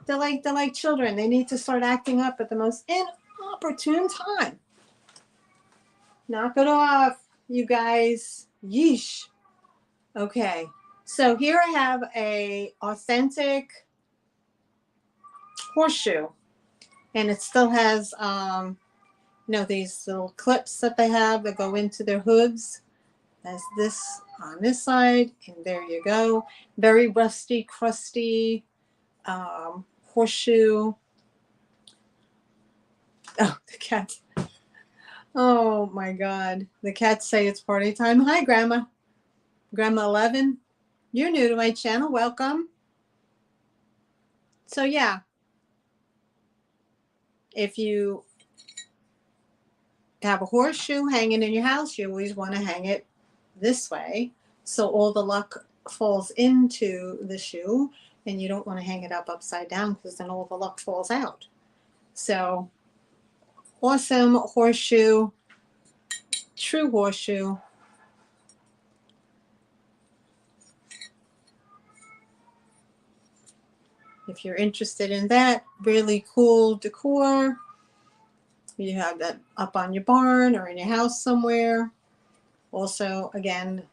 They're like children. They need to start acting up at the most inopportune time. Knock it off, you guys. Yeesh. Okay. So here I have a authentic horseshoe, and it still has these little clips that they have that go into their hooves. There's this on this side, and there you go. Very rusty, crusty horseshoe. Oh, the cat. Oh my God. The cats say it's party time. Hi, Grandma. Grandma 11. You're new to my channel. Welcome. So yeah, if you have a horseshoe hanging in your house, you always want to hang it this way so all the luck falls into the shoe, and you don't want to hang it up upside down because then all the luck falls out. So awesome horseshoe, true horseshoe. If you're interested in that, really cool decor. You have that up on your barn or in your house somewhere. Also, again,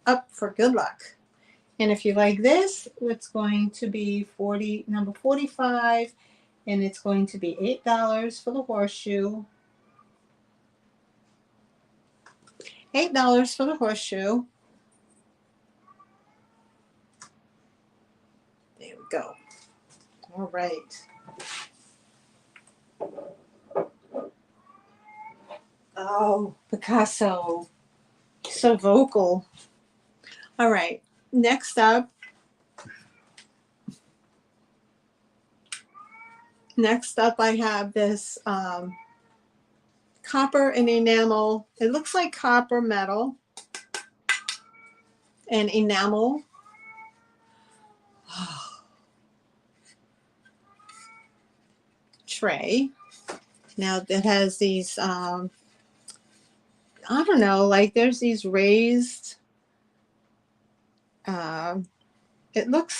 up for good luck. And if you like this, it's going to be number 45, and it's going to be $8 for the horseshoe. $8 for the horseshoe. There we go. All right. Oh, Picasso. So vocal. All right. Next up. I have this copper and enamel. It looks like copper metal and enamel. Tray. Now it has these, I don't know, like there's these raised, they look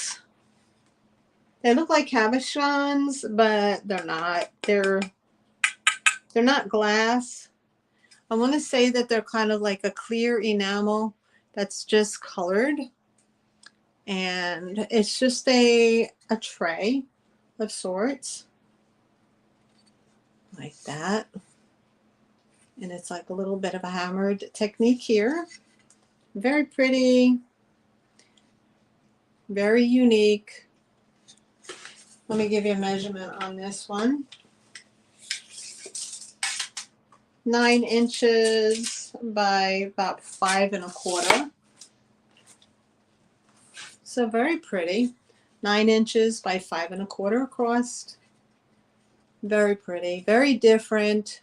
like cabochons, but they're not. They're not glass. I want to say that they're kind of like a clear enamel that's just colored. And it's just a tray of sorts. Like that. And it's like a little bit of a hammered technique here. Very pretty. Very unique. Let me give you a measurement on this one. 9 inches by about 5 1/4. So very pretty. 9 inches by 5 1/4 across. Very pretty. Very different.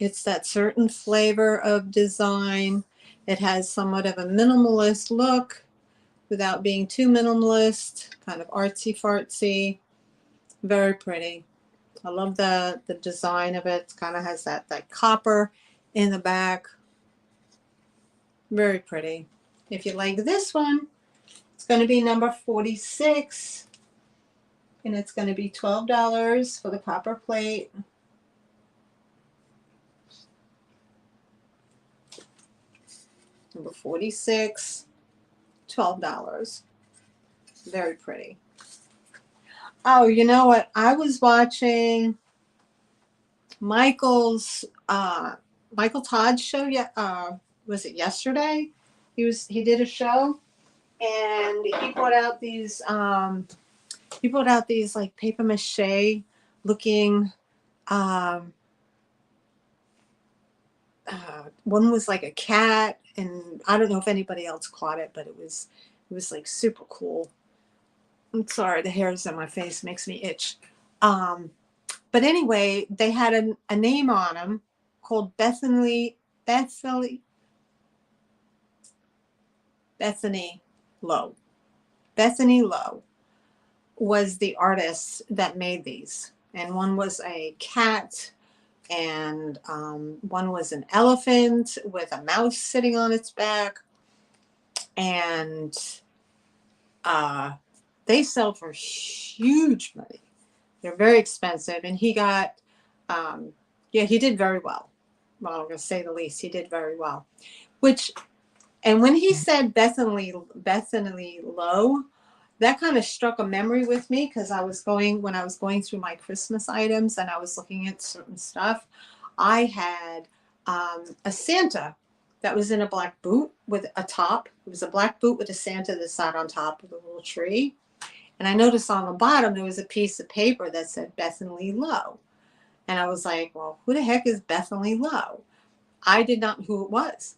It's that certain flavor of design. It has somewhat of a minimalist look without being too minimalist, kind of artsy fartsy. Very pretty. I love the design of it. It kind of has that copper in the back. Very pretty. If you like this one, it's going to be number 46. And it's going to be $12 for the copper plate. Number 46, $12. Very pretty. Oh, you know what? I was watching Michael Todd's show. Was it yesterday? He did a show, and he brought out these like paper mache looking. One was like a cat, and I don't know if anybody else caught it, but it was like super cool. I'm sorry, the hairs on my face makes me itch. But anyway, they had a name on them called Bethany Lowe. Bethany Lowe was the artist that made these, and one was a cat, and one was an elephant with a mouse sitting on its back, and they sell for huge money. They're very expensive, and he got, he did very well. Well, I'm going to say the least. He did very well. And when he said Bethany Lowe, that kind of struck a memory with me, because when I was going through my Christmas items and I was looking at certain stuff, I had a Santa that was in a black boot with a top. It was a black boot with a Santa that sat on top of a little tree. And I noticed on the bottom there was a piece of paper that said Bethany Lowe. And I was like, well, who the heck is Bethany Lowe? I did not know who it was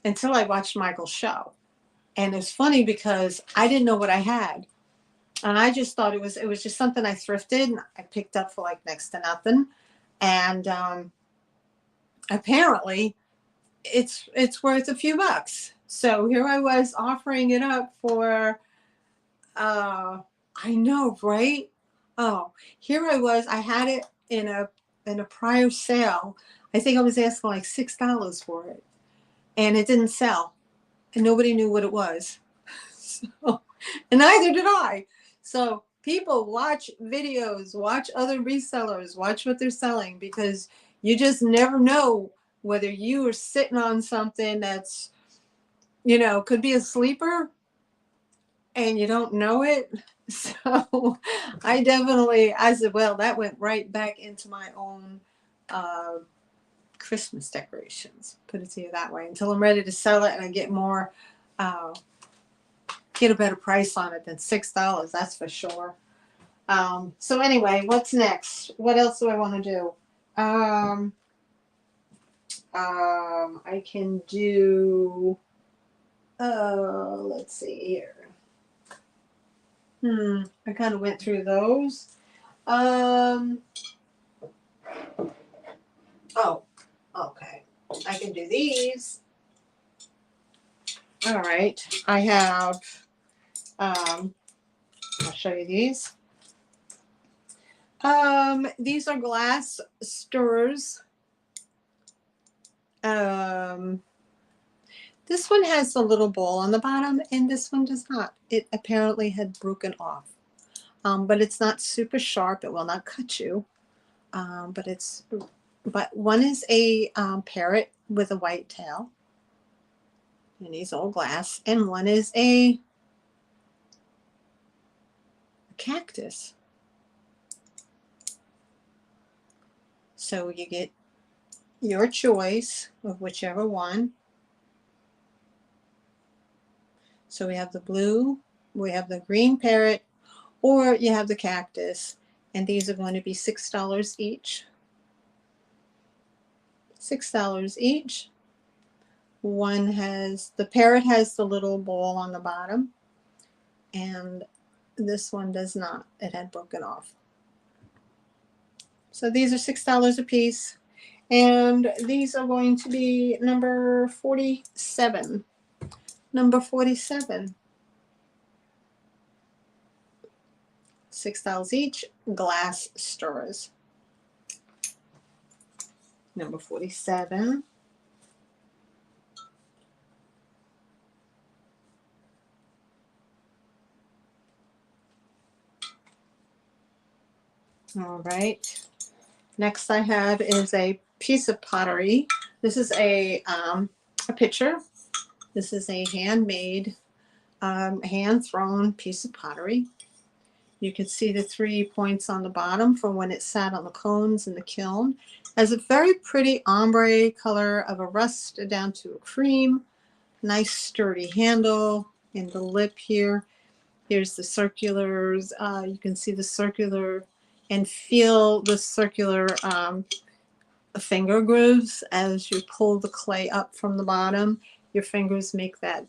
until I watched Michael's show. And it was funny because I didn't know what I had. And I just thought it was just something I thrifted and I picked up for like next to nothing. And apparently it's worth a few bucks. So here I was offering it up for, I know, right? Oh, here I was. I had it in a prior sale. I think I was asking like $6 for it, and it didn't sell, and nobody knew what it was. So, and neither did I. So people watch videos, watch other resellers, watch what they're selling, because you just never know whether you are sitting on something that's, could be a sleeper and you don't know it. So I said, well, that went right back into my own Christmas decorations, put it to you that way, until I'm ready to sell it and I get more, get a better price on it than $6, that's for sure. So anyway, what's next? What else do I want to do? I can do, let's see here. I kind of went through those. Oh, okay. I can do these. All right. I have, I'll show you these. These are glass stirrers. This one has a little bowl on the bottom, and this one does not. It apparently had broken off. But it's not super sharp. It will not cut you. But one is a parrot with a white tail, and he's all glass, and one is a cactus. So you get your choice of whichever one. So we have the blue, we have the green parrot, or you have the cactus, and these are going to be $6 each. $6 each. The parrot has the little ball on the bottom, and this one does not. It had broken off. So these are $6 a piece. And these are going to be number 47. Number 47. $6 each, glass stirrers. Number 47. All right. Next I have is a piece of pottery. This is a pitcher. This is a handmade, hand-thrown piece of pottery. You can see the 3 points on the bottom from when it sat on the cones in the kiln. It has a very pretty ombre color of a rust down to a cream. Nice sturdy handle in the lip here. Here's the circulars. You can see the circular and feel the circular finger grooves as you pull the clay up from the bottom. Your fingers make that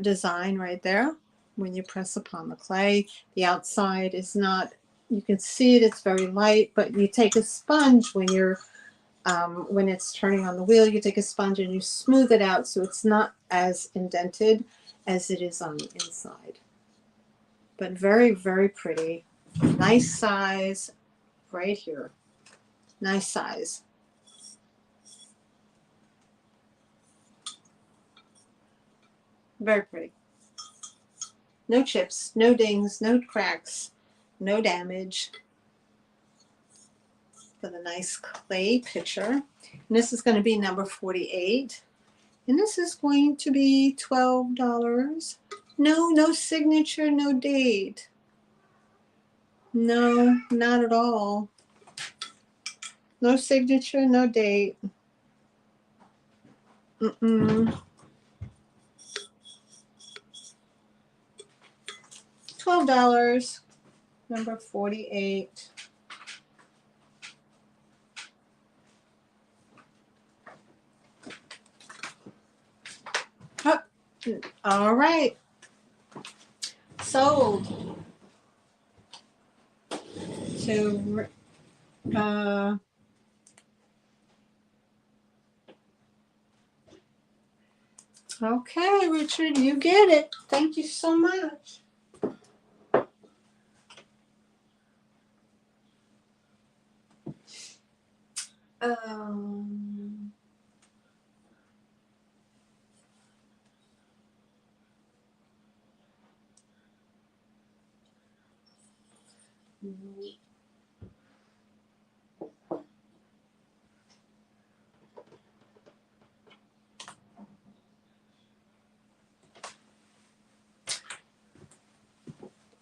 design right there when you press upon the clay. The outside is not, you can see it, it's very light, but you take a sponge when you're when it's turning on the wheel, you take a sponge and you smooth it out so it's not as indented as it is on the inside. But very, very pretty. Nice size right here. Nice size. Very pretty. No chips, no dings, no cracks, no damage. For the nice clay pitcher. And this is going to be number 48. And this is going to be $12. No signature, no date. No, not at all. No signature, no date. $12. Number 48. Oh, all right. Sold to okay, Richard, you get it. Thank you so much.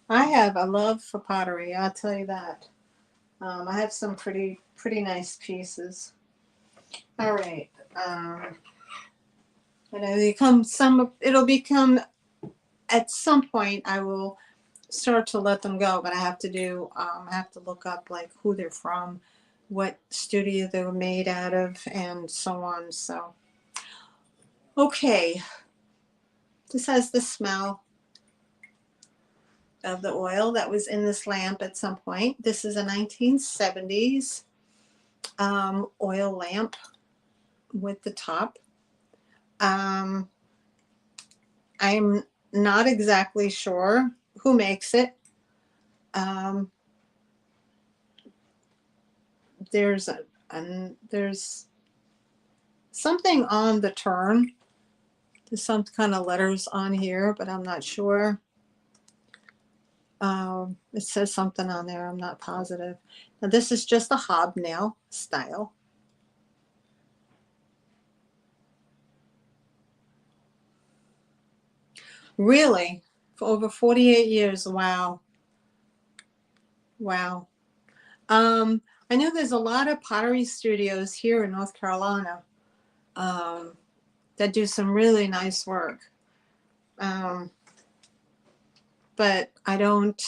I have a love for pottery, I'll tell you that. I have some pretty nice pieces. All right. It'll become at some point I will start to let them go, but I have to do I have to look up like who they're from, what studio they were made out of, and so on. So okay, this has the smell of the oil that was in this lamp at some point. This is a 1970s oil lamp with the top. I'm not exactly sure who makes it. There's something on the turn. There's some kind of letters on here, but I'm not sure. It says something on there. I'm not positive. Now this is just a hobnail style. Really? For over 48 years. Wow. Wow. I know there's a lot of pottery studios here in North Carolina that do some really nice work. But I don't,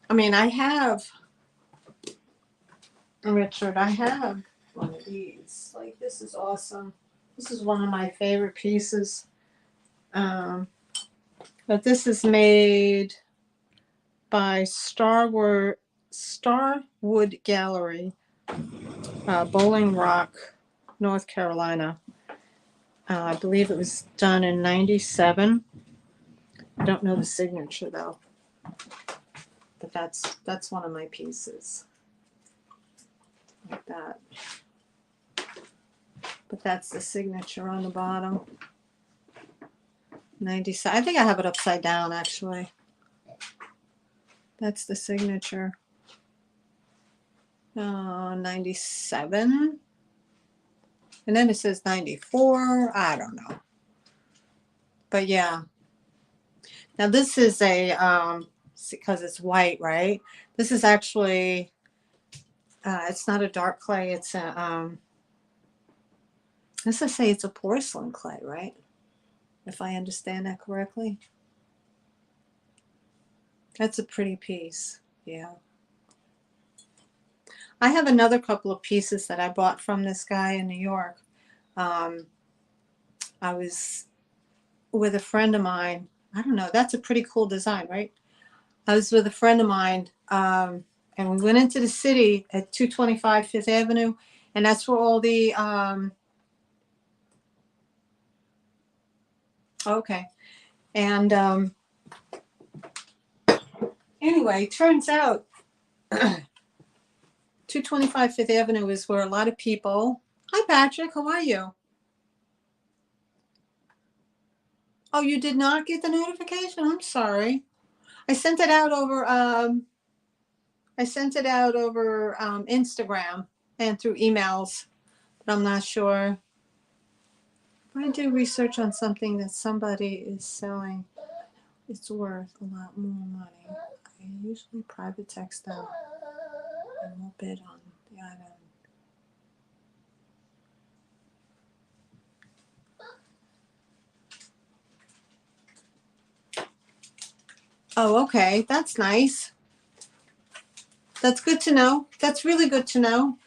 I mean, I have, Richard, I have one of these. Like, this is awesome. This is one of my favorite pieces. But this is made by Starwood Gallery. Bowling Rock, North Carolina. I believe it was done in 97. I don't know the signature though, but that's one of my pieces, like that. But that's the signature on the bottom. 97. I think I have it upside down actually. That's the signature. 97. And then it says 94. I don't know. But yeah. Now this is a, because it's white, right? This is actually, it's not a dark clay. It's a, let's just say it's a porcelain clay, right? If I understand that correctly. That's a pretty piece. Yeah. I have another couple of pieces that I bought from this guy in New York. I was with a friend of mine. I don't know. That's a pretty cool design, right? I was with a friend of mine, and we went into the city at 225 Fifth Avenue, and that's where all the, okay. And anyway, turns out 225 Fifth Avenue is where a lot of people, hi Patrick, how are you? Oh, you did not get the notification? I'm sorry. I sent it out over Instagram and through emails, but I'm not sure. If I do research on something that somebody is selling, it's worth a lot more money. I usually private text them and will bid on the item. Oh, okay. That's nice. That's good to know. That's really good to know.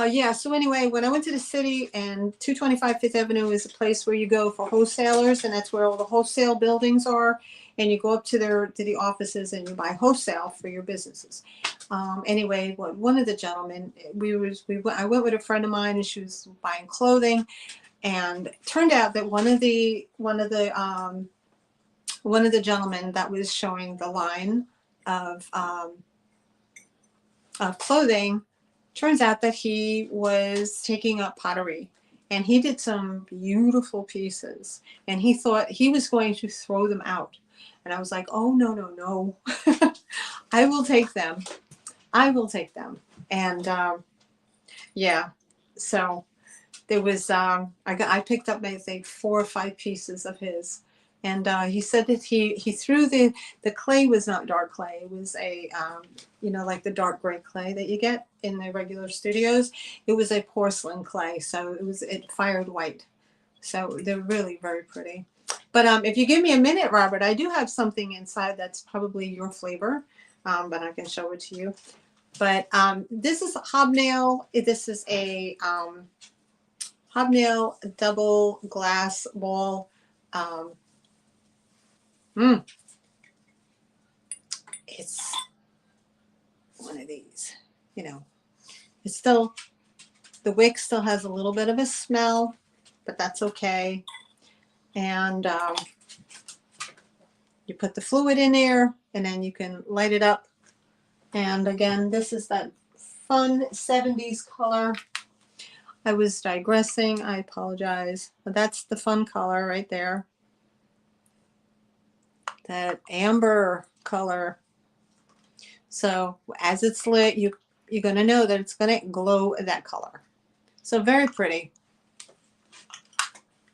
Yeah, so anyway, when I went to the city, and 225 Fifth Avenue is a place where you go for wholesalers, and that's where all the wholesale buildings are, and you go up to the offices and you buy wholesale for your businesses. Anyway, one of the gentlemen, I went with a friend of mine, and she was buying clothing, and it turned out that one of the gentlemen that was showing the line of clothing, turns out that he was taking up pottery, and he did some beautiful pieces, and he thought he was going to throw them out. And I was like, oh, no, no, no. I will take them. I will take them. And yeah, so there was, I picked up, I think, 4 or 5 pieces of his. And he said that he threw the clay was not dark clay. It was a, like the dark gray clay that you get in the regular studios. It was a porcelain clay, so it fired white. So they're really very pretty. But if you give me a minute, Robert, I do have something inside that's probably your flavor, but I can show it to you. But this is a hobnail. This is a hobnail double glass ball. It's one of these, it's still, the wick still has a little bit of a smell, but that's okay. And you put the fluid in there, and then you can light it up. And again, this is that fun 70s color. I was digressing, I apologize, but that's the fun color right there. That amber color. So as it's lit, you're going to know that it's going to glow that color. So very pretty.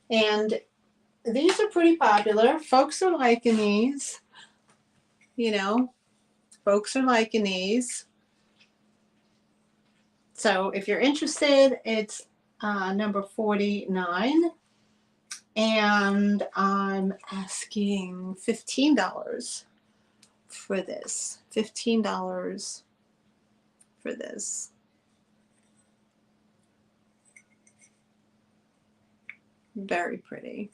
And these are pretty popular. Folks are liking these. Folks are liking these. So if you're interested, it's number 49. And I'm asking $15 for this. $15 for this. Very pretty.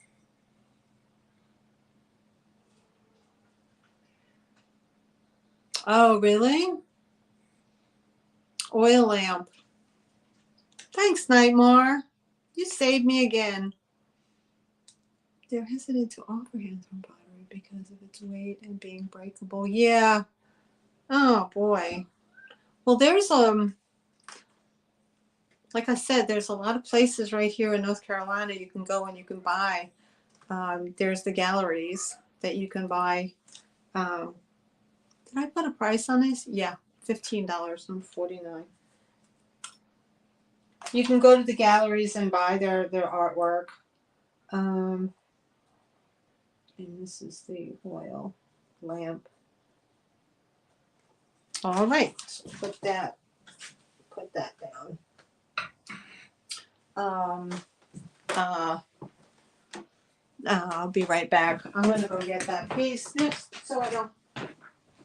Oh, really? oil lamp. Thanks, Nightmare. You saved me again. They're hesitant to offer hands-on pottery because of its weight and being breakable. Yeah. Oh boy. Well, there's like I said, there's a lot of places right here in North Carolina you can go and you can buy. There's the galleries that you can buy. Did I put a price on this? Yeah, $15.49. You can go to the galleries and buy their artwork. And this is the oil lamp. All right, so put that down. I'll be right back. I'm gonna go get that piece next, so I don't.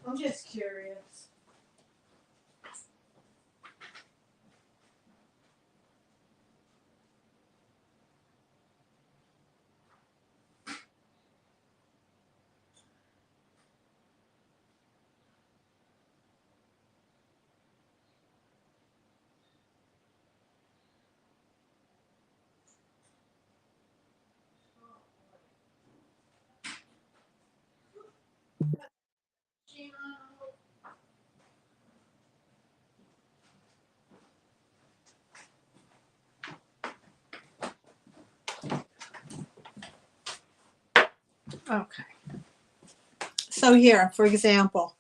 I'm just curious. Okay. So here, for example,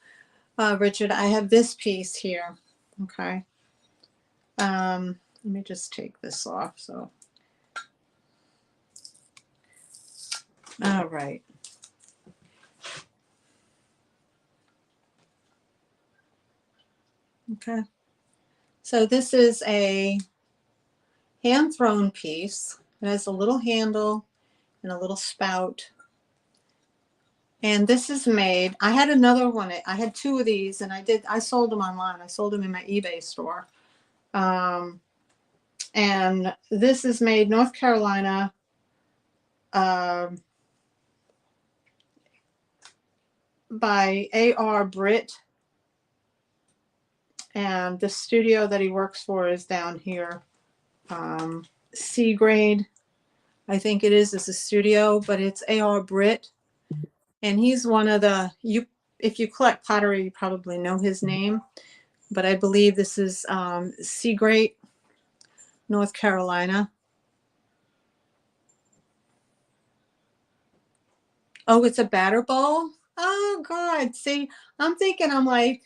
Richard, I have this piece here. Okay. Let me just take this off. So, all right. Okay. So this is a hand-thrown piece. It has a little handle and a little spout. And this is made, I had another one. I had two of these and I sold them online. I sold them in my eBay store. And this is made North Carolina. By A.R. Britt. And the studio that he works for is down here. C grade, I think it is a studio, but it's A.R. Britt. And he's one of the, if you collect pottery, you probably know his name. But I believe this is C grade, North Carolina. Oh, it's a batter bowl? Oh, God. See, I'm thinking, I'm like,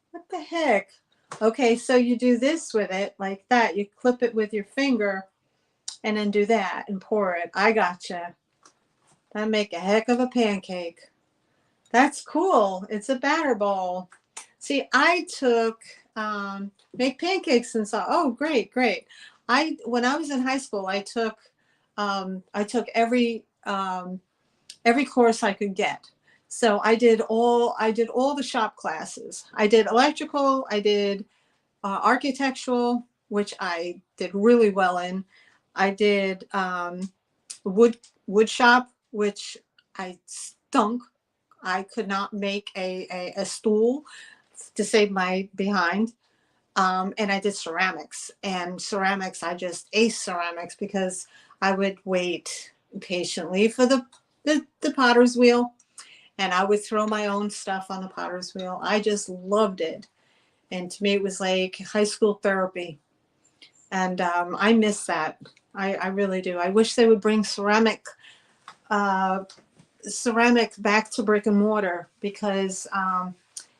what the heck? Okay, so you do this with it like that. You clip it with your finger and then do that and pour it. I gotcha. That'd make a heck of a pancake. That's cool. It's a batter bowl. See, I took make pancakes and saw. Oh, great, great. When I was in high school, I took every course I could get. So I did all the shop classes. I did electrical. I did architectural, which I did really well in. I did wood shop, which I stunk. I could not make a stool to save my behind. And I did ceramics. And ceramics, I just aced ceramics because I would wait patiently for the potter's wheel. And I would throw my own stuff on the potter's wheel. I just loved it. And to me, it was like high school therapy. And I miss that. I really do. I wish they would bring ceramic back to brick and mortar because,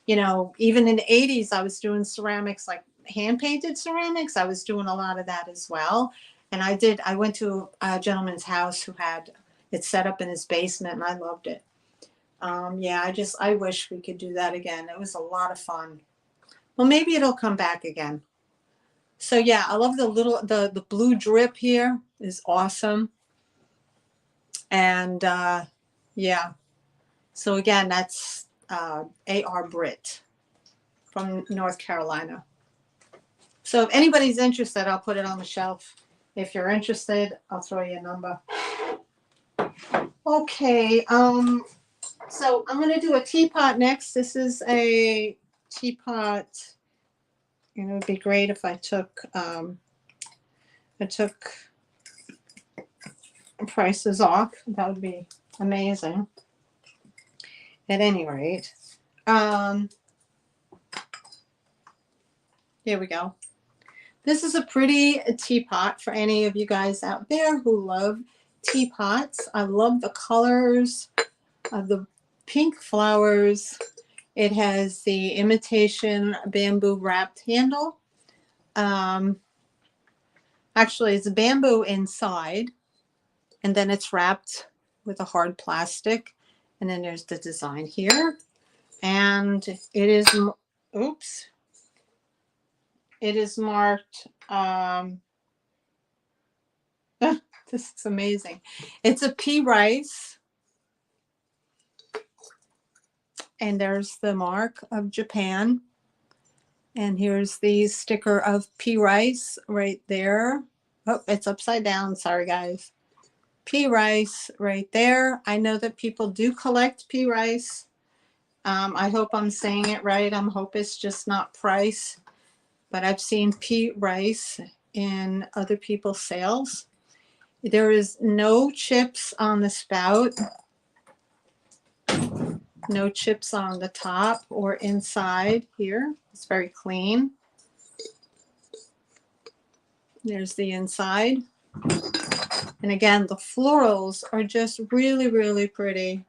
you know, even in the 80s, I was doing ceramics, like hand painted ceramics. I was doing a lot of that as well. And I went to a gentleman's house who had it set up in his basement and I loved it. Yeah, I wish we could do that again. It was a lot of fun. Well, maybe it'll come back again. So yeah, I love the blue drip here is awesome. And yeah, so again, that's A.R. Britt from North Carolina. So if anybody's interested, I'll put it on the shelf. If you're interested, I'll throw you a number. Okay, so I'm going to do a teapot next. This is a teapot it would be great if I took prices off. That would be amazing. At any rate, here we go. This is a pretty teapot for any of you guys out there who love teapots. I love the colors of the pink flowers. It has the imitation bamboo wrapped handle. Actually, it's bamboo inside, and then it's wrapped with a hard plastic. And then there's the design here. And it is, oops, it is marked, this is amazing. It's a pea rice. And there's the mark of Japan. And here's the sticker of pea rice right there. Oh, it's upside down. Sorry, guys. Pea rice right there. I know that people do collect pea rice. I hope I'm saying it right. I hope it's just not price. But I've seen pea rice in other people's sales. There is no chips on the spout. No chips on the top or inside here. It's very clean. There's the inside. And again, the florals are just really, really pretty.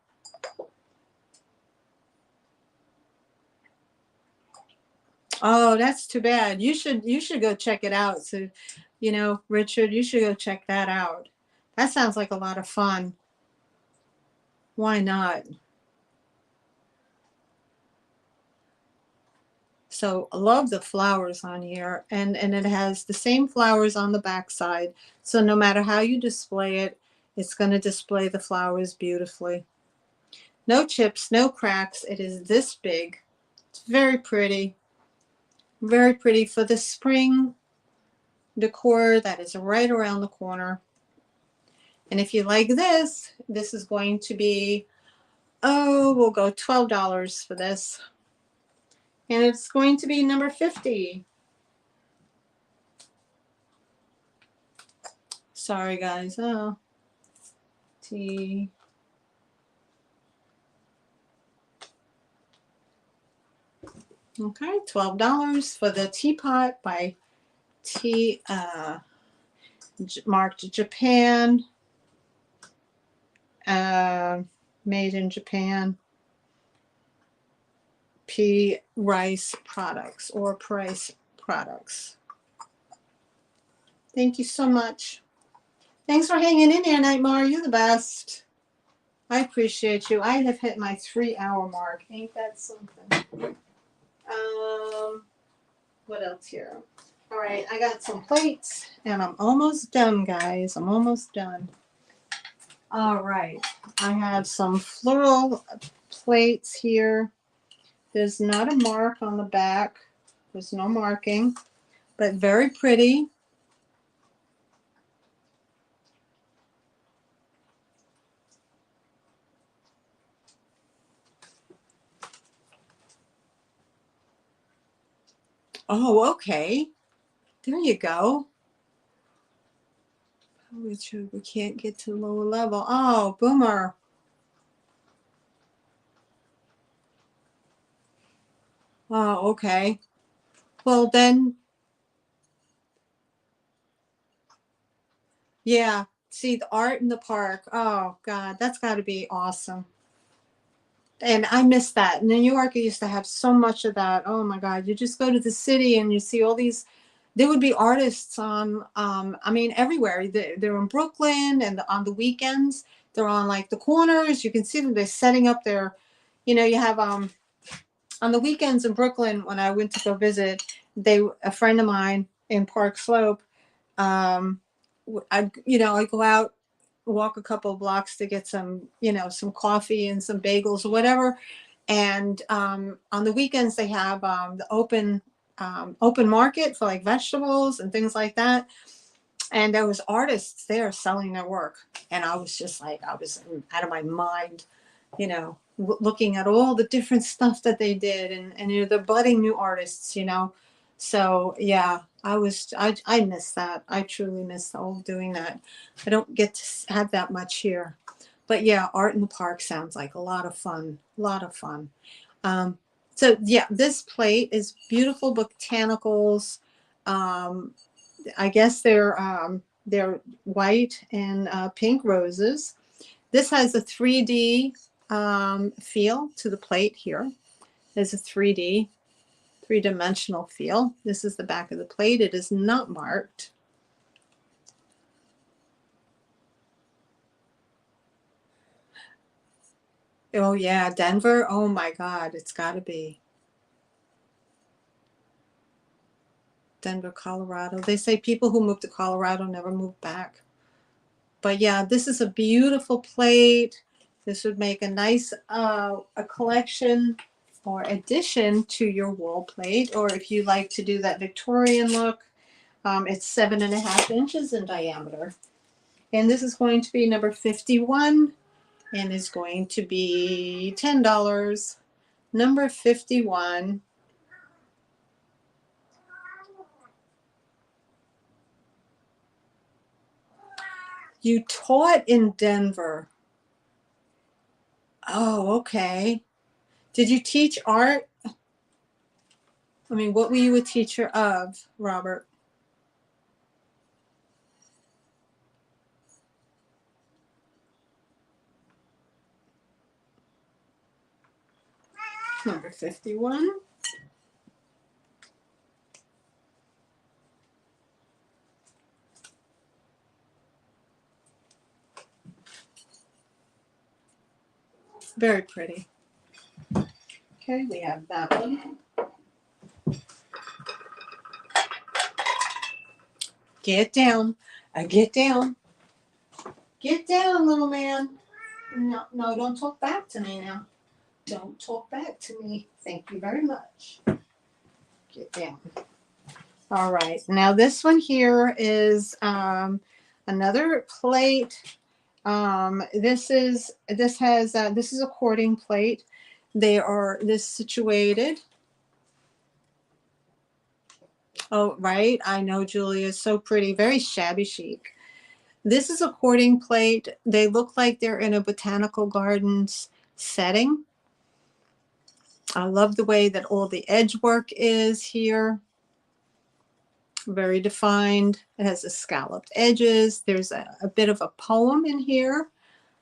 Oh, that's too bad. You should go check it out. So, you know, Richard, you should go check that out. That sounds like a lot of fun. Why not? So I love the flowers on here, and it has the same flowers on the back side. So no matter how you display it, it's going to display the flowers beautifully. No chips, no cracks. It is this big. It's very pretty. Very pretty for the spring decor that is right around the corner. And if you like this, this is going to be, oh, we'll go $12 for this. And it's going to be number 50. Sorry, guys. Oh, T. Okay, $12 for the teapot by T. Marked Japan. Made in Japan. Pea rice products or price products. Thank you so much. Thanks for hanging in there, Nightmare. You're the best. I appreciate you. I have hit my 3-hour mark. Ain't that something? What else here? All right, I got some plates, and I'm almost done, guys. I'm almost done. All right, I have some floral plates here. There's not a mark on the back. There's no marking, but very pretty. Oh, okay. There you go. We can't get to lower level. Oh, boomer. Oh, okay. Well, then, yeah. See, the art in the park. Oh, God, that's got to be awesome. And I miss that. In New York, I used to have so much of that. Oh, my God. You just go to the city and you see all these. There would be artists on, I mean, everywhere. They're in Brooklyn, and on the weekends, they're on, like, the corners. You can see them. They're setting up their, you know, you have, on the weekends in Brooklyn, when I went to go visit, a friend of mine in Park Slope, I go out, walk a couple of blocks to get some, some coffee and some bagels or whatever. And on the weekends they have the open market for like vegetables and things like that. And there was artists there selling their work, and I was just like, I was out of my mind, looking at all the different stuff that they did, and the budding new artists, So yeah, I miss that. I truly miss all doing that. I don't get to have that much here. But yeah, art in the park sounds like a lot of fun. A lot of fun. Um, so yeah, this plate is beautiful botanicals. Um, I guess they're white and pink roses. This has a 3D feel to the plate here. There's a 3D, three-dimensional feel. This is the back of the plate. It is not marked. Oh yeah, Denver. Oh my God, it's got to be Denver, Colorado. They say people who move to Colorado never move back. But yeah, this is a beautiful plate. This would make a nice a collection or addition to your wall plate. Or if you like to do that Victorian look, it's 7.5 inches in diameter. And this is going to be number 51 and is going to be $10. Number 51. You taught in Denver. Oh, okay. Did you teach art? I mean, what were you a teacher of, Robert? Number 51. Very pretty. Okay, we have that one. Get down. Get down. Get down, little man. No, no, don't talk back to me now. Don't talk back to me. Thank you very much. Get down. All right. Now this one here is another plate. This is a cording plate. They are this situated. Oh, right. I know, Julia. So pretty. Very shabby chic. This is a cording plate. They look like they're in a botanical gardens setting. I love the way that all the edge work is here. Very defined. It has the scalloped edges. There's a bit of a poem in here.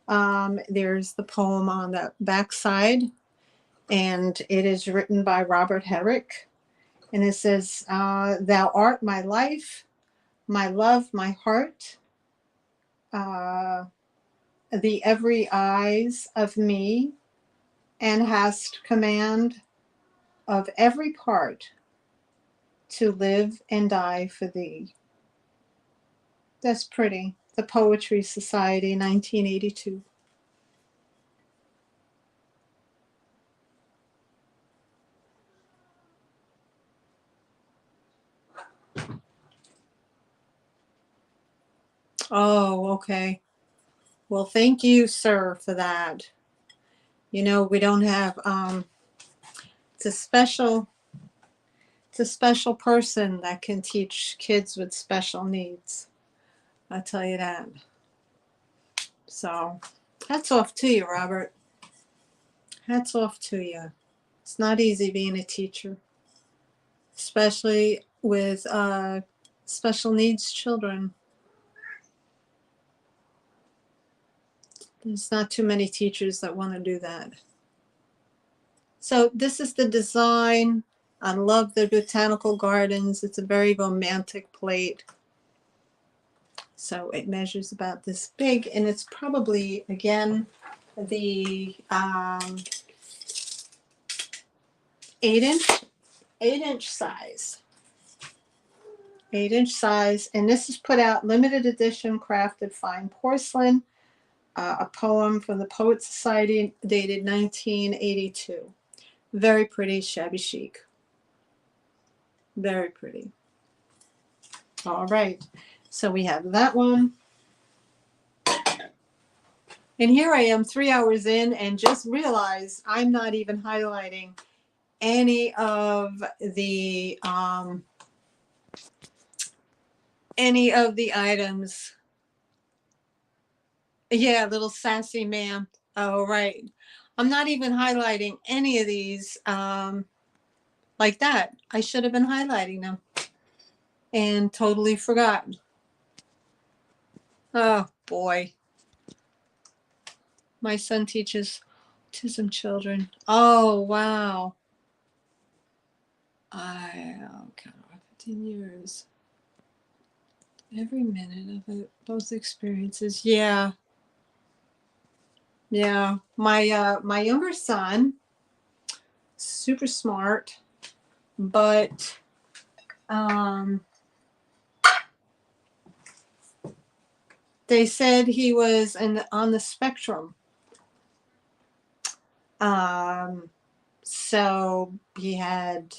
There's the poem on the back side, and it is written by Robert Herrick. And it says, thou art my life, my love, my heart, the every eyes of me, and hast command of every part to live and die for thee. That's pretty. The Poetry Society, 1982. Oh, okay. Well, thank you, sir, for that. You know, we don't have, it's a special person that can teach kids with special needs. I'll tell you that. So, hats off to you, Robert. Hats off to you. It's not easy being a teacher, especially with special needs children. There's not too many teachers that want to do that. So this is the design. I love the botanical gardens. It's a very romantic plate. So it measures about this big, and it's probably, again, the 8-inch size. 8-inch size, and this is put out limited edition crafted fine porcelain, a poem from the Poet Society dated 1982. Very pretty, shabby chic. Very pretty. All right, so we have that one. And here I am 3 hours in and just realized I'm not even highlighting any of the items. Yeah, little sassy ma'am. Oh, right. I'm not even highlighting any of these like that. I should have been highlighting them and totally forgot. Oh, boy. My son teaches autism children. Oh, wow. Okay, 15 years. Every minute of it, those experiences. Yeah. Yeah. My younger son, super smart, but they said he was on the spectrum. So he had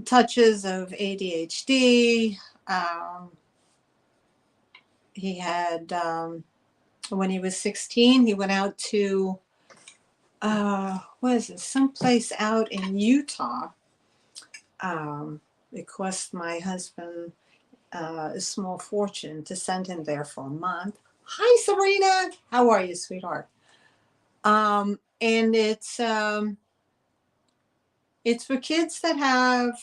touches of ADHD. He had, when he was 16, he went out to, what is it, someplace out in Utah. It cost my husband a small fortune to send him there for a month. Hi, Serena. How are you, sweetheart? And it's for kids that have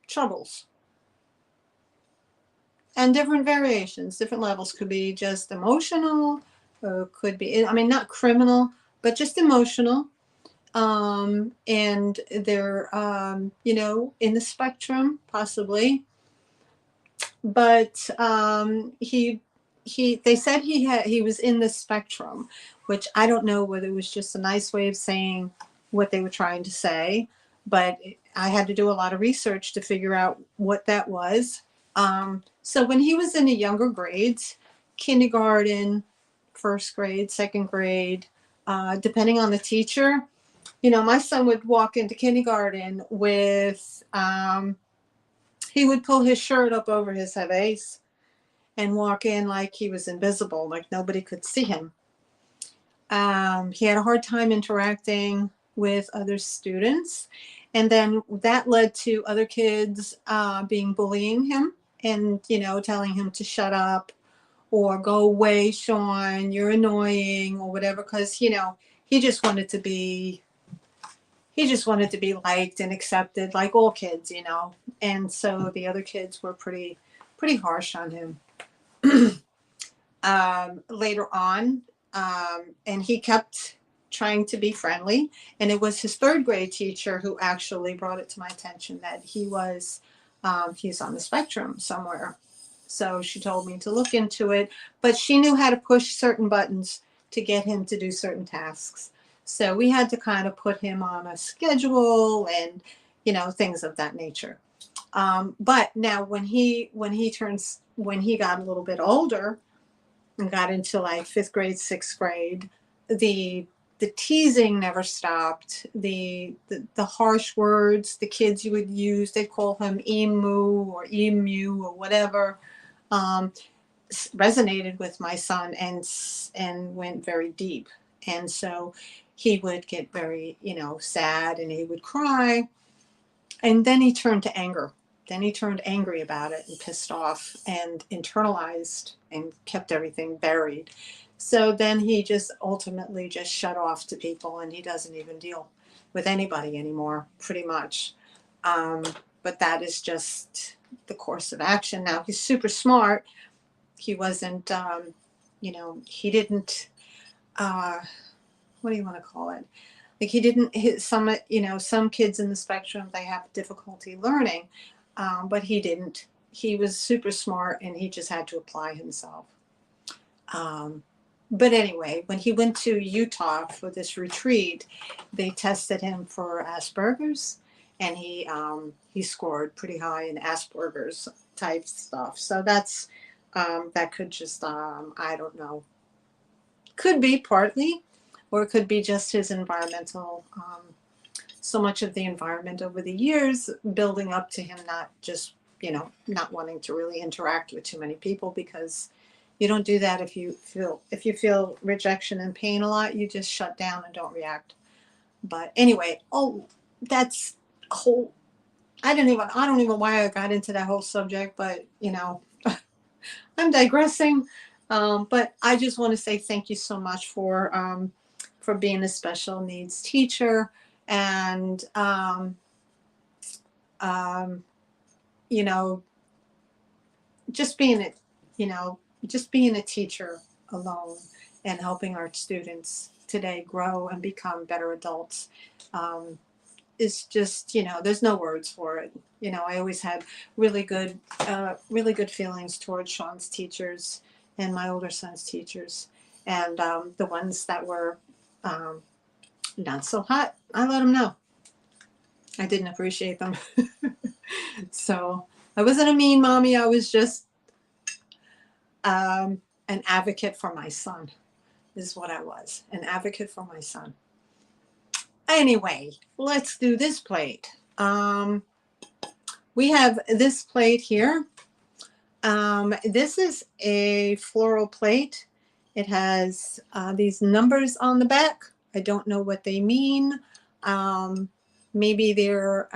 troubles and different variations, different levels. Could be just emotional, or could be, I mean, not criminal, but just emotional. And they're, you know, in the spectrum, possibly. But they said he was in the spectrum, which I don't know whether it was just a nice way of saying what they were trying to say, but I had to do a lot of research to figure out what that was. So when he was in the younger grades, kindergarten, first grade, second grade, depending on the teacher, you know, my son would walk into kindergarten with, he would pull his shirt up over his face and walk in like he was invisible, like nobody could see him. He had a hard time interacting with other students. And then that led to other kids bullying him and, you know, telling him to shut up or go away, Sean, you're annoying or whatever. Because, you know, he just wanted to be liked and accepted like all kids, you know. And so the other kids were pretty harsh on him. Later on, and he kept trying to be friendly. And it was his third grade teacher who actually brought it to my attention that he's on the spectrum somewhere. So she told me to look into it, but she knew how to push certain buttons to get him to do certain tasks. So we had to kind of put him on a schedule and, you know, things of that nature. But now when he got a little bit older and got into like fifth grade, sixth grade, the teasing never stopped. The harsh words the kids you would use, they call him emu or emu or whatever, resonated with my son and went very deep. And so he would get very, you know, sad and he would cry. And then he turned to anger. Then he turned angry about it and pissed off and internalized and kept everything buried. So then he just ultimately just shut off to people and he doesn't even deal with anybody anymore, pretty much. But that is just the course of action. Now he's super smart. He wasn't, you know, he didn't, what do you want to call it? Like he didn't hit some, you know, some kids in the spectrum, they have difficulty learning, but he didn't. He was super smart and he just had to apply himself. But anyway, when he went to Utah for this retreat, they tested him for Asperger's and he scored pretty high in Asperger's type stuff. So that's, that could just, I don't know, could be partly, or it could be just his environmental, so much of the environment over the years building up to him not just, you know, not wanting to really interact with too many people because You don't do that if you feel rejection and pain a lot. You just shut down and don't react. But anyway, oh, that's a whole. I don't even know why I got into that whole subject, but you know, I'm digressing. But I just want to say thank you so much for being a special needs teacher, and um, you know, just being a, just being a teacher alone and helping our students today grow and become better adults. Is just, there's no words for it. I always had really good feelings towards Sean's teachers and my older son's teachers, and the ones that were um, not so hot, I let them know I didn't appreciate them. So I wasn't a mean mommy. I was just an advocate for my son, is what I was, an advocate for my son. Anyway, let's do this plate. We have this plate here. This is a floral plate. It has these numbers on the back. I don't know what they mean. Maybe they're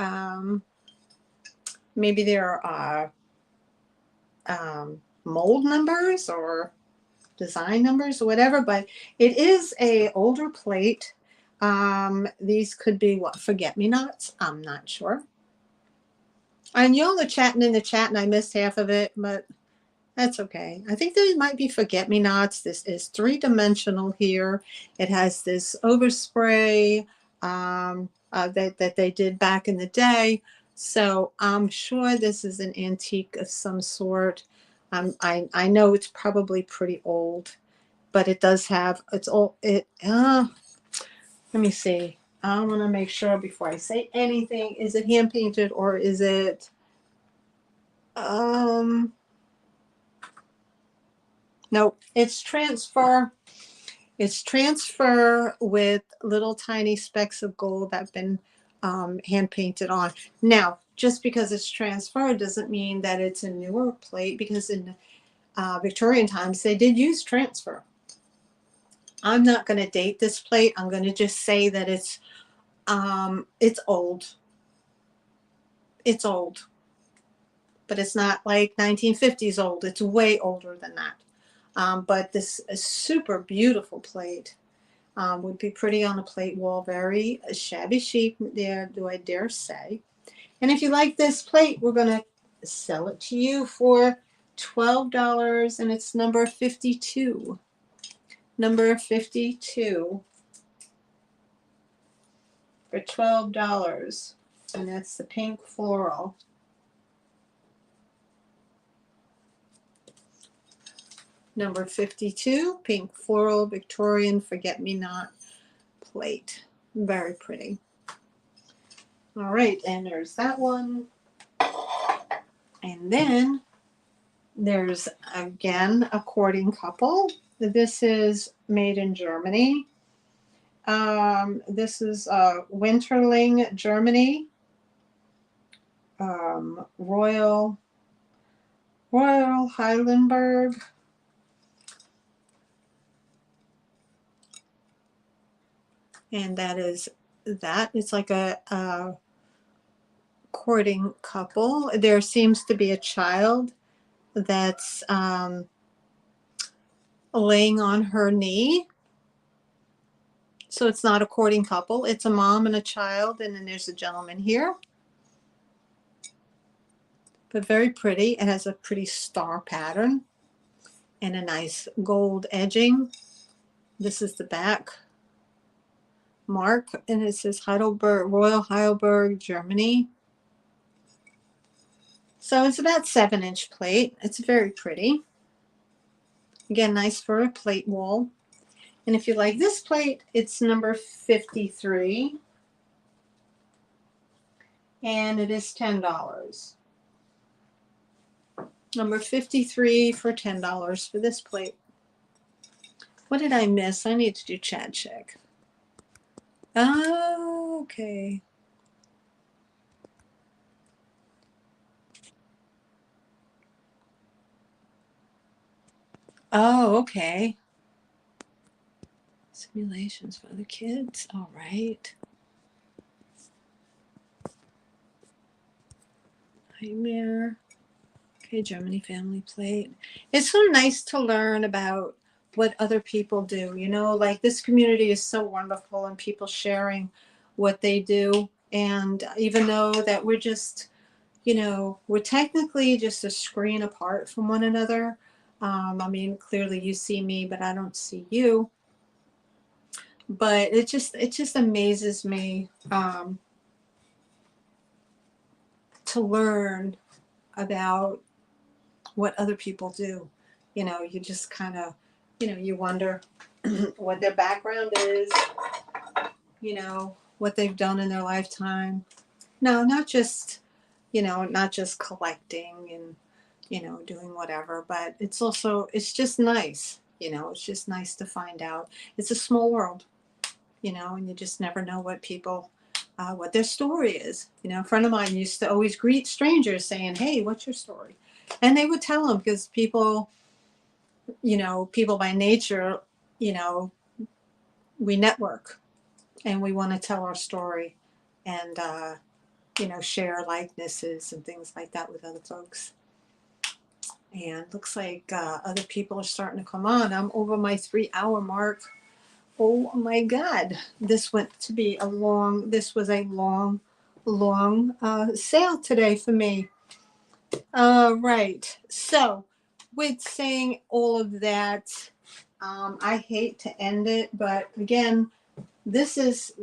mold numbers or design numbers or whatever, but it is a older plate. These could be what, forget-me-nots? I'm not sure. And y'all are chatting in the chat and I missed half of it, but that's okay. I think there might be forget-me-nots. This is three-dimensional here. It has this overspray that they did back in the day. So I'm sure this is an antique of some sort. I know it's probably pretty old, but it does have, it's old. Let me see. I want to make sure before I say anything. Is it hand painted or is it nope, it's transfer. It's transfer with little tiny specks of gold that have been hand painted on. Now, just because it's transfer doesn't mean that it's a newer plate, because in Victorian times they did use transfer. I'm not going to date this plate. I'm going to just say that it's old. It's old, but it's not like 1950s old. It's way older than that. But this is super beautiful plate. Would be pretty on a plate wall. Very shabby chic there, do I dare say. And if you like this plate, we're going to sell it to you for $12, and it's number 52. Number 52 for $12. And that's the pink floral. Number 52, pink floral Victorian forget-me-not plate. Very pretty. All right, and there's that one. And then there's, again, a courting couple. This is made in Germany. This is Winterling, Germany. Royal Heidelberg. And that is that. It's like a courting couple. There seems to be a child that's laying on her knee. So it's not a courting couple. It's a mom and a child, and then there's a gentleman here. But very pretty. It has a pretty star pattern and a nice gold edging. This is the back mark, and it says Heidelberg, Royal Heidelberg, Germany. So it's about 7-inch plate. It's very pretty. Again, nice for a plate wall. And if you like this plate, it's number 53. And it is $10. Number 53 for $10 for this plate. What did I miss? I need to do chat check. Oh, okay. Oh, okay. Simulations for the kids. All right. Nightmare. Okay, Germany family plate. It's so nice to learn about what other people do. You know, like this community is so wonderful and people sharing what they do. And even though that we're just, you know, we're technically just a screen apart from one another. I mean, clearly you see me, but I don't see you. But it just amazes me to learn about what other people do. You know, you just kind of, you know, you wonder what their background is, you know, what they've done in their lifetime. No, not just, you know, not just collecting and, you know, doing whatever, but it's also, it's just nice, you know, it's just nice to find out. It's a small world, you know, and you just never know what people, what their story is. You know, a friend of mine used to always greet strangers saying, "Hey, what's your story?" And they would tell them because people, you know, people by nature, you know, we network and we want to tell our story and, you know, share likenesses and things like that with other folks. And looks like other people are starting to come on. I'm over my 3 hour mark. Oh my God. This was a long sale today for me. Right. So, with saying all of that, I hate to end it, but again, this is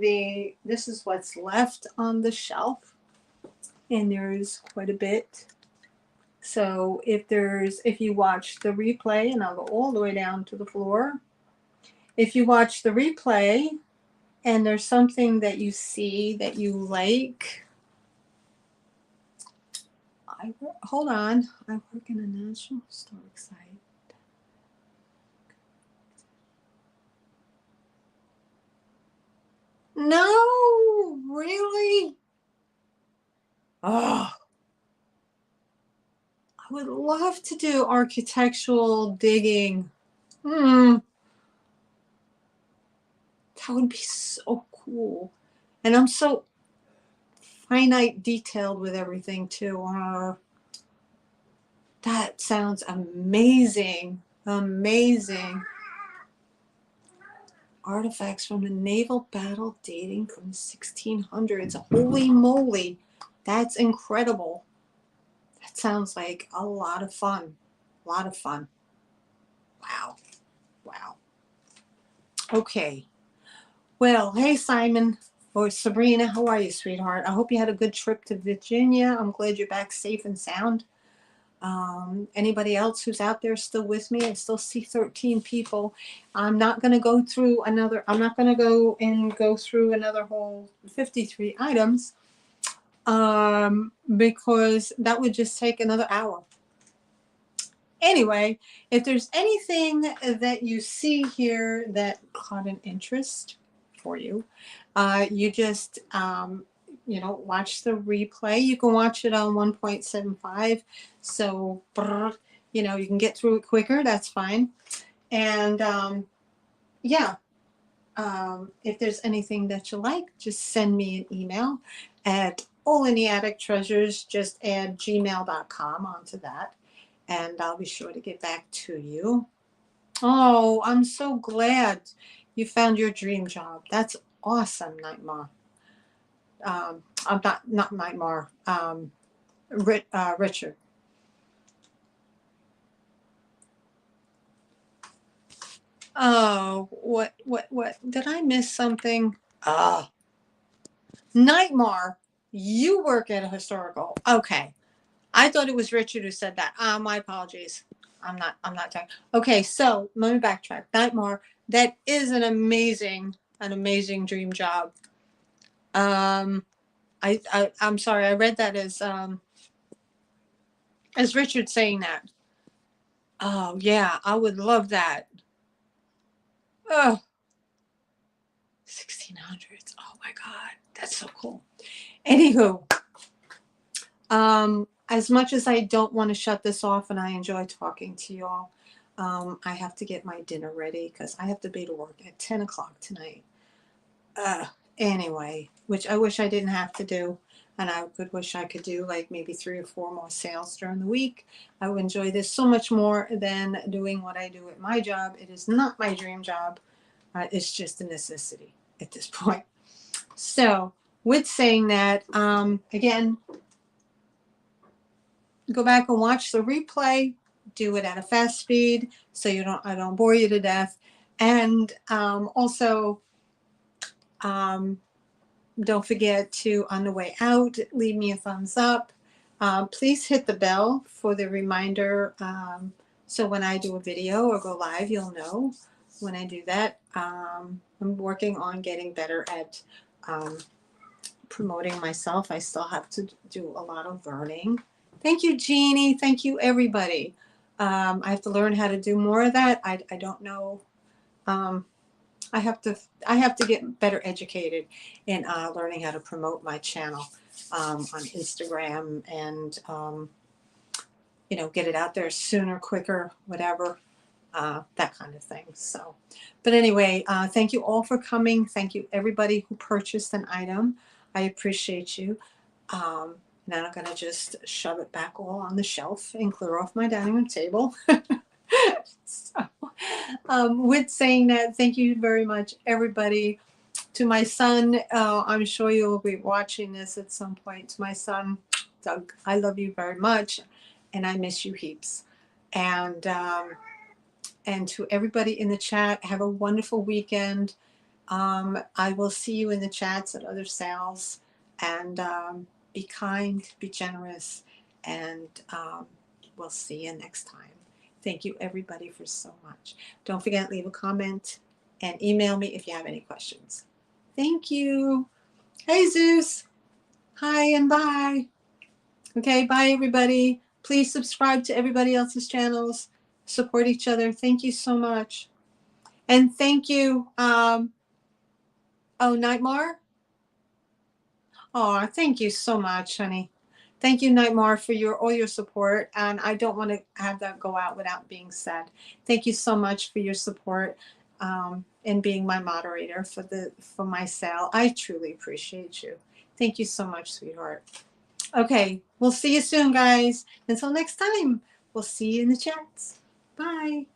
what's left on the shelf, and there's quite a bit. So if you watch the replay, and I'll go all the way down to the floor. If you watch the replay and there's something that you see that you like, hold on. I work in a National Historic Site. No, really? Oh, I would love to do architectural digging. Hmm, that would be so cool. And I'm so finite detailed with everything too. That sounds amazing. Amazing. Artifacts from a naval battle dating from the 1600s. Holy moly. That's incredible. That sounds like a lot of fun. A lot of fun. Wow. Wow. Okay. Well, hey, Simon or Sabrina, how are you, sweetheart? I hope you had a good trip to Virginia. I'm glad you're back safe and sound. Anybody else who's out there still with me? I still see 13 people. I'm not going to go through another, I'm not going to go through another whole 53 items because that would just take another hour. Anyway, if there's anything that you see here that caught an interest for you, you just, you know, watch the replay. You can watch it on 1.75. So, you know, you can get through it quicker. That's fine. And yeah, if there's anything that you like, just send me an email at Allintheattictreasures. Just add gmail.com onto that, and I'll be sure to get back to you. Oh, I'm so glad you found your dream job. That's awesome, Nightmare. I'm not Nightmare. Richard. Oh, what? Did I miss something? Ah, Nightmare. You work at a historical. Okay. I thought it was Richard who said that. My apologies. I'm not talking. Okay, so let me backtrack. Nightmare, that is an amazing dream job. I'm sorry, I read that as Richard saying that. Oh yeah, I would love that. Oh, 1600s. Oh my God, that's so cool. Anywho, as much as I don't want to shut this off and I enjoy talking to you all, I have to get my dinner ready because I have to be to work at 10 o'clock tonight. Anyway, which I wish I didn't have to do. And I could wish I could do like maybe 3 or 4 more sales during the week. I would enjoy this so much more than doing what I do at my job. It is not my dream job. It's just a necessity at this point. So with saying that, again, go back and watch the replay. Do it at a fast speed so I don't bore you to death. And also, don't forget to, on the way out, leave me a thumbs up. Please hit the bell for the reminder. So when I do a video or go live, you'll know when I do that. I'm working on getting better at promoting myself. I still have to do a lot of learning. Thank you, Jeannie. Thank you, everybody. I have to learn how to do more of that. I don't know. I have to get better educated in learning how to promote my channel on Instagram and get it out there sooner, quicker, whatever, that kind of thing. So, but anyway, thank you all for coming. Thank you everybody who purchased an item. I appreciate you. Now I'm gonna just shove it back all on the shelf and clear off my dining room table. So, with saying that, thank you very much, everybody. To my son, I'm sure you'll be watching this at some point. To my son, Doug, I love you very much, and I miss you heaps. And to everybody in the chat, have a wonderful weekend. I will see you in the chats at other sales, and be kind, be generous, and we'll see you next time. Thank you, everybody, for so much. Don't forget, leave a comment and email me if you have any questions. Thank you. Hey, Zeus. Hi and bye. Okay, bye, everybody. Please subscribe to everybody else's channels. Support each other. Thank you so much. And thank you. Oh, Nightmare? Oh, thank you so much, honey. Thank you, Nightmare, for all your support. And I don't want to have that go out without being said. Thank you so much for your support and being my moderator for my sale. I truly appreciate you. Thank you so much, sweetheart. Okay, we'll see you soon, guys. Until next time, we'll see you in the chats. Bye.